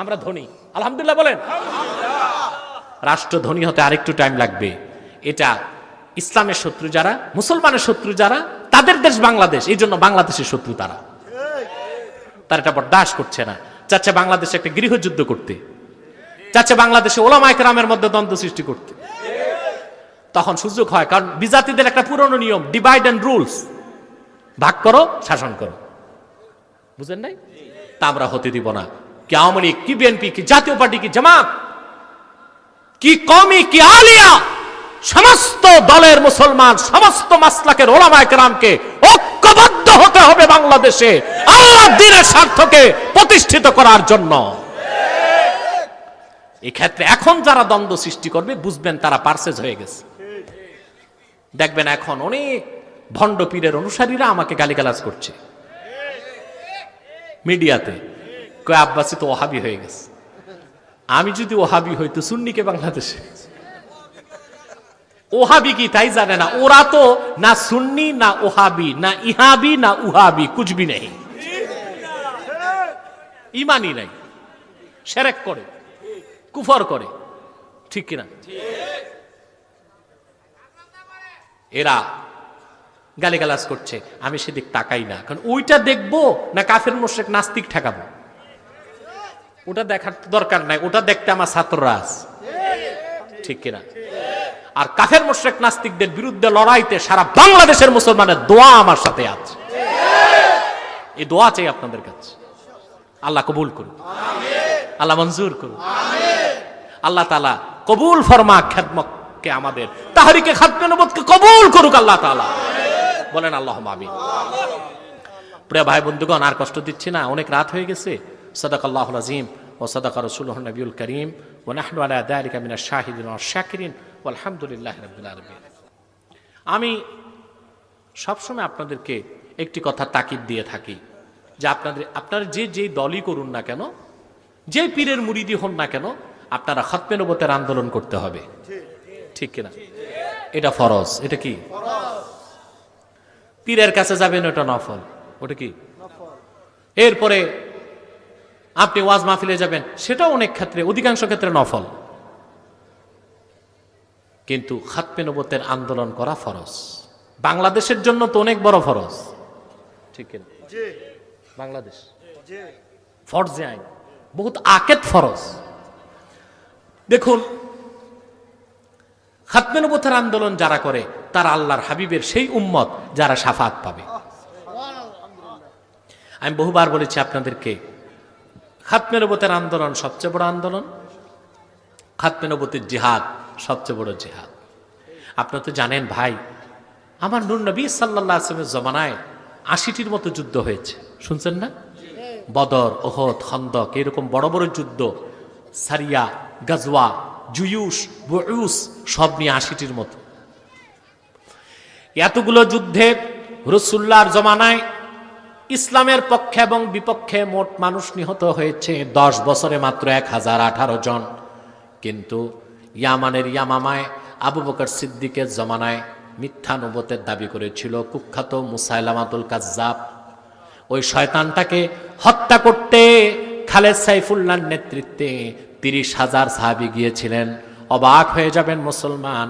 আমরা ধনী, আলহামদুলিল্লাহ বলেন। রাষ্ট্র ধনী হতে আরেকটু টাইম লাগবে। এটা ইসলামের শত্রু যারা, মুসলমানের শত্রু যারা, তাদের দেশ বাংলাদেশ, এই জন্য বাংলাদেশের শত্রু তারা। তারা এটা বরদাস্ত করছে না। চাচ্ছে বাংলাদেশে একটা গৃহযুদ্ধ করতে, চাচ্ছে বাংলাদেশে ওলামায়ে কেরামের মধ্যে দ্বন্দ্ব সৃষ্টি করতে। তখন সুযোগ হয়, কারণ বিজাতিদের একটা পুরনো নিয়ম, ডিভাইড এন্ড রুলস, ভাগ করো শাসন করো। বুঝেন নাই? তা আমরা হতে দিব না। কি আওয়ামী লীগ, কি বিএনপি, কি জাতীয় পার্টি, কি জামাত, কি কওমি, কি আলিয়া, সমস্ত দলের মুসলমান, সমস্ত মাসলাকের ওলামায়ে কেরামকে ঐক্যবদ্ধ হতে হবে বাংলাদেশে আল্লাহর দ্বীনের স্বার্থকে প্রতিষ্ঠিত করার জন্য। এই ক্ষেত্রে এখন যারা দ্বন্দ্ব সৃষ্টি করবে, বুঝবেন তারা পারসেজ হয়ে গেছে। দেখবেন এখন অনেক ভণ্ড পীরের অনুসারীরা আমাকে গালিগালাজ করছে মিডিয়াতে, কয় আব্বাসী তো ওহাবি হয়ে গেছে। আমি যদি ওহাবি হইতো সুন্নিকে বাংলাদেশে, ওহাবি কি তাই জানে না। ওরা তো না সুন্নি, না ওহাবি, না ইহাবি, না উহাবি, কুছবি নেই, ইমানই নাই, শিরক করে, কুফর করে। ঠিক কিনা? এরা গালিগালাজ করছে, আমি সেদিক তাকাই না, কারণ ওইটা দেখবো না কাফের মুশরিক নাস্তিক ঠেকাবো, ওটা দেখার দরকার নাই। ওটা দেখতে আমার ছাত্ররা আছে। ঠিক কিনা? আর কাফের মুশরিক নাস্তিকদের বিরুদ্ধে লড়াইতে সারা বাংলাদেশের মুসলমানের দোয়া আমার সাথে আছে। এই দোয়া চাই আপনাদের কাছে। আল্লাহ কবুল করুন, আল্লাহ মঞ্জুর করুন, আল্লাহ তাআলা কবুল ফরমা খেদমতকে, আমাদের তাহরিকে খাতমে নবুয়তকে কবুল করুক আল্লাহ তাআলা। বলেন আল্লাহুম্মা আমিন। প্রিয় ভাই বন্ধুগণ, আর কষ্ট দিচ্ছি না, অনেক রাত হয়ে গেছে। সাদাকাল্লাহুল আযীম ওয়া সাদাকা রাসূলুহুন নবিয়ুল কারীম ওয়া নাহনু আলা যালিকা মিনাশ শাহিদিন ওয়াশ শাকিরিন আলহামদুলিল্লাহি রাব্বিল আলামিন। আমি সবসময় আপনাদেরকে একটি কথা তাকিদ দিয়ে থাকি যে আপনারা যে দলই করুন না কেন, যে পীরের মুরিদি হন না কেন, আপনারা খাতমে নবুয়তের আন্দোলন করতে হবে। ঠিক কিনা? এটা ফরজ। এটা কি? পীরের কাছে যাবেন, ওটা নফল। ওটা কি? এরপরে আপনি ওয়াজ মাহফিলে যাবেন, সেটাও অনেক ক্ষেত্রে, অধিকাংশ ক্ষেত্রে নফল। কিন্তু খাতমে নবুয়তের আন্দোলন করা ফরজ। বাংলাদেশের জন্য তো অনেক বড় ফরজ। ঠিক কিনা? বাংলাদেশ ফরজে আইন, বহুত আকেদ ফরজ। দেখুন, খাতমে নবুয়তের আন্দোলন যারা করে তারা আল্লাহর হাবিবের সেই উম্মত যারা শাফাত পাবে। আমি বহুবার বলেছি আপনাদেরকে, খাতমে নবুয়তের আন্দোলন সবচেয়ে বড় আন্দোলন, খাতমে নবুয়তের জিহাদ সবচেয়ে বড় জিহাদ। আপনারা তো জানেন ভাই, আমার নূর নবী সাল্লাল্লাহু আলাইহি ওয়াসাল্লামের জমানায় 80টির মতো যুদ্ধ হয়েছে, শুনছেন না? বদর, ওহদ, খন্দক, এরকম বড় বড় যুদ্ধ, সারিয়া, গাজওয়া, জুয়ুস, বুউস সব নিয়ে 80টির মতো। এতগুলো যুদ্ধে রাসূলুল্লাহর জমানায় ইসলামের পক্ষে এবং বিপক্ষে মোট মানুষ নিহত হয়েছে 10 বছরে মাত্র 1018 জন। কিন্তু ইয়ামানের ইয়ামামায় আবু বকর সিদ্দিকের জমানায় মিথ্যা নবুয়তের দাবি করেছিল কুখ্যাত মুসাইলামাতুল কাজ্জাব। ওই শয়তানটাকে হত্যা করতে খালেদ সাইফুল্লাহর নেতৃত্বে 30,000 সাহাবী গিয়েছিলেন। অবাক হয়ে যাবেন মুসলমান,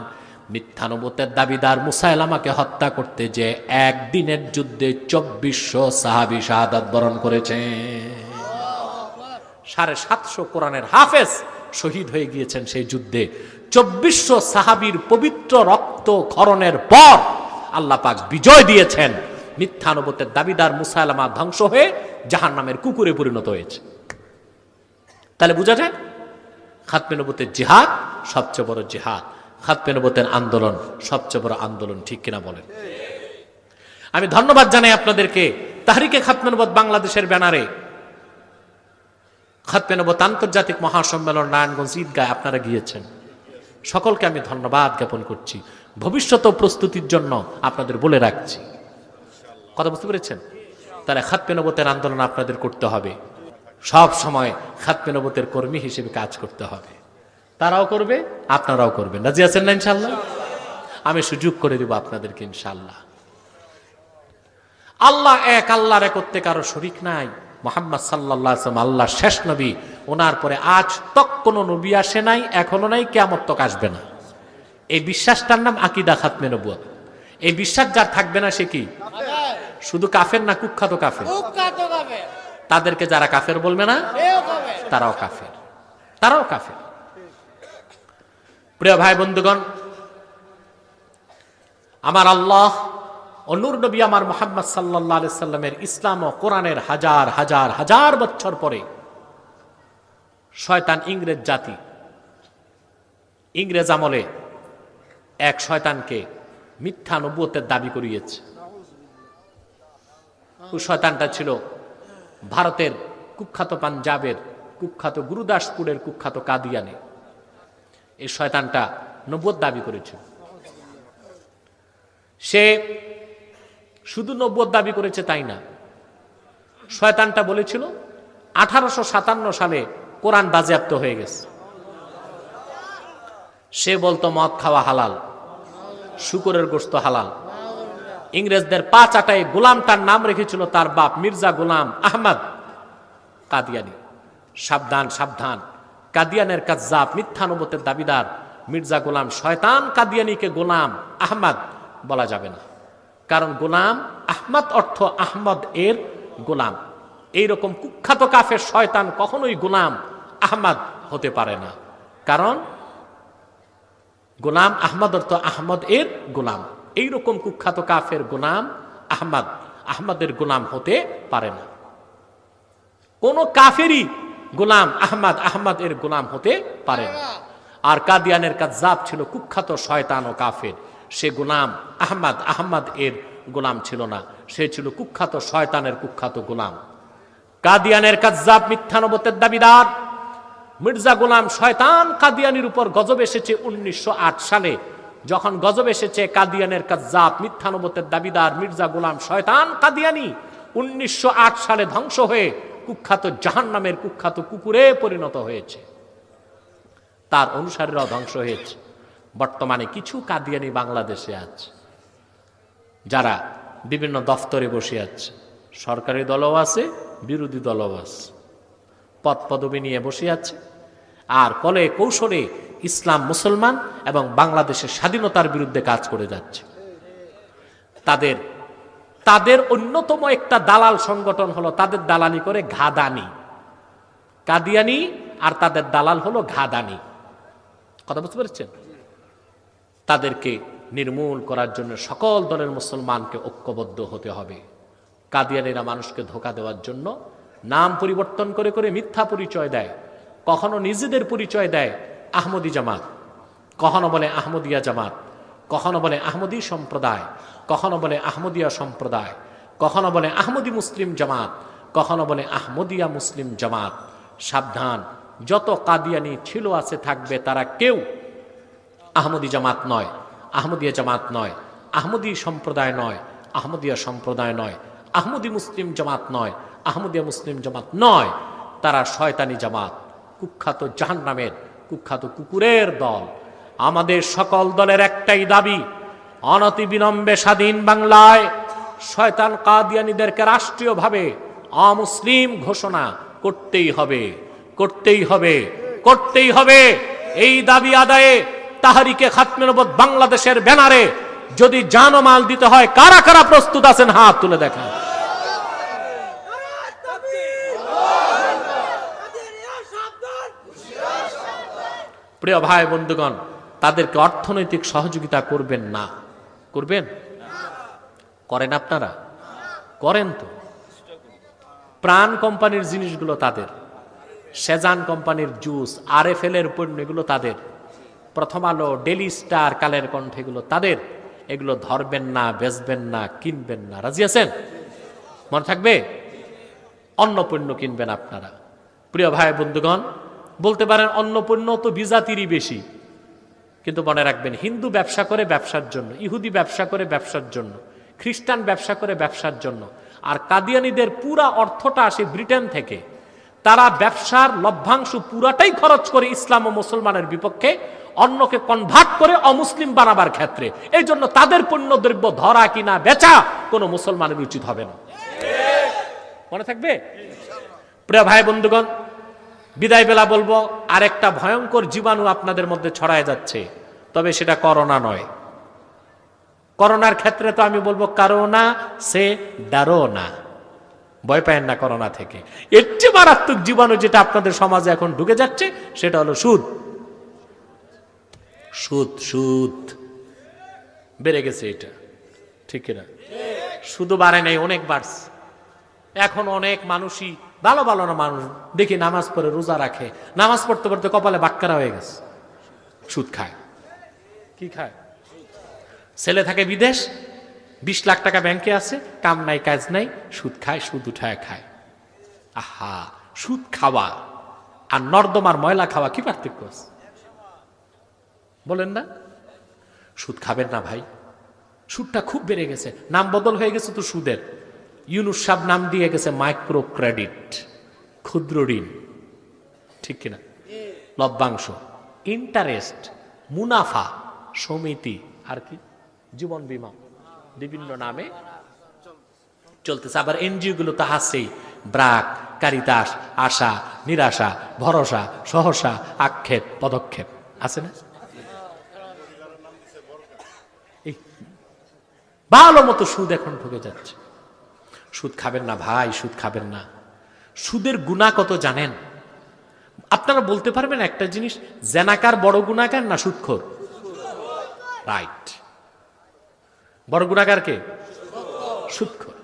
মিথ্যা নবুয়তের দাবিদার মুসাইলামাকে হত্যা করতে যে একদিনের যুদ্ধে 2400 সাহাবী শাহাদাত বরণ করেছে। 750 কোরআনের হাফেজ শহীদ হয়ে গিয়েছেন সেই যুদ্ধে। 2400 সাহাবীর পবিত্র রক্ত ক্ষরণের পর আল্লাহ পাক বিজয় দিয়েছেন। মিথ্যা নবুয়তের দাবিদার মুসাইলামা ধ্বংস হয়ে জাহান্নামের কুকুরে পরিণত হয়েছে। তাহলে বোঝা যায় খাতমে নবুয়তের জিহাদ সবচেয়ে বড় জিহাদ, খাতমে নবুয়তের আন্দোলন সবচেয়ে বড় আন্দোলন, ঠিক কিনা বলেন? আমি ধন্যবাদ জানাই আপনাদেরকে, তাহরিকে খাতমে নবুয়ত বাংলাদেশের ব্যানারে খাতমে নবুয়ত আন্তর্জাতিক মহাসম্মেলন নারায়ণগঞ্জ ঈদগায় আপনারা গিয়েছেন। সকলকে আমি ধন্যবাদ জ্ঞাপন করছি। ভবিষ্যত প্রস্তুতির জন্য আপনাদের বলে রাখছি, কথা বুঝতে পেরেছেন? তাহলে খাতমে নবুয়তের আন্দোলন আপনাদের করতে হবে, সব সময় খাতমে নবুয়তের কর্মী হিসেবে কাজ করতে হবে। তারাও করবে, আপনারাও করবেন। রাজি আছেন না ইনশাআল্লাহ? আমি সুযোগ করে দেব আপনাদেরকে ইনশাআল্লাহ। আল্লাহ এক, আল্লাহর একত্বে কারো শরীক নাই। মুহাম্মদ সাল্লাল্লাহু আলাইহি ওয়াসাল্লাম আল্লাহর শেষ নবী। ওনার পরে আজ তক কোনো নবী আসে নাই, এখনো নাই, কিয়ামত তক আসবে না। এই বিশ্বাসটার নাম আকীদা খাতমে নবুয়ত। এই বিশ্বাস যার থাকবে না সে কি? শুধু কাফের না, কুখ্যাত কাফের। তাদেরকে যারা কাফের বলবে না, তারাও কাফের, তারাও কাফের। প্রিয় ভাই বন্ধুগণ, আমার আল্লাহ ও নূর নবী আমার মুহাম্মদ সাল্লাল্লাহু আলাইহি সাল্লামের ইসলাম ও কোরআনের হাজার হাজার হাজার বছর পরে শয়তান ইংরেজ জাতি, ইংরেজ আমলে এক শয়তানকে মিথ্যা নবুয়তের দাবি করিয়েছে। ওই শয়তানটা ছিল ভারতের কুখ্যাত পাঞ্জাবের কুখ্যাত গুরুদাসপুরের কুখ্যাত কাদিয়ানে। এই শয়তানটা নবুয়ত দাবি করেছিল। সে শুধু নবুয়ত দাবি করেছে তাই না, শয়তানটা বলেছিল 1857 সালে কোরআন বাজেয়াপ্ত হয়ে গেছে। সে বলতো মদ খাওয়া হালাল, শুকরের গোশত হালাল। ইংরেজদের 5 আটায় গোলামটার নাম রেখেছিল তার বাপ মির্জা গোলাম আহমদ কাদিয়ানি। সাবধান সাবধান, কাদিয়ানের কাজ্জাব মিথ্যা নবুয়তের দাবিদার মির্জা গোলাম শয়তান কাদিয়ানিকে গোলাম আহমদ বলা যাবে না, কারণ গোলাম আহমদ অর্থ আহমদ এর গোলাম। এইরকম কুখ্যাত কাফের শয়তান কখনোই গোলাম আহমদ হতে পারে না, কারণ গোলাম আহমদ অর্থ আহমদ এর গোলাম। এইরকম কুখ্যাত কাফের গোলাম আহমদ আহমদের গোলাম হতে পারে না। কোন কাফেরই গোলাম আহমদ আহমদ এর গোলাম হতে পারে না। আর কাদিয়ানের কাজ্জাব ছিল কুখ্যাত শয়তান ও কাফের। সে গোলাম আহমদ আহমদ এর গোলাম ছিল না, সে ছিল কুখ্যাত শয়তানের কুখ্যাত গোলাম। কাদিয়ানের কাজ্জাব মিথ্যা নবুয়তের দাবিদার মির্জা গোলাম শয়তান কাদিয়ানির উপর গজব এসেছে 1908 সালে। যখন গজব এসেছে কাদিয়ানের কাজ্জাব মিথ্যা নবুয়তের দাবিদার মির্জা গোলাম শয়তান কাদিয়ানি 1908 সালে ধ্বংস হয়ে কুখ্যাত জাহান্নামের কুখ্যাত কুকুরে পরিণত হয়েছে। তার অনুসারীরাও ধ্বংস হয়েছে। বর্তমানে কিছু কাদিয়ানি বাংলাদেশে আছে, যারা বিভিন্ন দফতরে বসে আছে। সরকারি দলও আছে, বিরোধী দলও আছে, পদ পদবি নিয়ে বসে আছে। আর কলে কৌশলে ইসলাম, মুসলমান এবং বাংলাদেশের স্বাধীনতার বিরুদ্ধে কাজ করে যাচ্ছে। তাদের তাদের অন্যতম একটা দালাল সংগঠন হলো, তাদের দালালি করে ঘাদানি, কাদিয়ানি, আর তাদের দালাল হলো ঘাদানি। কথা বুঝতে পেরেছেন? তাদেরকে নির্মূল করার জন্য সকল দলের মুসলমানকে ঐক্যবদ্ধ হতে হবে। কাদিয়ানিরা মানুষকে ধোঁকা দেওয়ার জন্য নাম পরিবর্তন করে করে মিথ্যা পরিচয় দেয়। কখনো নিজেদের পরিচয় দেয় আহমদী জামাত, কখনো বলে আহমদিয়া জামাত, কখনো বলে আহমদী সম্প্রদায়, কখনো বলে আহমদিয়া সম্প্রদায়, কখনো বলে আহমদী মুসলিম জামাত, কখনো বলে আহমদিয়া মুসলিম জামাত। সাবধান, যত কাদিয়ানি ছিল আছে থাকবে, তারা কেউ আহমদী জামাত নয়, আহমদিয়া জামাত নয়, আহমদী সম্প্রদায় নয়, আহমদিয়া সম্প্রদায় নয়, আহমদী মুসলিম জামাত নয়, আহমদিয়া মুসলিম জামাত নয়। তারা শয়তানি জামাত, কুখ্যাত জাহান্নামের কুখ্যাত কুকুরের দল। আমাদের সকল দলের একটাই দাবি, অনতিবিলম্বে স্বাধীন বাংলায় শয়তান কাদিয়ানীদেরকে রাষ্ট্রীয়ভাবে অমুসলিম ঘোষণা করতেই হবে, করতেই হবে, করতেই হবে। এই দাবি আদায়ে তাহরিকে খাতমে নবুয়ত বাংলাদেশের ব্যানারে যদি জানমাল দিতে হয়, কারা কারা প্রস্তুত আছেন হাত তুলে দেখান। প্রিয় ভাই বন্ধুগণ, তাদেরকে অর্থনৈতিক সহযোগিতা করবেন না। করবেন? করেন আপনারা? করেন তো। প্রাণ কোম্পানির জিনিসগুলো তাদের, সেজান কোম্পানির জুস, RFL এর পণ্য এগুলো তাদের, প্রথম আলো, ডেলি স্টার, কালের কণ্ঠ এগুলো তাদের। এগুলো ধরবেন না, বেচবেন না, কিনবেন না। রাজি আছেন? মনে থাকবে? অন্য পণ্য কিনবেন আপনারা। প্রিয় ভাই বন্ধুগণ, বলতে পারেন অন্য পণ্য তো বিজাতিরই বেশি, কিন্তু মনে রাখবেন, হিন্দু ব্যবসা করে ব্যবসার জন্য, ইহুদি ব্যবসা করে ব্যবসার জন্য, খ্রিস্টান ব্যবসা করে ব্যবসার জন্য, আর কাদিয়ানীদের পুরা অর্থটা আসে ব্রিটেন থেকে। তারা ব্যবসার লভ্যাংশ পুরাটাই খরচ করে ইসলাম ও মুসলমানের বিপক্ষে, অন্যকে কনভার্ট করে অমুসলিম বানাবার ক্ষেত্রে। এই জন্য তাদের পণ্য দ্রব্য ধরা কিনা বেচা কোনো মুসলমানের উচিত হবে না। মনে থাকবে? প্রিয় ভাই বন্ধুগণ, বিদায় বেলা বলবো, আরেকটা ভয়ঙ্কর জীবাণু আপনাদের মধ্যে ছড়ায় যাচ্ছে, তবে সেটা করোনা নয়। করোনার ক্ষেত্রে তো আমি বলবো করোনা সে ডারো না, ভয় পায়েন না করোনা থেকে। এর চেয়ে মারাত্মক জীবাণু যেটা আপনাদের সমাজে এখন ঢুকে যাচ্ছে, সেটা হলো সুদ। সুদ, সুদ বেড়ে গেছে, এটা ঠিক না? শুধু বাড়ে নাই, অনেক বাড়ছে। এখন অনেক মানুষই, ভালো ভালো না মানুষ দেখি নামাজ পড়ে, রোজা রাখে, নামাজ পড়তে পড়তে কপালে বাটকারা হয়ে গেছে, সুদ খায়। কি খায়? ছেলে থাকে বিদেশ, 20 লাখ টাকা ব্যাংকে আছে, কাম নাই কাজ নাই, সুদ খায়, সুদ উঠায় খায়। আহা, সুদ খাওয়া আর নর্দমার ময়লা খাওয়া কি পার্থক্য আছে বলেন না? সুদ খাবেন না ভাই, সুদটা খুব বেড়ে গেছে, নাম বদল হয়ে গেছে তো সুদের। ইউনুস সাহেব নাম দিয়ে গেছে মাইক্রো ক্রেডিট, ক্ষুদ্র ঋণ, ঠিক কিনা? লভ্যাংশ, ইন্টারেস্ট, মুনাফা সমিতি, আর কি জীবন বীমা, বিভিন্ন নামে চলতেছে। আবার এনজিও গুলো তো আছেই, ব্রাক, কারিতাস, আশা, নিরাশা, ভরসা, সহসা, আক্ষেপ, পদক্ষেপ, আছে না? ভালো মতো সুদ এখন ঢুকে যাচ্ছে। সুদ খাবেন না ভাই, সুদ খাবেন না। সুদের গুনাহ কত জানেন? আপনারা বলতে পারবেন একটা জিনিস, জেনাকার বড় গুনাহগার না সুদখোর? রাইট। বড় গুনাহগার কে? সুদখোর।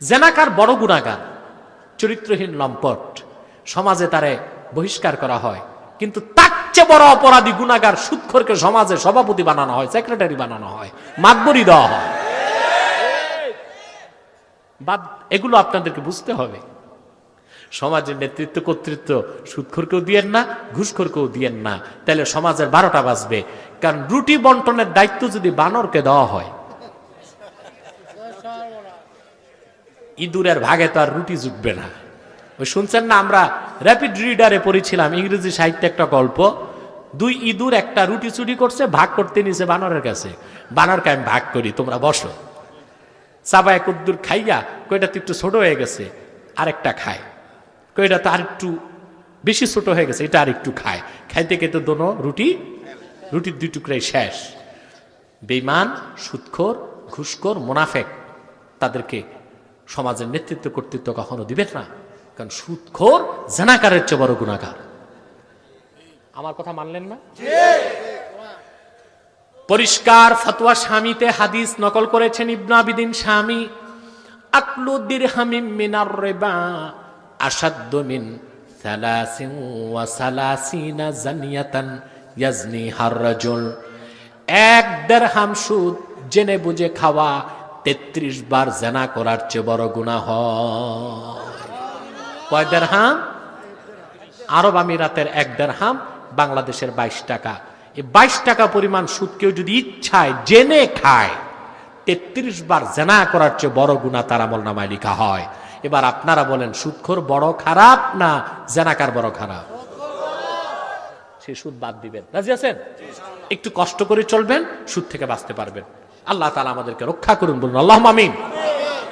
জেনাকার বড় গুনাহগার, চরিত্রহীন লম্পট, সমাজে তারে বহিষ্কার করা হয়। কিন্তু তার চেয়ে বড় অপরাধী গুনাহগার সুদখোরকে সমাজে সভাপতি বানানো হয়, সেক্রেটারি বানানো হয়, মাতবরি দেওয়া হয়। এগুলো আপনাদেরকে বুঝতে হবে। সমাজের নেতৃত্ব কর্তৃত্ব সুদখোরকেও দিয়েন না, ঘুষখোরকেও দিয়েন না, তাহলে সমাজের 12টা বাজবে। কারণ রুটি বন্টনের দায়িত্ব যদি বানরকে দেওয়া হয়, ইঁদুরের ভাগে তো আর রুটি জুটবে না। ওই শুনছেন না, আমরা র্যাপিড রিডারে পড়েছিলাম ইংরেজি সাহিত্যে একটা গল্প, 2 ইঁদুর একটা রুটি চুরি করছে, ভাগ করতে নিছে বানরের কাছে। বানরকে আমি ভাগ করি, তোমরা বসো। চাবা এক উদ্দুর খাইয়া, কয়টা তো একটু ছোট হয়ে গেছে, আরেকটা খায়। কয়টা তো আর একটু বেশি ছোট হয়ে গেছে, এটা আর একটু খায়। খাইতে খেতে দোনো রুটির 2 টুকরাই শেষ। বেঈমান, সুদখোর, ঘুষখোর, মুনাফেক তাদেরকে সমাজের নেতৃত্ব কর্তৃত্ব কখনো দিবেন না, কারণ সুদখোর জানাকারের চেয়ে বড় গুনাহগার। আমার কথা মানলেন না? পরিষ্কার ফতোয়া স্বামীতে হাদিস নকল করেছেন ইবনে আবিদিন স্বামী, আকলু দিরহামিম মিনার রিবা আশাদ্দু মিন 33 জানিয়াতান ইয়াজনিহার রাজুল। 1 দিরহাম সুদ জেনে বুঝে খাওয়া 33 বার জিনা করার চেয়ে বড় গুনাহ হয়। কয় দিরহাম? আরব আমিরাতের 1 দিরহাম বাংলাদেশের 22 টাকা। এই 22 টাকা পরিমাণ সুদ কেউ যদি ইচ্ছায় জেনে খায় 33 বার জিনা করার চেয়ে বড় গুনাহ তার আমলনামায় লেখা হয়। এবার আপনারা বলেন সুদখোর বড় খারাপ না জিনাকার বড় খারাপ? সেই সুদ বাদ দিবেন, রাজি আছেন? একটু কষ্ট করে চলবেন, সুদ থেকে বাঁচতে পারবেন। আল্লাহ তাআলা আমাদেরকে রক্ষা করুন, বলুন আল্লাহুম্মা আমিন।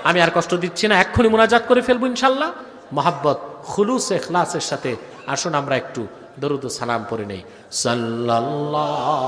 আমি আর কষ্ট দিচ্ছি না, এক্ষুনি মুনাজাত করে ফেলবো ইনশাআল্লাহ। মহাব্বত, খুলুস, ইখলাসের সাথে আসুন আমরা একটু দরুদ ও সালাম পড়ে নেই। সাল্লাল্লাহু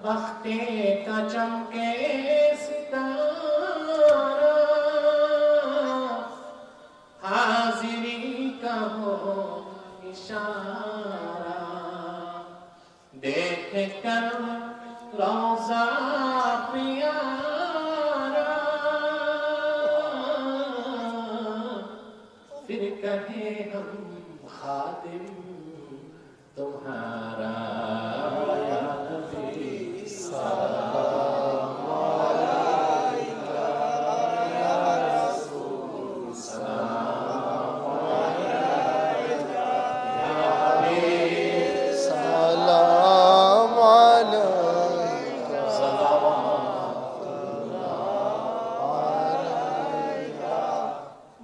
बख्ते का चमके सितारा, हाजिरी का हो इशारा, देख कर रोज़ा प्यारा, फिर कहे हम खादिम तुम्हारा।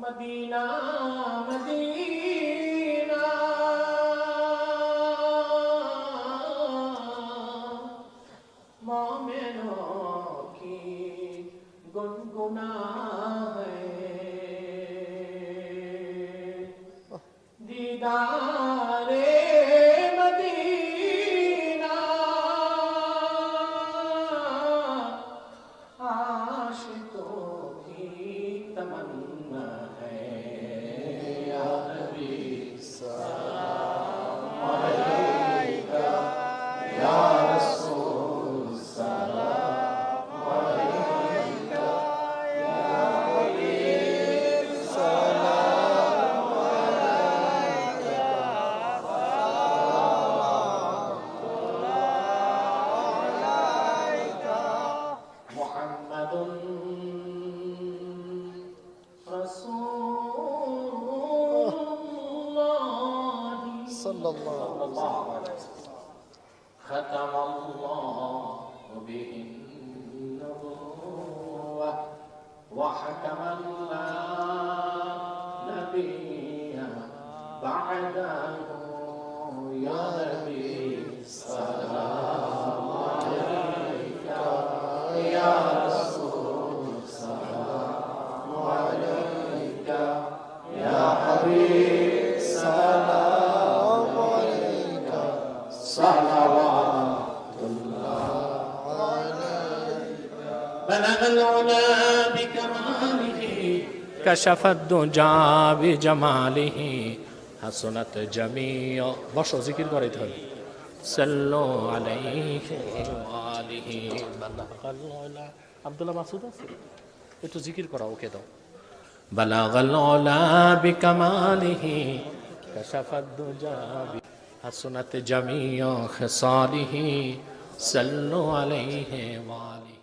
मदीना मदीना मोमिनों की गुनगुना है, दीदारे मदीना आशिकों की तमन्ना है। या नबी सलाम अलैका, या रसूल सलाम अलैका, या हबीब सलाम अलैका, मुहम्मदुन रसूलुल्लाह सल्लल्लाहु अलैहि वसल्लम, खतमल्लाहु बिहिन नबुव्वह व हकमन ला नबिय्या बअदहु। या नबी सलाम अलैका, या रसूल सलाम अलैका, या हबीब सलाम अलैका, सलावतुल्लाह अलैका। बलगल उला बिकमालिही, कशफत दुजा बिजमालिही, হাসনাত জামিয়া, বসো জিকির করাইতে হবে। সাল্লু আলাইহি ওয়া আলিহি বালাগাল উলা। আব্দুল্লাহ মাসুদ আছে, একটু জিকির করা, ওকে দাও। বালাগাল উলা বিকামালিহি কাশাফাদ দুজা হাসনাত জামিয়া খিসালিহি সাল্লু আলাইহি ওয়া আলিহি।